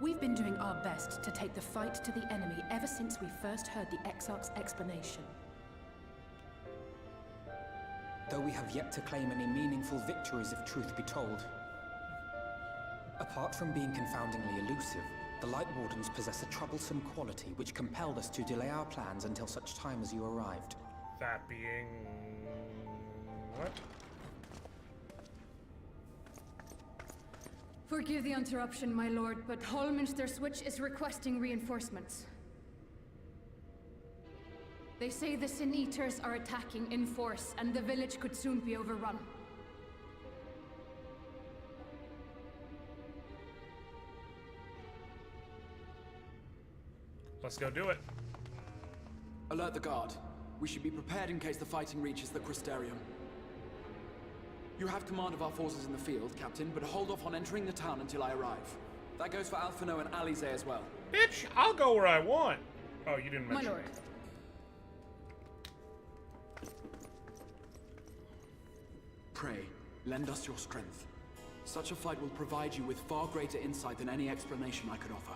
We've been doing our best to take the fight to the enemy ever since we first heard the Exarch's explanation. Though we have yet to claim any meaningful victories if truth be told. Apart from being confoundingly elusive, the Light Wardens possess a troublesome quality which compelled us to delay our plans until such time as you arrived. That being... what? Forgive the interruption, my lord, but Hallminster Switch is requesting reinforcements. They say the Sin Eaters are attacking in force, and the village could soon be overrun. Let's go do it. Alert the guard. We should be prepared in case the fighting reaches the Crystarium. You have command of our forces in the field, Captain, but hold off on entering the town until I arrive. That goes for Alphino and Alize as well. Bitch, I'll go where I want. Oh, you didn't My mention lord. it. Pray, lend us your strength. Such a fight will provide you with far greater insight than any explanation I could offer.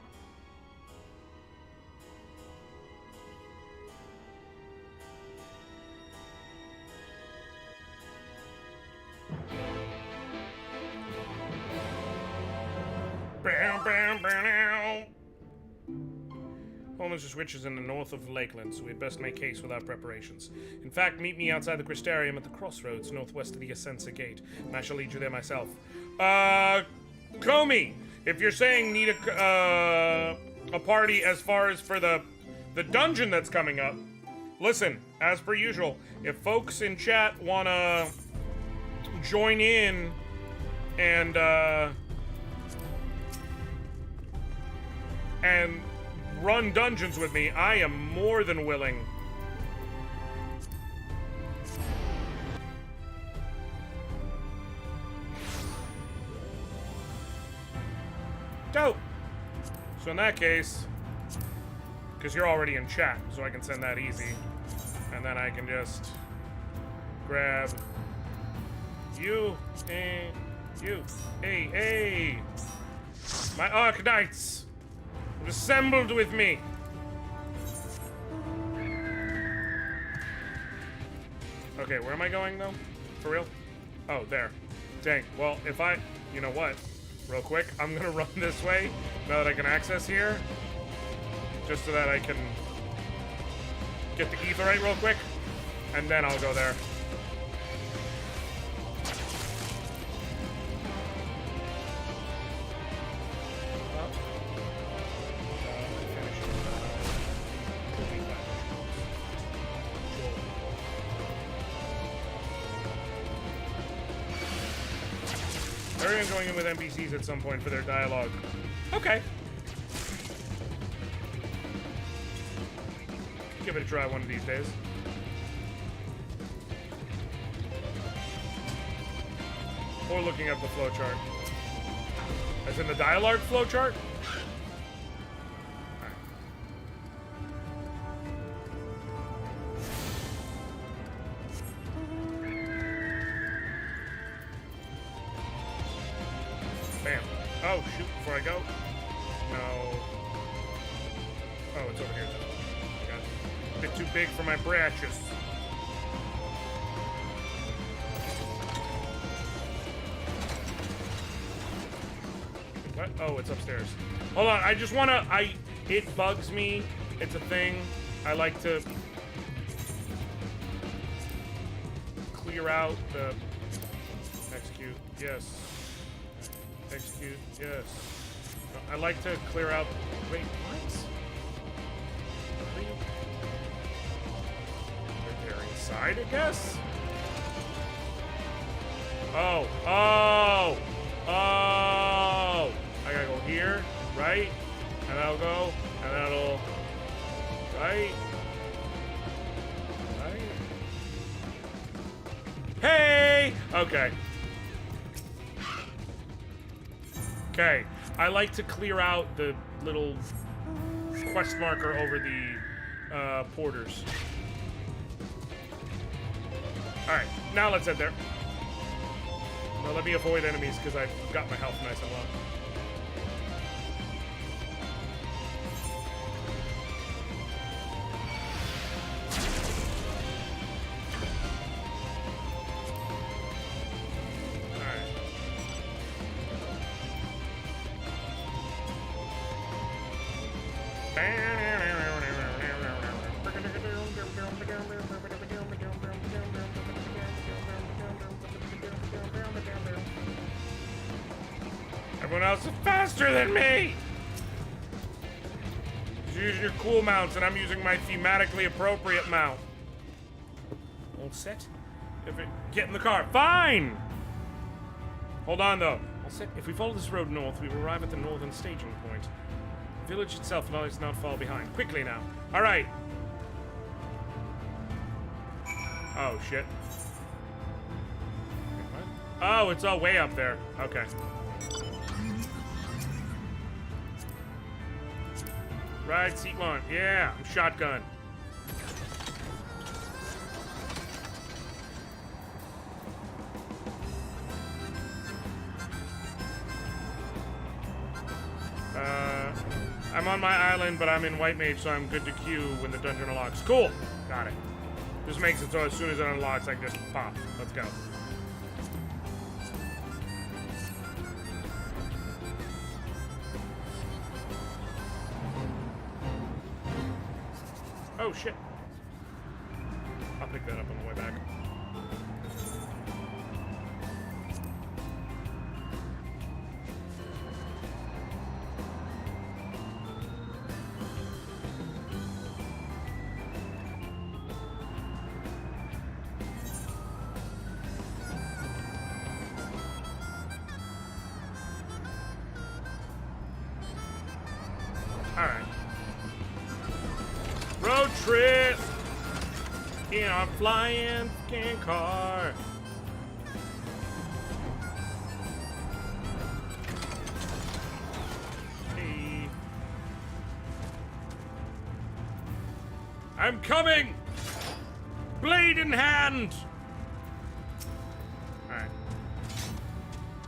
Bam, bam, bam. Home Mr. Switch is in the north of Lakeland, so we'd best make haste with our preparations. In fact, meet me outside the Crystarium at the crossroads, northwest of the Ascensa Gate, and I shall lead you there myself. Comey, if you're saying need a party as far as for the dungeon that's coming up, listen, as per usual, if folks in chat wanna join in and run dungeons with me, I am more than willing. Dope. So in that case, because you're already in chat, so I can send that easy, and then I can just grab you and you. Hey, my Arcanites have assembled with me. Okay, where am I going though? For real? Oh, there. Dang. Well, if I, you know what? Real quick, I'm gonna run this way now that I can access here, just so that I can get the Aetheryte real quick, and then I'll go there. They're going in with NPCs at some point for their dialogue. Okay. Give it a try one of these days. Or looking up the flowchart. As in the dialogue flowchart? Bam. Oh, shoot, before I go. No. Oh, it's over here. Okay. A bit too big for my bratches. What? Oh, it's upstairs. Hold on, I just wanna, it bugs me. It's a thing. I like to clear out the, execute, yes. Execute, yes. I like to clear out, wait, what? They're inside, I guess? Oh, oh, oh! I gotta go here, right? And that'll go, and that'll, right? Right? Hey! Okay. Okay, I like to clear out the little quest marker over the porters. Alright, now let's head there. Now let me avoid enemies because I've got my health nice and low. Everyone else is faster than me! You're using your cool mounts, and I'm using my thematically appropriate mount. All set? Get in the car. Fine! Hold on, though. All set. If we follow this road north, we will arrive at the northern staging point. village itself does not fall behind. Quickly now. All right. Oh, shit. What? Oh, it's all way up there. Okay. Right, seat one. Yeah, I'm shotgun. I'm on my island, but I'm in White Mage, so I'm good to queue when the dungeon unlocks. Cool. Got it. Just makes it so as soon as it unlocks, I can just pop. Let's go. Oh, shit. I'll pick that up on the way back. Alright. Road trip in our flying fucking car. Hey. I'm coming! Blade in hand! Alright.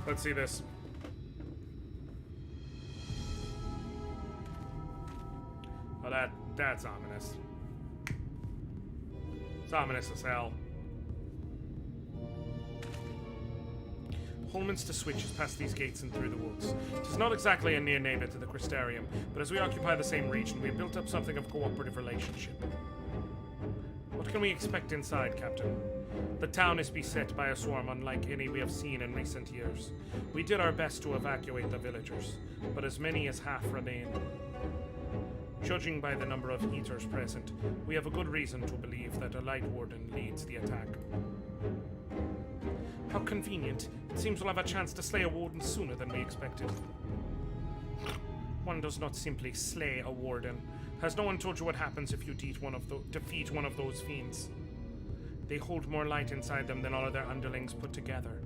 Let's see this. Oh, that's ominous. It's ominous as hell. Holminster Switch is past these gates and through the woods. It is not exactly a near neighbor to the Crystarium, but as we occupy the same region, we have built up something of cooperative relationship. What can we expect inside, Captain? The town is beset by a swarm unlike any we have seen in recent years. We did our best to evacuate the villagers, but as many as half remain. Judging by the number of eaters present, we have a good reason to believe that a Light Warden leads the attack. How convenient. It seems we'll have a chance to slay a Warden sooner than we expected. One does not simply slay a Warden. Has no one told you what happens if you defeat one of those fiends? They hold more light inside them than all of their underlings put together.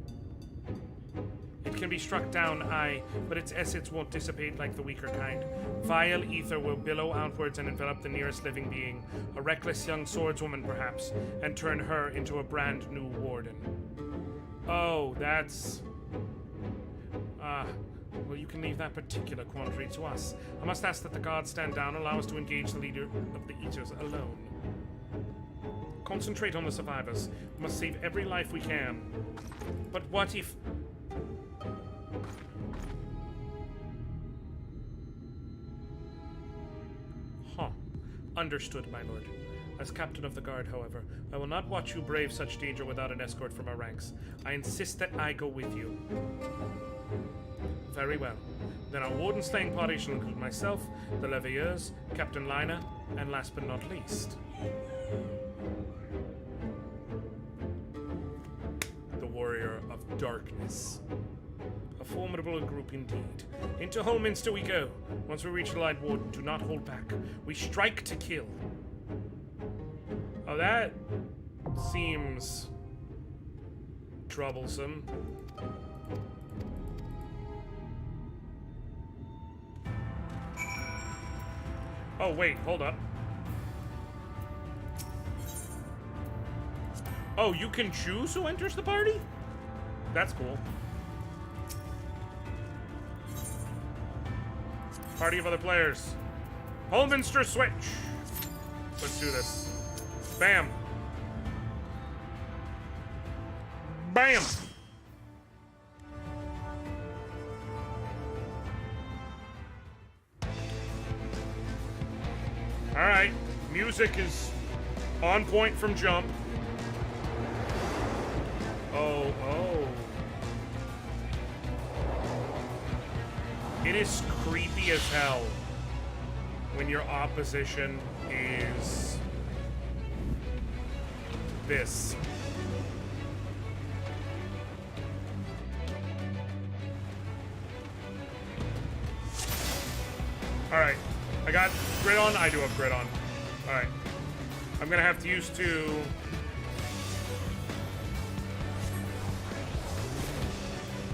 It can be struck down, aye, but its essence won't dissipate like the weaker kind. Vile ether will billow outwards and envelop the nearest living being, a reckless young swordswoman perhaps, and turn her into a brand new warden. Oh, that's... well, you can leave that particular quandary to us. I must ask that the guards stand down and allow us to engage the leader of the Eaters alone. Concentrate on the survivors. We must save every life we can. But what if... Huh. Understood, my lord. As captain of the guard, however, I will not watch you brave such danger without an escort from our ranks. I insist that I go with you. Very well. Then our warden slaying party shall include myself, the Leveilleurs, Captain Lina, and last but not least, the Warrior of Darkness. A formidable group indeed. Into Holminster we go. Once we reach the Light Warden, do not hold back. We strike to kill. Oh, that seems troublesome. Oh, wait, hold up. Oh, you can choose who enters the party? That's cool. Party of other players. Holminster Switch. Let's do this. Bam. Bam. All right. Music is on point from jump. Oh. It is creepy as hell when your opposition is this. All right. got grid on? I do have grid on. Alright. I'm gonna have to use 2.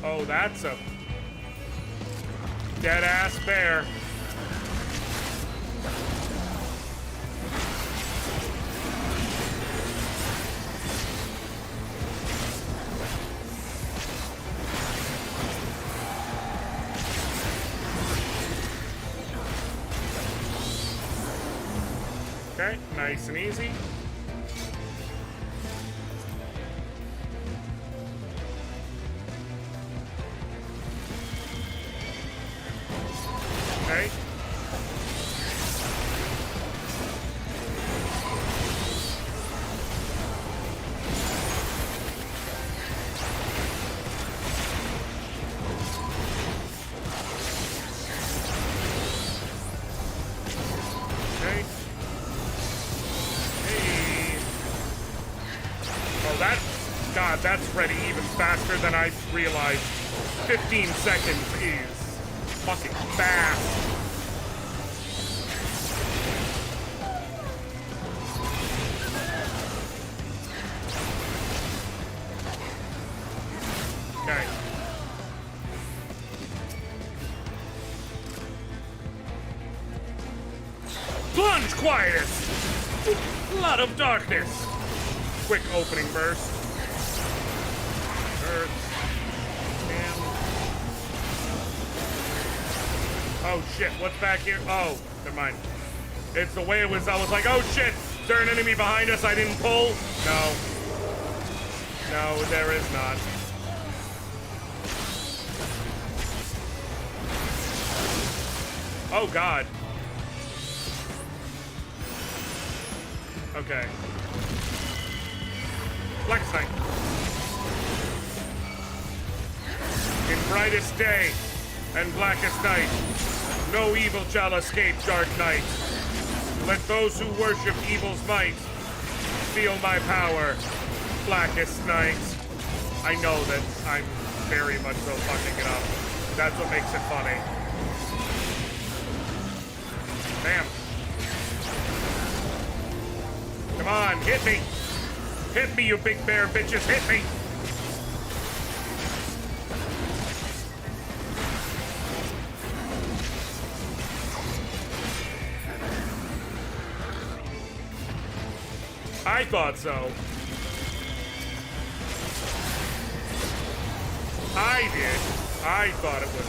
Oh, that's a dead-ass bear. Okay, nice and easy. Okay. Okay. Hey. Oh, that... God, that's ready even faster than I realized. 15 seconds is fucking fast. Okay. Plunge Quietus! Flood of darkness! Quick opening burst. Burst. Oh shit, what's back here? Oh, never mind. It's the way it was. I was like, oh shit, is there an enemy behind us I didn't pull? No. No, there is not. Oh god. Okay. Black Knight. In brightest day and blackest night, no evil shall escape, dark night. Let those who worship evil's might feel my power, blackest night. I know that I'm very much so fucking it up. That's what makes it funny. Bam. Come on, hit me. Hit me, you big bear bitches, hit me. I thought so. I did. I thought it was.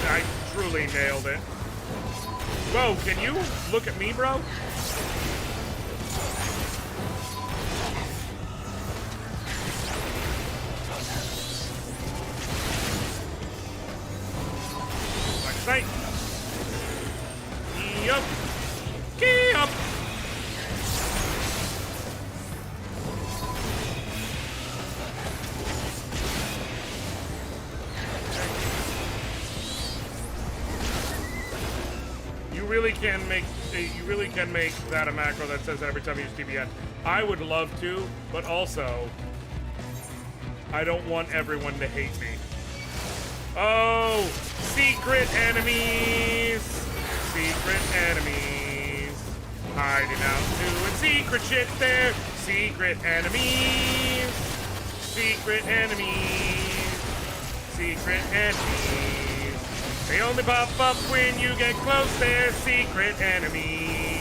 I truly nailed it. Whoa, can you look at me, bro? Like sight. Yup. Yup. You really can make that a macro that says that every time you use TBN. I would love to, but also I don't want everyone to hate me. Oh, secret enemies! Secret enemies. Hiding out doing secret shit there. Secret enemies. Secret enemies. Secret enemies. They only pop up when you get close, they're secret enemies.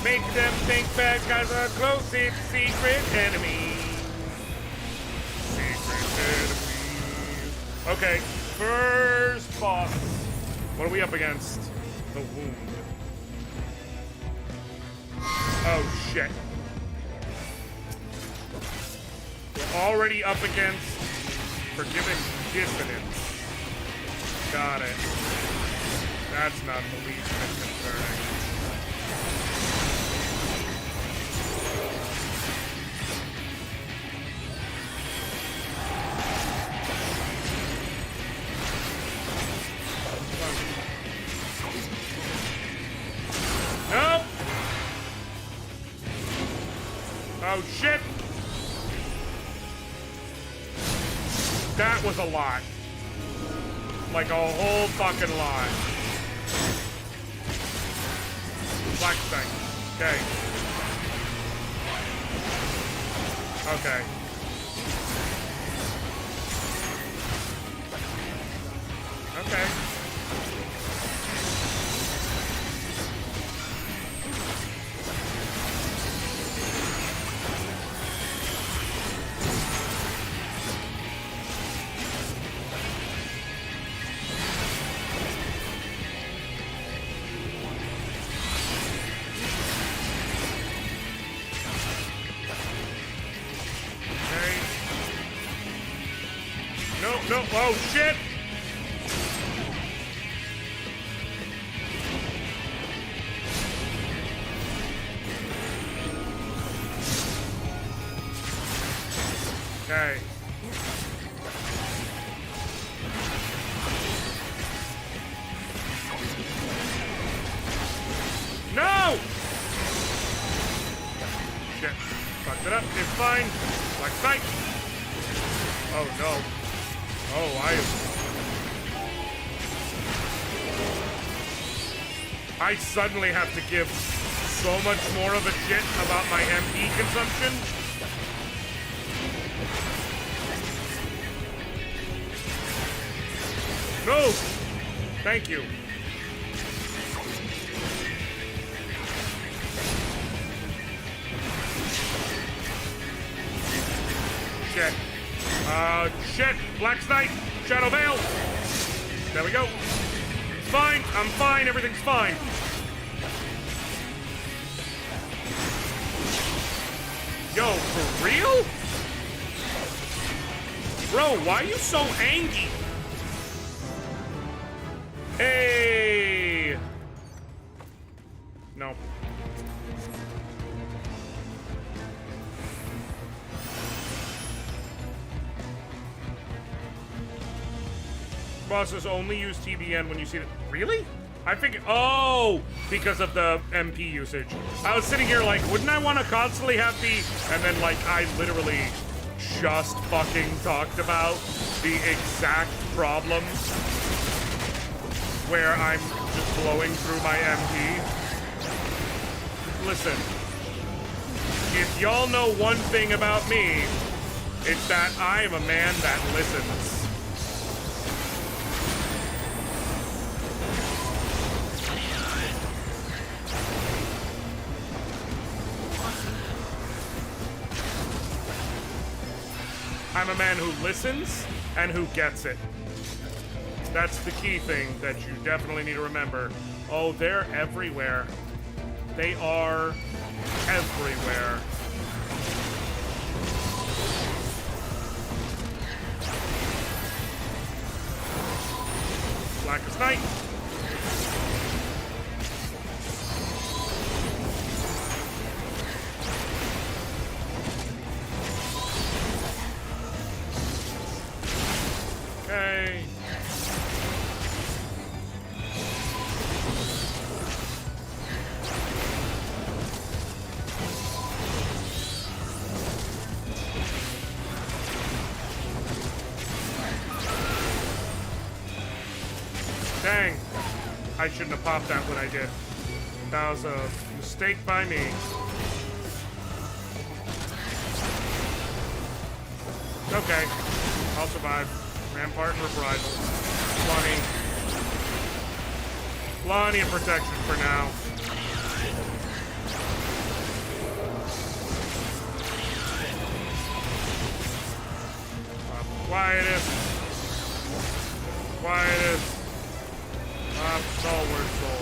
Make them think bad guys are close, it's secret enemies. Secret enemies. Okay, first boss. What are we up against? The wound. Oh shit. We're already up against Forgiving Dissonance. Got it. That's not the least bit concerning. Nope. Oh shit. That was a lot. Like a whole fucking lot. Black thing. Okay. Okay. Okay. No, oh shit! Okay. No! Shit. Fucked it up. It's fine. Black sight. Oh no. Oh, I suddenly have to give so much more of a shit about my MP consumption. No! Thank you. Shit. Shit! Black Knight! Shadow Veil! There we go. Fine, I'm fine, everything's fine. Yo, for real? Bro, why are you so angry? Hey! No. Bosses only use TBN when you see it. Really? I figured. Oh, because of the MP usage. I was sitting here like, wouldn't I want to constantly have the? And then like, I literally just fucking talked about the exact problem where I'm just blowing through my MP. Listen, if y'all know one thing about me, it's that I am a man that listens. I'm a man who listens and who gets it. That's the key thing that you definitely need to remember. Oh, they're everywhere. They are everywhere. Blackest Night. Okay. Dang. I shouldn't have popped that when I did. That was a mistake by me. Okay. I'll survive. Rampart and Reprisal. Plenty of protection for now. Quietest. Quietest. Stalwart Soul.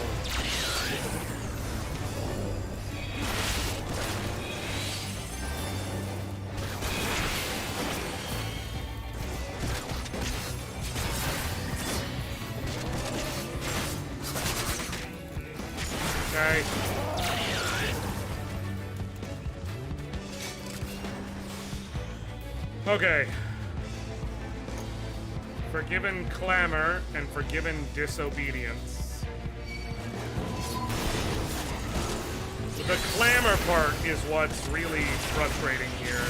Okay. Okay. Forgiven clamor and forgiven disobedience. The clamor part is what's really frustrating here.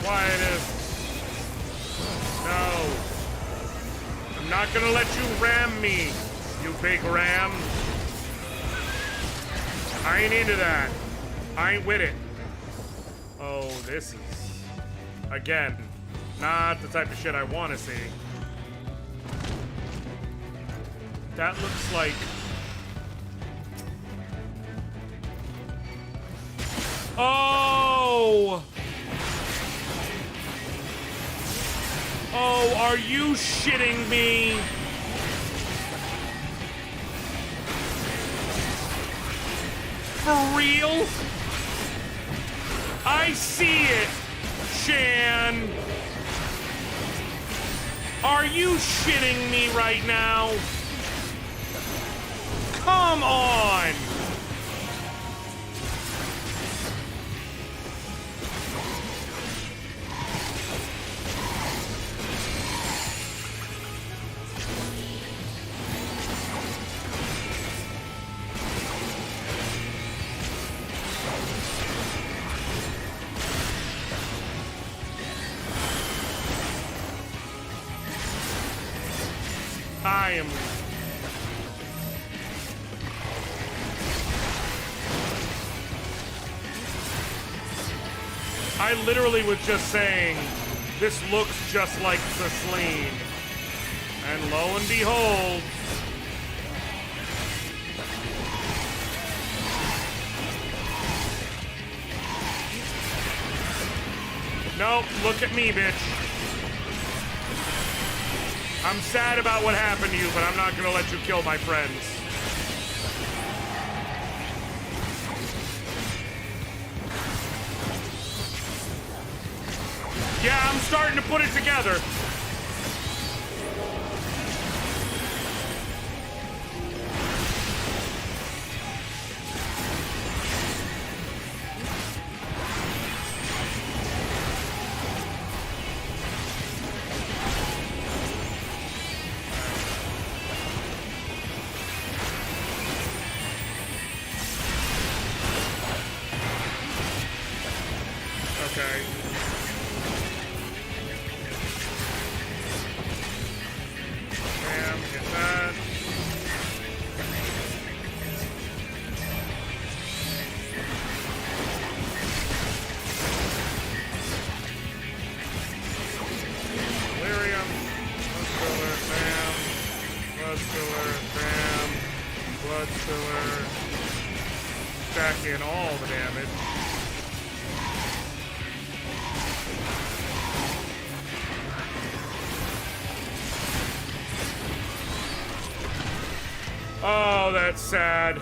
Quietest. No. I'm not gonna let you ram me, you big ram. I ain't into that. I ain't with it. Oh, this is, again, not the type of shit I want to see. That looks like... Oh! Oh, are you shitting me? For real? I see it, Shan. Are you shitting me right now? Come on! I am... I literally was just saying, this looks just like Cicely. And lo and behold... Nope, look at me, bitch. I'm sad about what happened to you, but I'm not gonna let you kill my friends. Yeah, I'm starting to put it together. Okay. Bam, get that. Delirium. Blood spiller, bam. Blood spiller, bam. Blood spiller. Stack in all the damage. Oh, that's sad.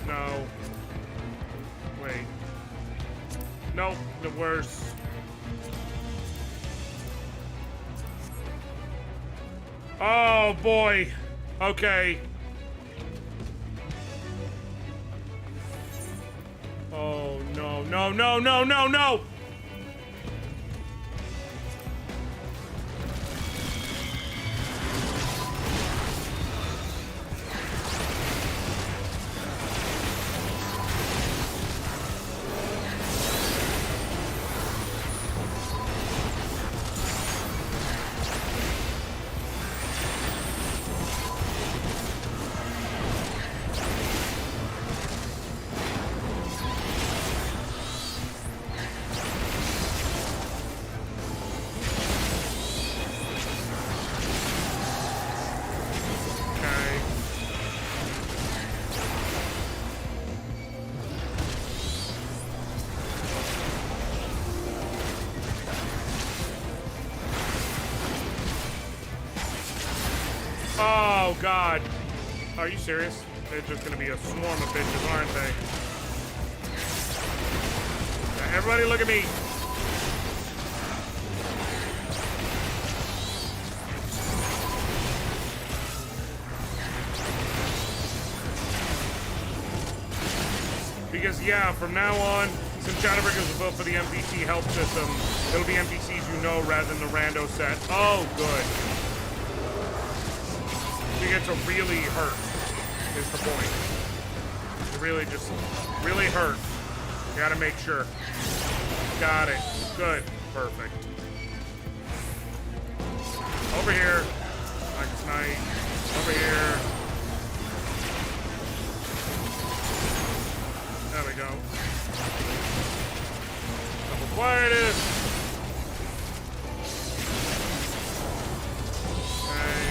No. Wait. Nope, the worst. Oh, boy. Okay. Oh, no, no, no, no, no, no! Oh, God. Are you serious? They're just gonna be a swarm of bitches, aren't they? Now, everybody look at me. Because, yeah, from now on, since Shadowbringers was built for the NPC help system, it'll be NPCs you know rather than the rando set. Oh, good. You get to really hurt, is the point. really just really hurt. Gotta make sure. Got it. Good. Perfect. Over here. Black Knight. Over here. There we go. Double quietest. Okay.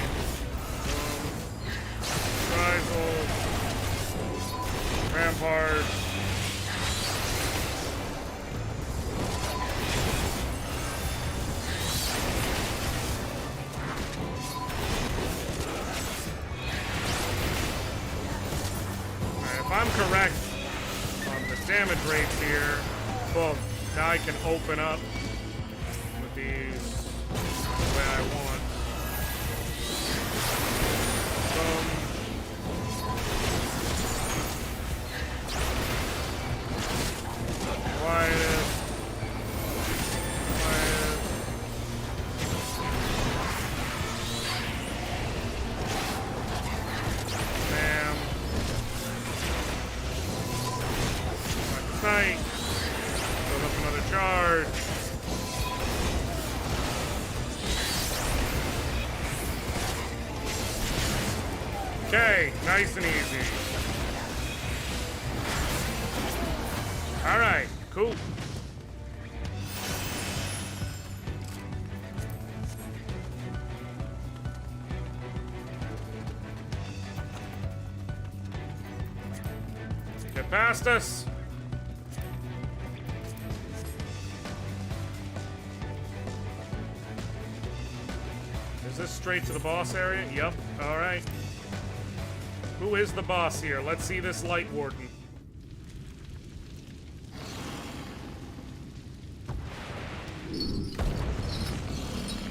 Rifle. Rampart. If I'm correct on the damage rates here, boom, now I can open up with these the way I want. Boom. Quietest. Quietest. Bam. Night. Build up another charge. Okay, nice and easy. Alright, cool. Get past us. Is this straight to the boss area? Yep. Alright. Who is the boss here? Let's see this Light Warden.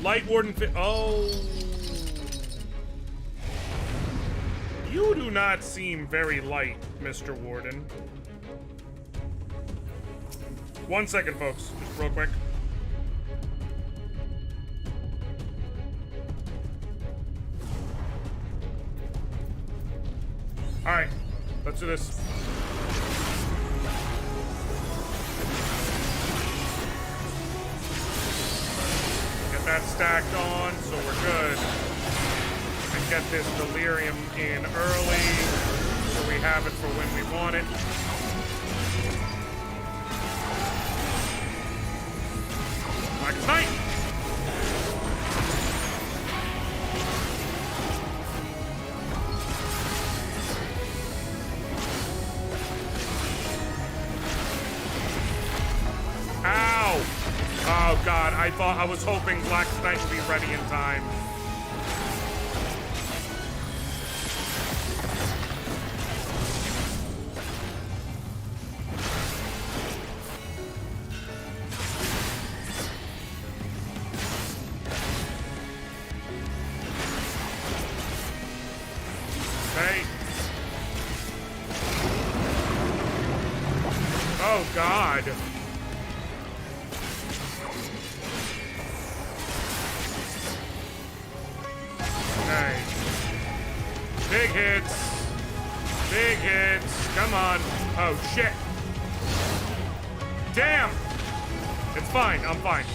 Light Warden oh. You do not seem very light, Mr. Warden. 1 second, folks. Just real quick. Alright, let's do this. Get that stacked on, so we're good. And get this delirium in early, so we have it for when we want it. Black Knight! Ow! Oh god, I was hoping Black Knight would be ready in time. Okay. Oh god. Okay. Big hits. Big hits. Come on. Oh, shit. Damn. It's fine. I'm fine.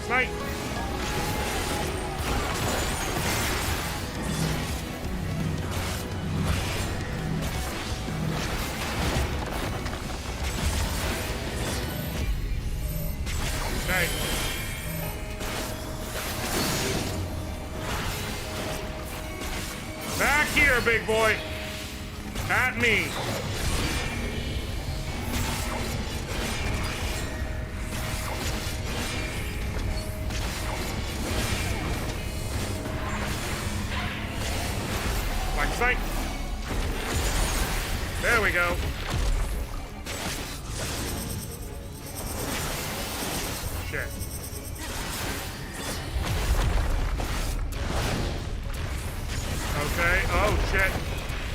Snipe. Okay. Back here, big boy. At me. Like sight. There we go. Shit. Okay. Oh, shit.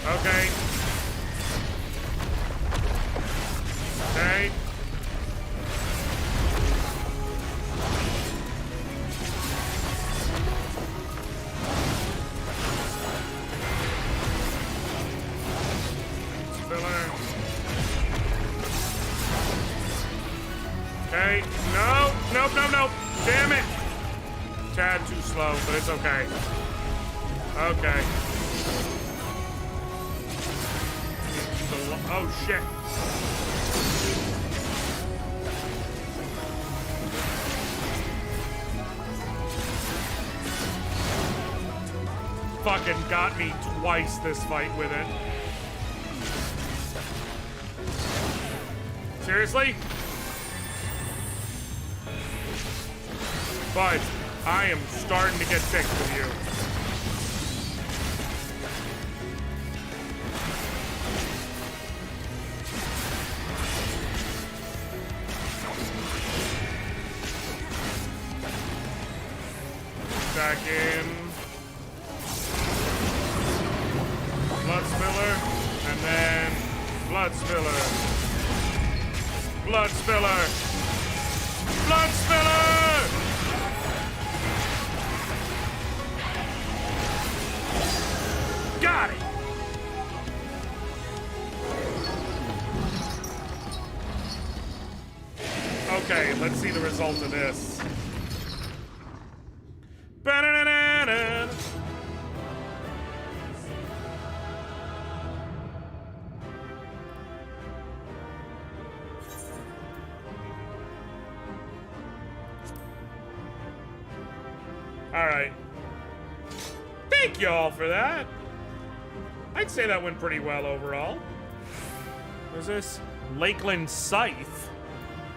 Okay. Okay. nope, nope, nope. Damn it. Tad too slow, but it's okay. Okay. Oh, shit. Fucking got me twice this fight with it. Seriously? But I am starting to get sick with you. Back in. Blood spiller. And then blood spiller. Blood spiller. Blood spiller! Got it! Okay, let's see the result of this. Ba-da-da-da-da. Alright. Thank y'all for that. I'd say that went pretty well overall. What's this? Lakeland Scythe.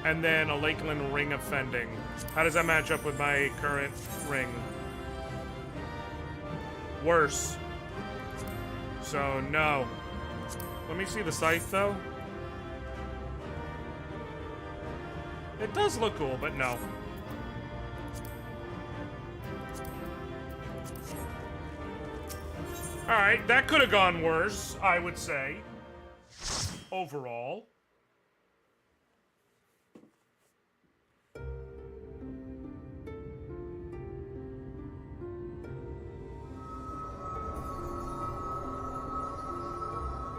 And then a Lakeland Ring Offending. How does that match up with my current ring? Worse. So, no. Let me see the Scythe, though. It does look cool, but no. Alright, that could have gone worse, I would say. Overall.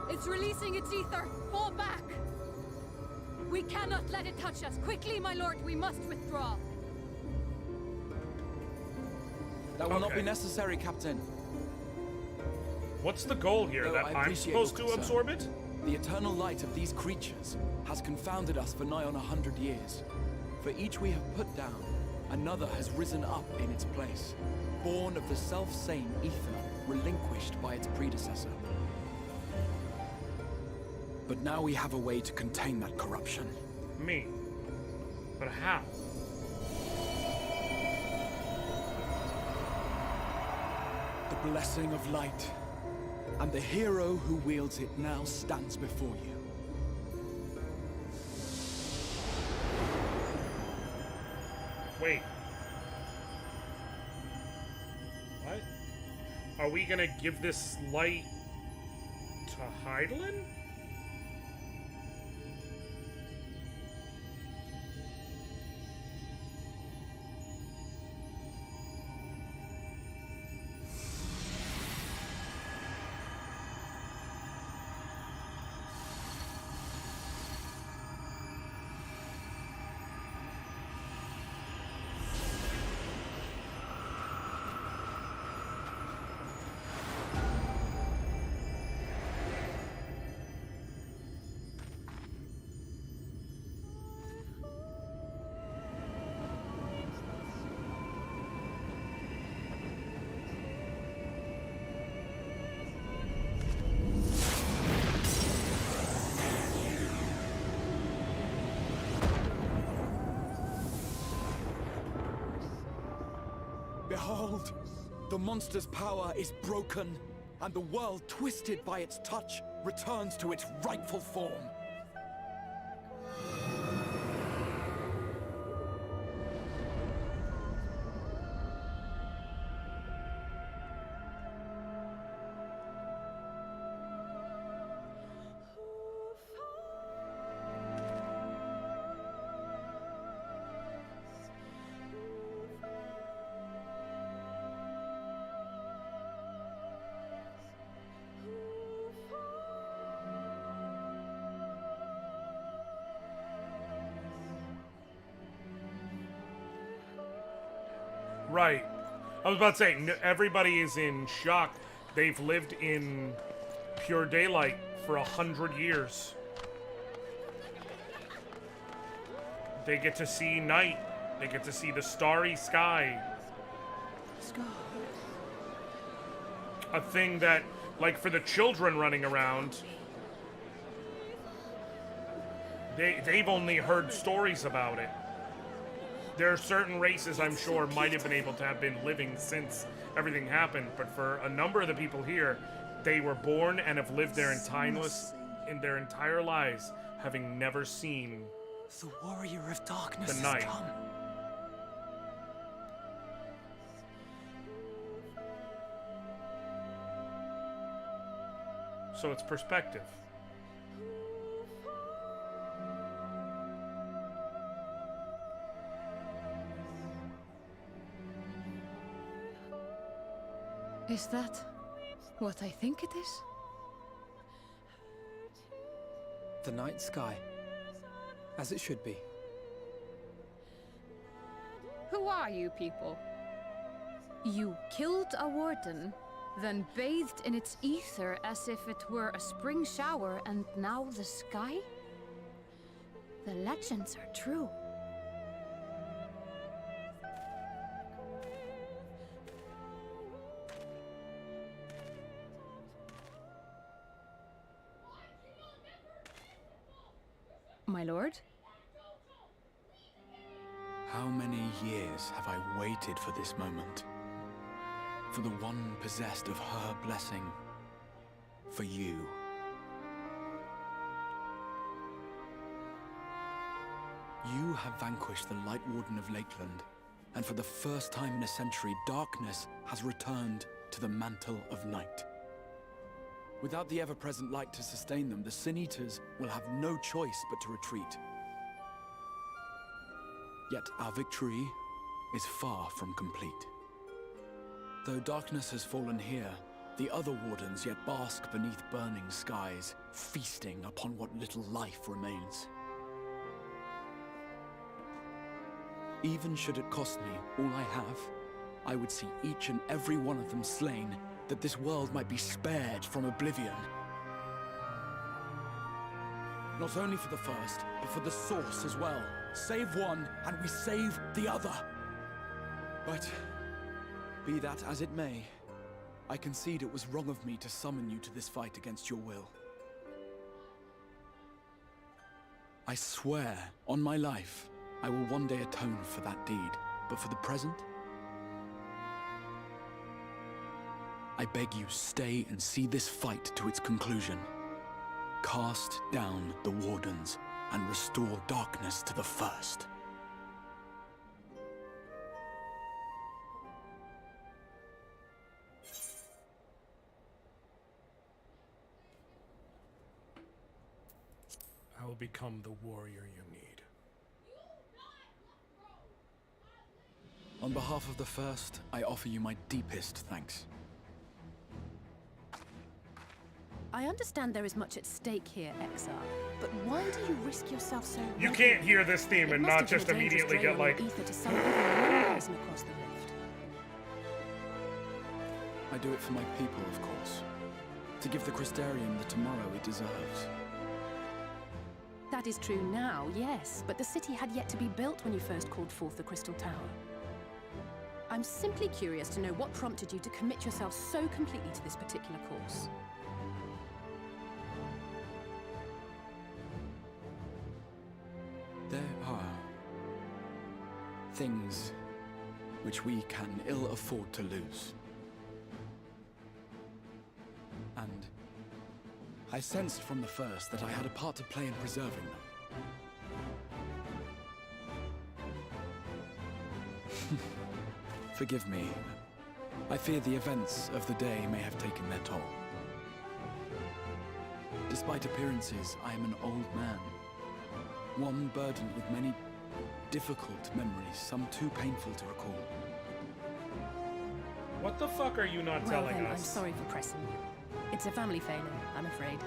It's releasing its ether. Fall back. We cannot let it touch us. Quickly, my lord, we must withdraw. That will not be necessary, Captain. What's the goal here? Though That I I'm appreciate supposed your to concern. absorb it? The eternal light of these creatures has confounded us for nigh on 100 years. For each we have put down, another has risen up in its place, born of the self-same ether relinquished by its predecessor. But now we have a way to contain that corruption. Me. But how? The blessing of light. And the hero who wields it now stands before you. Wait. What? Are we gonna give this light to Hydaelyn? Behold, the monster's power is broken, and the world, twisted by its touch, returns to its rightful form. Right. I was about to say, everybody is in shock. They've lived in pure daylight for 100 years. They get to see night. They get to see the starry sky. A thing that, like, for the children running around, they've only heard stories about it. There are certain races, I'm sure, might have been able to have been living since everything happened, but for a number of the people here, they were born and have lived their entire lives, having never seen the warrior of darkness the night. has come. So it's perspective. Is that what I think it is? The night sky, as it should be. Who are you people? You killed a warden, then bathed in its ether as if it were a spring shower, and now the sky? The legends are true. My lord? How many years have I waited for this moment? For the one possessed of her blessing. For you. You have vanquished the Light Warden of Lakeland, and for the first time in a century, darkness has returned to the mantle of night. Without the ever-present light to sustain them, the Sin Eaters will have no choice but to retreat. Yet our victory is far from complete. Though darkness has fallen here, the other wardens yet bask beneath burning skies, feasting upon what little life remains. Even should it cost me all I have, I would see each and every one of them slain, that this world might be spared from oblivion. Not only for the first, but for the source as well. Save one, and we save the other. But, be that as it may, I concede it was wrong of me to summon you to this fight against your will. I swear, on my life, I will one day atone for that deed. But for the present, I beg you, stay and see this fight to its conclusion. Cast down the Wardens and restore darkness to the first. I will become the warrior you need. On behalf of the first, I offer you my deepest thanks. I understand there is much at stake here, XR, but why do you risk yourself so You regularly? can't hear this theme and not just immediately get like... Ether to summon even one person across the rift. I do it for my people, of course. To give the Crystarium the tomorrow it deserves. That is true now, yes, but the city had yet to be built when you first called forth the Crystal Tower. I'm simply curious to know what prompted you to commit yourself so completely to this particular course. There are things which we can ill afford to lose. And I sensed from the first that I had a part to play in preserving them. Forgive me. I fear the events of the day may have taken their toll. Despite appearances, I am an old man. One burdened with many difficult memories, some too painful to recall. What the fuck are you not Well telling then, us? I'm sorry for pressing you. It's a family failing, I'm afraid.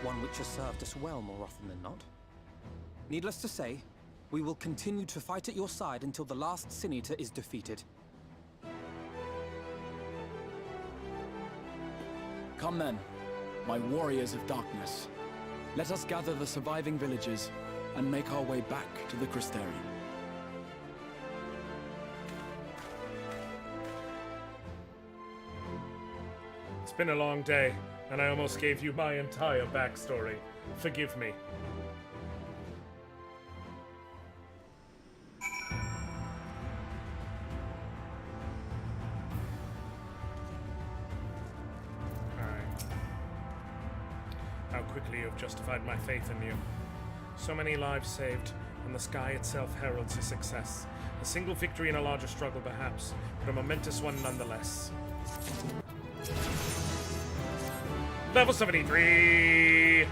One which has served us well more often than not. Needless to say, We will continue to fight at your side until the last Sin-Eater is defeated. Come then, my warriors of darkness. Let us gather the surviving villagers and make our way back to the Crystarium. It's been a long day, and I almost gave you my entire backstory. Forgive me. Alright. How quickly you have justified my faith in you. So many lives saved, and the sky itself heralds your success. A single victory in a larger struggle, perhaps, but a momentous one nonetheless. Level 73!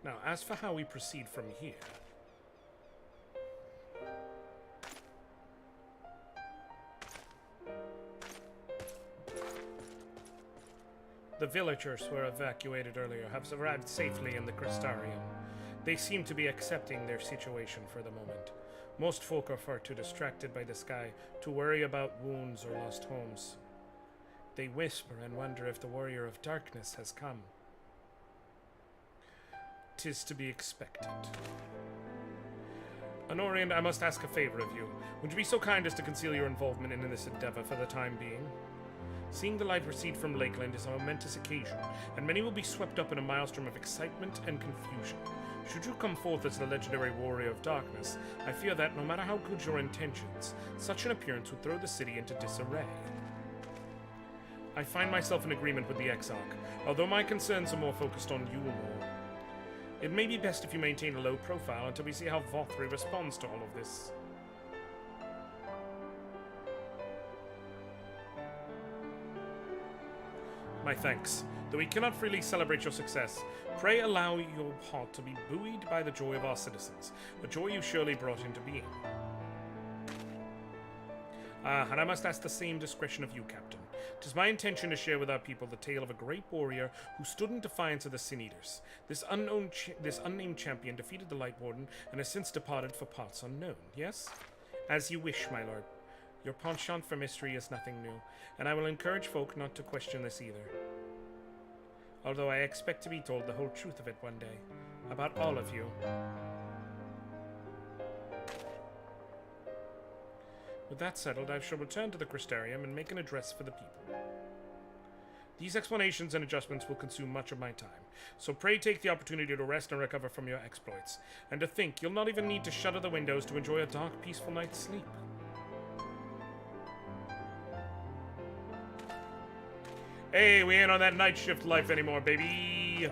Now, as for how we proceed from here... The villagers who were evacuated earlier have arrived safely in the Crystarium. They seem to be accepting their situation for the moment. Most folk are far too distracted by the sky to worry about wounds or lost homes. They whisper and wonder if the warrior of darkness has come. 'Tis to be expected. Anoriand, I must ask a favor of you. Would you be so kind as to conceal your involvement in this endeavor for the time being? Seeing the light recede from Lakeland is a momentous occasion, and many will be swept up in a maelstrom of excitement and confusion. Should you come forth as the legendary warrior of darkness, I fear that, no matter how good your intentions, such an appearance would throw the city into disarray. I find myself in agreement with the Exarch, although my concerns are more focused on Yulmore. It may be best if you maintain a low profile until we see how Vothri responds to all of this. My thanks. Though we cannot freely celebrate your success, pray allow your heart to be buoyed by the joy of our citizens, a joy you surely brought into being. And I must ask the same discretion of you, Captain. 'Tis my intention to share with our people the tale of a great warrior who stood in defiance of the Sin-Eaters. This unnamed champion defeated the Light Warden and has since departed for parts unknown, yes? As you wish, my lord. Your penchant for mystery is nothing new, and I will encourage folk not to question this either. Although I expect to be told the whole truth of it one day. About all of you. With that settled, I shall return to the Crystarium and make an address for the people. These explanations and adjustments will consume much of my time, so pray take the opportunity to rest and recover from your exploits. And to think, you'll not even need to shutter the windows to enjoy a dark, peaceful night's sleep. Hey, we ain't on that night shift life anymore, baby!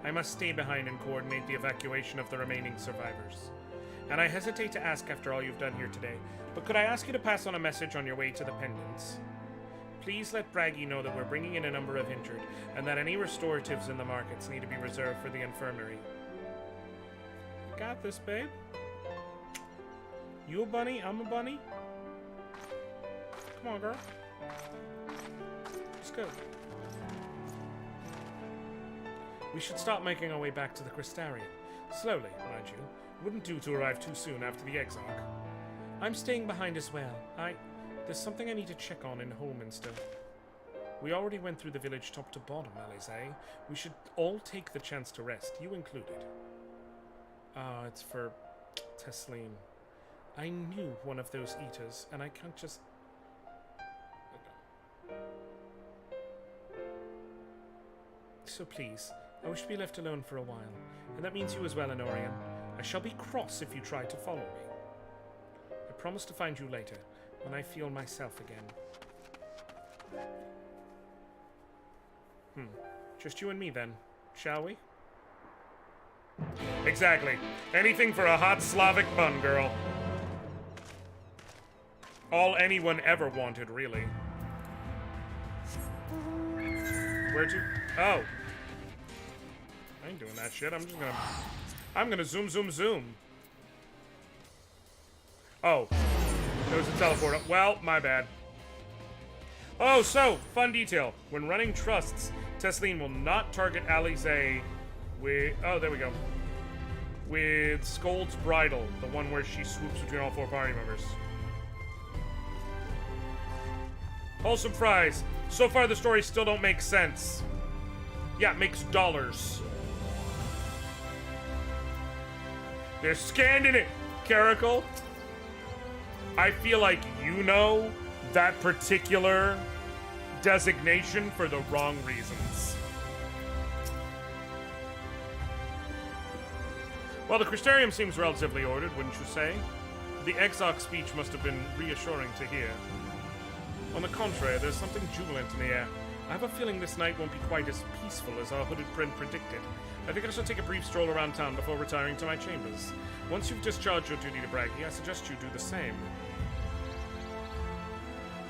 I must stay behind and coordinate the evacuation of the remaining survivors. And I hesitate to ask after all you've done here today, but could I ask you to pass on a message on your way to the Pendants? Please let Braggy know that we're bringing in a number of injured, and that any restoratives in the markets need to be reserved for the infirmary. You got this, babe. You a bunny? I'm a bunny? Come on, girl. Let's go. We should start making our way back to the Crystarium. Slowly, mind you. Wouldn't do to arrive too soon after the Exarch. I'm staying behind as well. There's something I need to check on in Holminster. We already went through the village top to bottom, Alize. We should all take the chance to rest, you included. It's for Teslim. I knew one of those eaters, and I can't just... So please, I wish to be left alone for a while, and that means you as well, Anoriand. I shall be cross if you try to follow me. I promise to find you later, when I feel myself again. Just you and me then, shall we? Exactly. Anything for a hot Slavic bun, girl. All anyone ever wanted, really. Where to? Oh. I ain't doing that shit. I'm gonna zoom, zoom, zoom. Oh. There was a teleporter. Well, my bad. Oh, so, fun detail. When running trusts, Tesseline will not target Alize with... Oh, there we go. With Scold's Bridle, the one where she swoops between all 4 party members. Wholesome fries. So far, the stories still don't make sense. Yeah, it makes dollars. They're scanning it, Caracal. I feel like you know that particular designation for the wrong reasons. Well, the Crystarium seems relatively ordered, wouldn't you say? The Exarch speech must have been reassuring to hear. On the contrary, there's something jubilant in the air. I have a feeling this night won't be quite as peaceful as our hooded friend predicted. I think I shall take a brief stroll around town before retiring to my chambers. Once you've discharged your duty to Braggy, I suggest you do the same.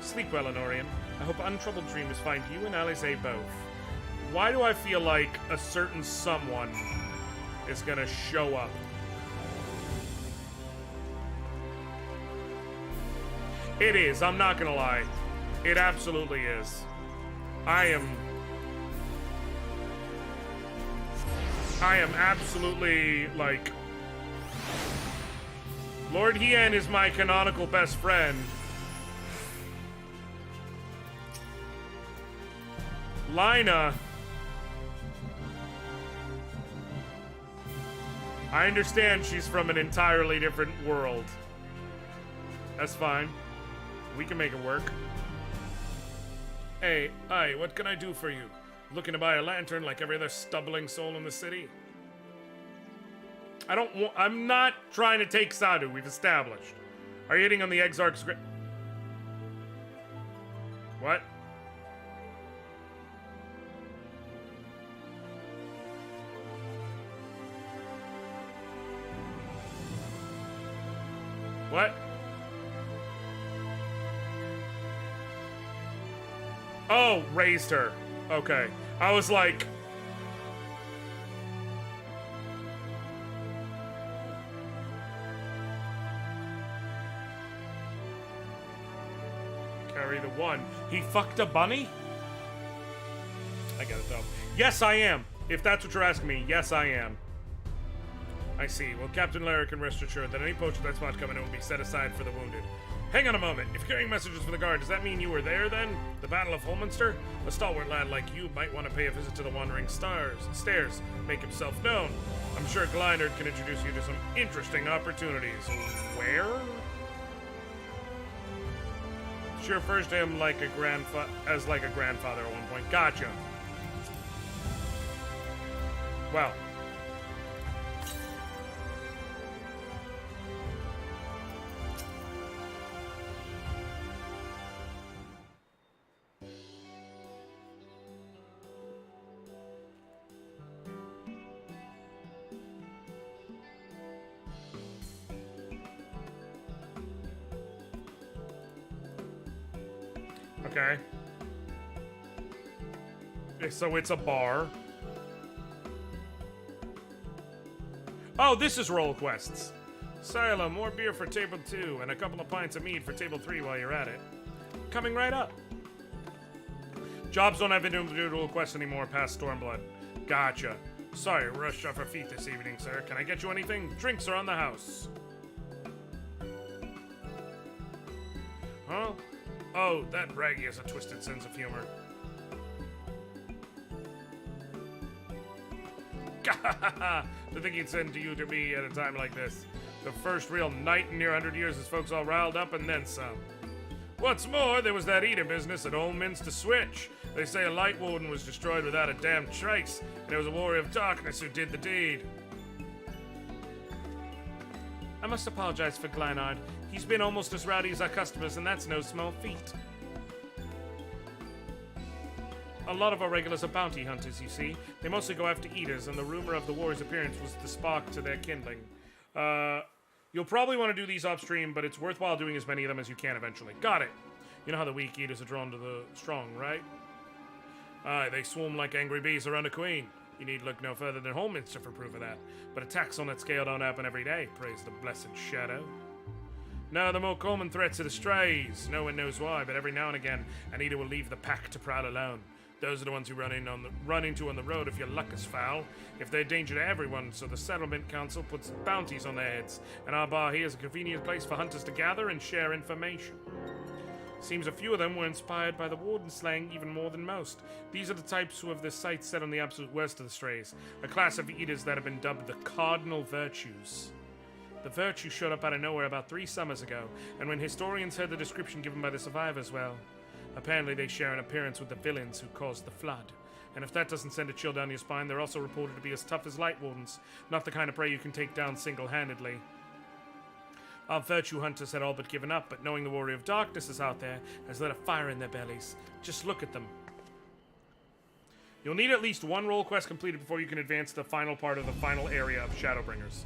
Sleep well, Anoriand. I hope untroubled dreams find you and Alize both. Why do I feel like a certain someone is gonna show up? It is, I'm not gonna lie. It absolutely is. I am absolutely, like... Lord Hien is my canonical best friend. Lina. I understand she's from an entirely different world. That's fine. We can make it work. Hey, aye, what can I do for you? Looking to buy a lantern like every other stumbling soul in the city? I'm not trying to take Sadu, we've established. Are you hitting on the Exarch's What? What? Oh, raised her. Okay. I was like... Carry the one. He fucked a bunny? I get it, though. Yes, I am. If that's what you're asking me, yes, I am. I see. Well, Captain Lara can rest assured that any potion that spot coming in will be set aside for the wounded. Hang on a moment. If carrying messages for the guard, does that mean you were there then? The Battle of Holminster? A stalwart lad like you might want to pay a visit to the Wandering Stairs, make himself known. I'm sure Glynard can introduce you to some interesting opportunities. Where? She refers to him like a as a grandfather at one point. Gotcha. Well. Okay. So it's a bar. Oh, this is roll quests. Sila, more beer for table 2 and a couple of pints of mead for table 3 while you're at it. Coming right up. Jobs don't have individual quests anymore past Stormblood. Gotcha. Sorry, rushed off our feet this evening, sir. Can I get you anything? Drinks are on the house. Huh? Oh, that Braggy has a twisted sense of humor. To think he'd send you to me at a time like this. The first real night in near 100 years as folks all riled up and then some. What's more, there was that Eda business at Old Minster Switch. They say a light warden was destroyed without a damn trace, and it was a warrior of darkness who did the deed. I must apologize for Glynard. He's been almost as rowdy as our customers, and that's no small feat. A lot of our regulars are bounty hunters, you see. They mostly go after eaters, and the rumor of the warrior's appearance was the spark to their kindling. You'll probably want to do these upstream, but it's worthwhile doing as many of them as you can eventually. Got it. You know how the weak eaters are drawn to the strong, right? Aye, they swarm like angry bees around a queen. You need look no further than Holminster for proof of that. But attacks on that scale don't happen every day, praise the blessed Shadow. No, the more common threats are the strays. No one knows why, but every now and again, Anita will leave the pack to prowl alone. Those are the ones you run into on the road if your luck is foul. If they're a danger to everyone, so the Settlement Council puts bounties on their heads, and our bar here is a convenient place for hunters to gather and share information. Seems a few of them were inspired by the Warden slang even more than most. These are the types who have their sights set on the absolute worst of the strays, a class of eaters that have been dubbed the Cardinal Virtues. The Virtue showed up out of nowhere about 3 summers ago, and when historians heard the description given by the survivors, well, apparently they share an appearance with the villains who caused the flood. And if that doesn't send a chill down your spine, they're also reported to be as tough as Light Wardens, not the kind of prey you can take down single-handedly. Our Virtue Hunters had all but given up, but knowing the Warrior of Darkness is out there has lit a fire in their bellies. Just look at them. You'll need at least 1 role quest completed before you can advance to the final part of the final area of Shadowbringers.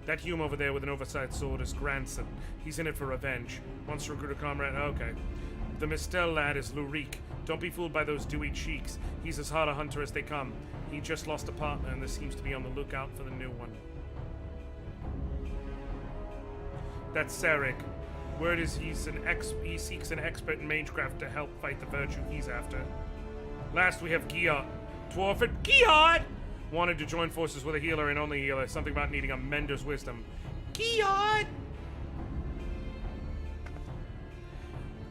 That Hume over there with an oversized sword is Grandson. He's in it for revenge. Wants to recruit a comrade? Okay. The Mistel lad is Lurik. Don't be fooled by those dewy cheeks. He's as hard a hunter as they come. He just lost a partner, and this seems to be on the lookout for the new one. That's Sarek. Word is he seeks an expert in magecraft to help fight the Virtue he's after. Last we have Giot. Dwarford Giot! Wanted to join forces with a healer and only healer. Something about needing a mender's wisdom. Giot!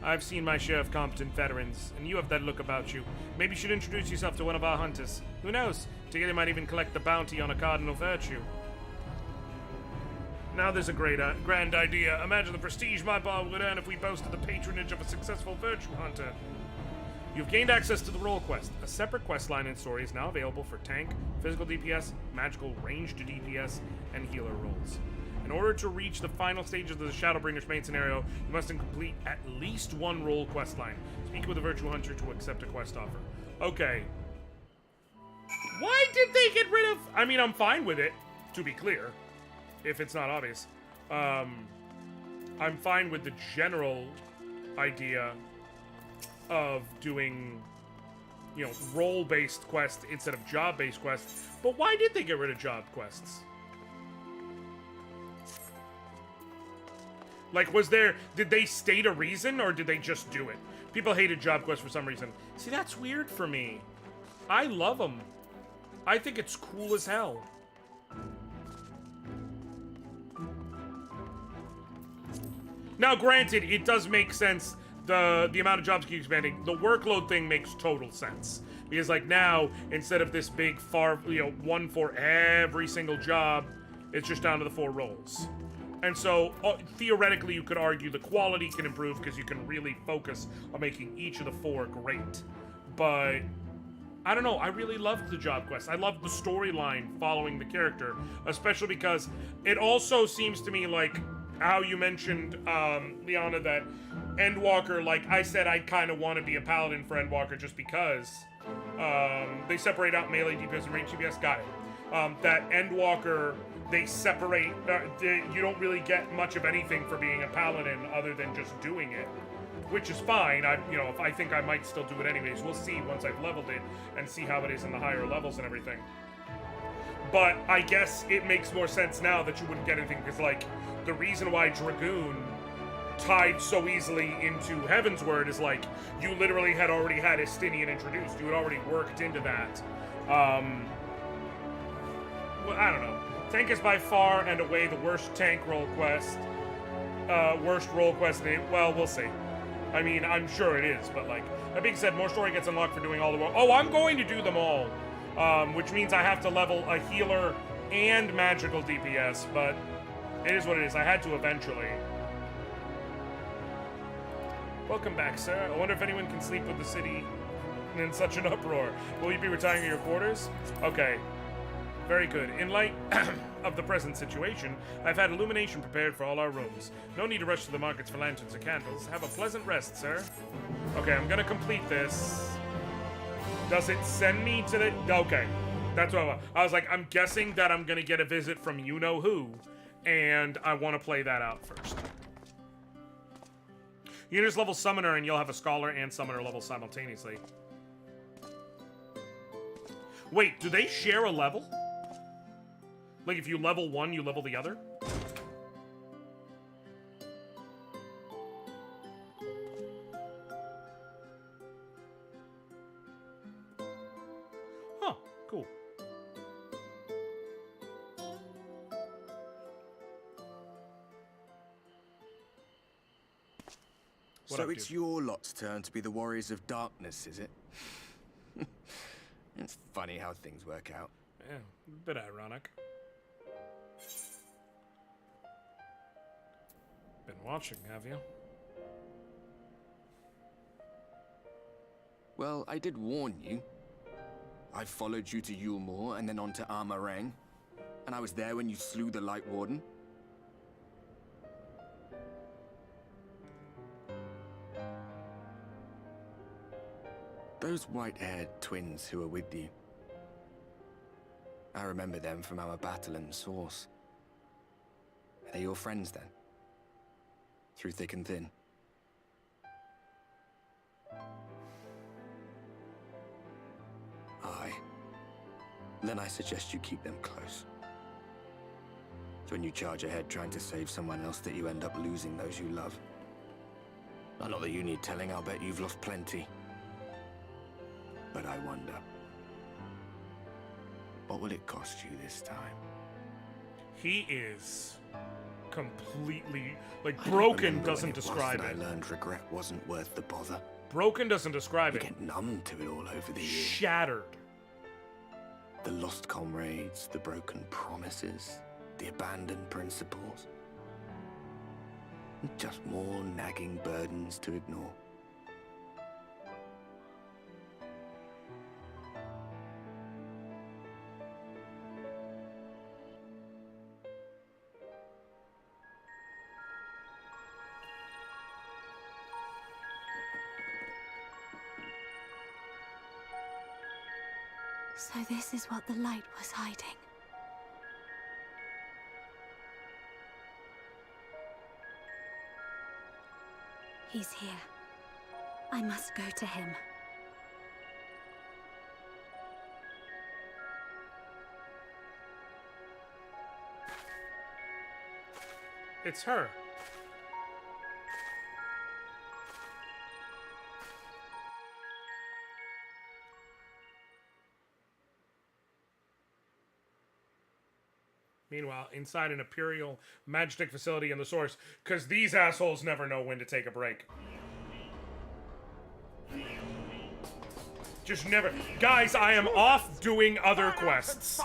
I've seen my share of competent veterans, and you have that look about you. Maybe you should introduce yourself to one of our hunters. Who knows? Together might even collect the bounty on a Cardinal Virtue. Now there's a grand idea. Imagine the prestige my bar would earn if we boasted the patronage of a successful Virtue Hunter. You've gained access to the role quest. A separate quest line and story is now available for tank, physical DPS, magical ranged DPS, and healer roles. In order to reach the final stages of the Shadowbringers main scenario, you must complete at least 1 role quest line. Speak with a Virtue Hunter to accept a quest offer. Okay. Why did they get rid of... I mean, I'm fine with it, to be clear, if it's not obvious. I'm fine with the general idea of doing, you know, role-based quests instead of job-based quests. But why did they get rid of job quests? Like, did they state a reason, or did they just do it? People hated job quests for some reason. See, that's weird for me. I love them. I think it's cool as hell. Now, granted, it does make sense. The amount of jobs keep expanding. The workload thing makes total sense. Because, like, now, instead of this big, one for every single job, it's just down to the 4 roles. And so, theoretically, you could argue the quality can improve because you can really focus on making each of the 4 great. But, I don't know, I really loved the job quest. I loved the storyline following the character, especially because it also seems to me like how you mentioned, Liana, that Endwalker, like I said, I kind of want to be a paladin for Endwalker just because they separate out melee DPS and range DPS. Got it. That Endwalker, they separate, you don't really get much of anything for being a paladin other than just doing it, which is fine. I think I might still do it anyways. We'll see once I've leveled it and see how it is in the higher levels and everything. But I guess it makes more sense now that you wouldn't get anything because, like, the reason why Dragoon tied so easily into Heavensward is, like, you literally had already had Estinian introduced. You had already worked into that. Well, I don't know. Tank is by far and away the worst tank role quest. Worst role quest name. Well, we'll see. I mean, I'm sure it is, but, like, that being said, more story gets unlocked for doing all the work. Oh, I'm going to do them all. Which means I have to level a healer and magical DPS, but it is what it is. I had to eventually. Welcome back, sir. I wonder if anyone can sleep with the city in such an uproar. Will you be retiring to your quarters? Okay. Very good. In light of the present situation, I've had illumination prepared for all our rooms. No need to rush to the markets for lanterns or candles. Have a pleasant rest, sir. Okay, I'm gonna complete this. Does it send me to the... Okay. That's what I was like, I'm guessing that I'm gonna get a visit from you-know-who, and I want to play that out first. You just level Summoner, and you'll have a Scholar and Summoner level simultaneously. Wait, do they share a level? Like if you level one, you level the other? Huh, cool. So it's your lot's turn to be the Warriors of Darkness, is it? It's funny how things work out. Yeah, a bit ironic. Been watching, have you? Well, I did warn you. I followed you to Yulmore and then on to Amarang. And I was there when you slew the Light Warden. Those white-haired twins who were with you. I remember them from our battle in the Source. Are they your friends then? Through thick and thin? Aye. Then I suggest you keep them close. It's when you charge ahead trying to save someone else that you end up losing those you love. Not that you need telling, I'll bet you've lost plenty. But I wonder, what will it cost you this time? He is completely, like, broken doesn't describe it. I learned regret wasn't worth the bother. Broken doesn't describe You it. get numb to it all over the years. Shattered. The lost comrades, the broken promises, the abandoned principles. Just more nagging burdens to ignore. So this is what the light was hiding. He's here. I must go to him. It's her. Meanwhile, inside an Imperial Magitek facility in the Source, because these assholes never know when to take a break. Just never. Guys, I am off doing other quests.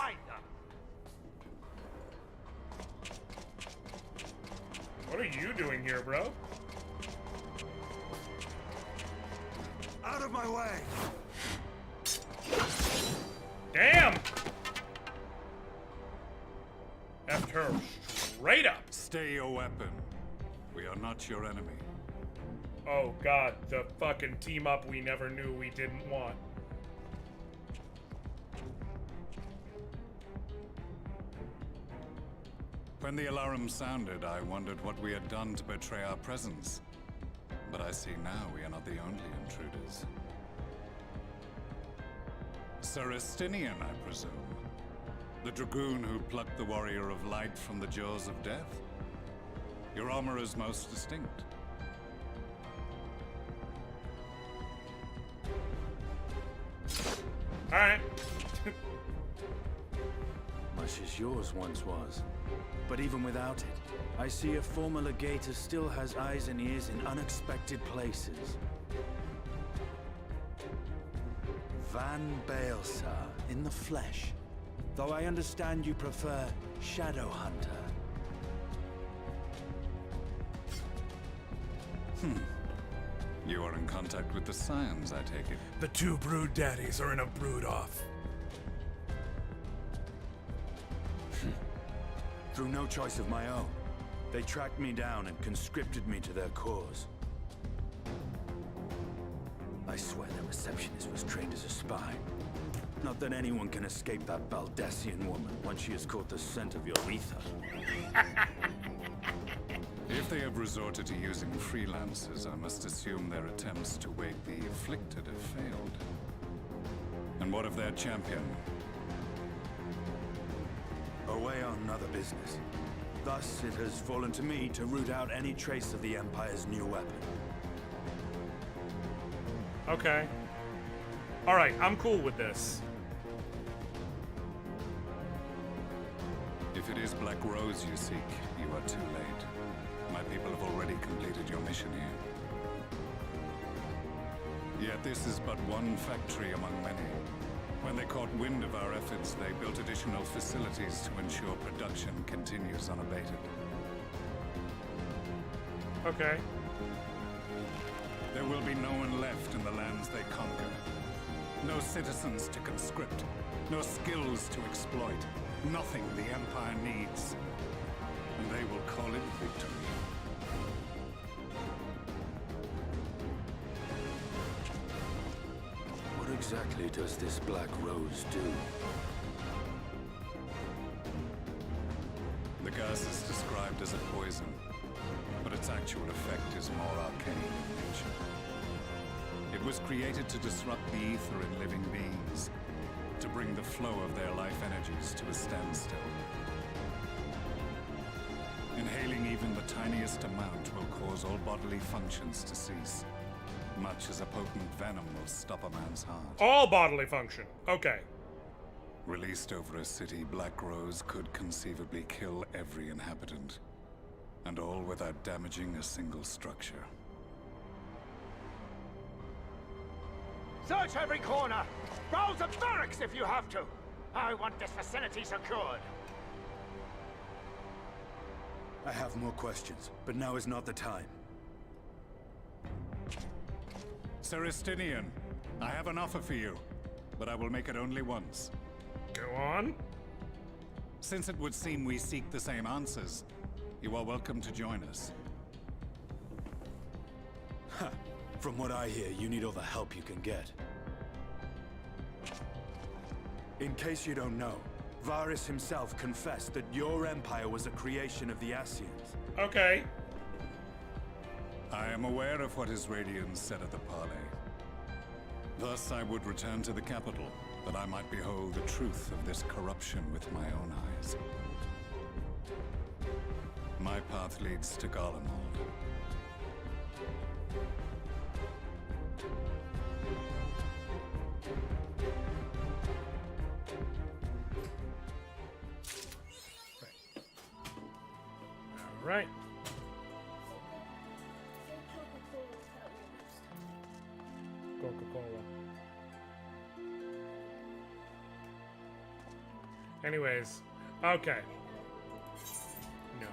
What are you doing here, bro? Out of my way! Damn! Effed her straight up. Stay your weapon. We are not your enemy. Oh god, the fucking team up we never knew we didn't want. When the alarm sounded, I wondered what we had done to betray our presence. But I see now we are not the only intruders. Sir Estinian, I presume. The dragoon who plucked the Warrior of Light from the jaws of death? Your armor is most distinct. Alright. Much as yours once was. But even without it, I see a former legator still has eyes and ears in unexpected places. Van Baelsar, in the flesh. Though I understand you prefer Shadowhunter. You are in contact with the Scions, I take it. The two brood daddies are in a brood off. Through no choice of my own, they tracked me down and conscripted me to their cause. I swear their receptionist was trained as a spy. Not that anyone can escape that Baldassian woman once she has caught the scent of your ether. If they have resorted to using freelancers, I must assume their attempts to wake the afflicted have failed. And what of their champion, away on other business. Thus, it has fallen to me to root out any trace of the Empire's new weapon. Okay. Alright, I'm cool with this. If it is Black Rose you seek, you are too late. My people have already completed your mission here. Yet this is but one factory among many. When they caught wind of our efforts, they built additional facilities to ensure production continues unabated. Okay. There will be no one left in the lands they conquer. No citizens to conscript. No skills to exploit. Nothing the Empire needs. And they will call it victory. What exactly does this Black Rose do? The gas is described as a poison, but its actual effect is more arcane in nature. It was created to disrupt the ether in living beings, to bring the flow of their life energies to a standstill. Inhaling even the tiniest amount will cause all bodily functions to cease, much as a potent venom will stop a man's heart. All bodily function. Okay. Released over a city, Black Rose could conceivably kill every inhabitant, and all without damaging a single structure. Search every corner! Rouse the barracks if you have to! I want this facility secured! I have more questions, but now is not the time. Sir Estinian, I have an offer for you, but I will make it only once. Go on. Since it would seem we seek the same answers, you are welcome to join us. Ha! From what I hear, you need all the help you can get. In case you don't know, Varys himself confessed that your empire was a creation of the Ascians. Okay. I am aware of what his Radiance said at the parley. Thus I would return to the capital, that I might behold the truth of this corruption with my own eyes. My path leads to Garlemald. All right. Coca-Cola. Anyways, okay. No.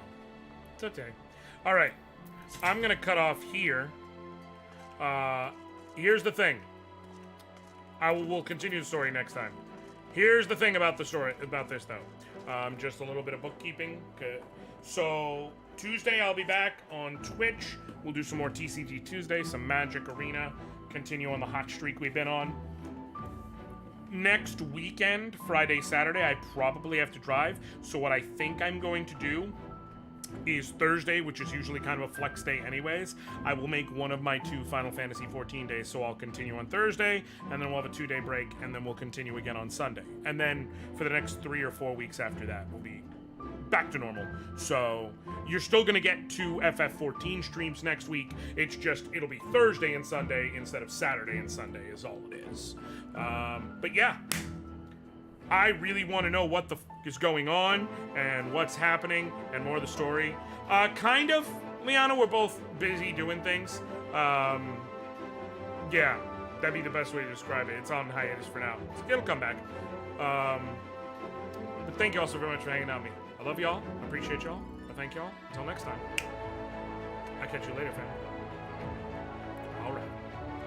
It's okay. All right. I'm going to cut off here. Here's the thing. We'll continue the story next time. Here's the thing about the story, about this though. Just a little bit of bookkeeping. So Tuesday I'll be back on Twitch. We'll do some more TCG Tuesday, some Magic Arena, continue on the hot streak we've been on. Next weekend, Friday, Saturday, I probably have to drive. So what I think I'm going to do is Thursday, which is usually kind of a flex day anyways, I will make one of my 2 Final Fantasy 14 days, so I'll continue on Thursday, and then we'll have a 2-day break, and then we'll continue again on Sunday. And then for the next 3 or 4 weeks after that, we'll be back to normal. So you're still gonna get 2 FF14 streams next week. It's just, it'll be Thursday and Sunday instead of Saturday and Sunday is all it is. But yeah, I really want to know what the is going on and what's happening and more of the story. Kind of, Liana, we're both busy doing things. Yeah, that'd be the best way to describe it. It's on hiatus for now. It'll come back. But thank you all so very much for hanging out with me. I love y'all. I appreciate y'all. I thank y'all. Until next time. I'll catch you later, fam.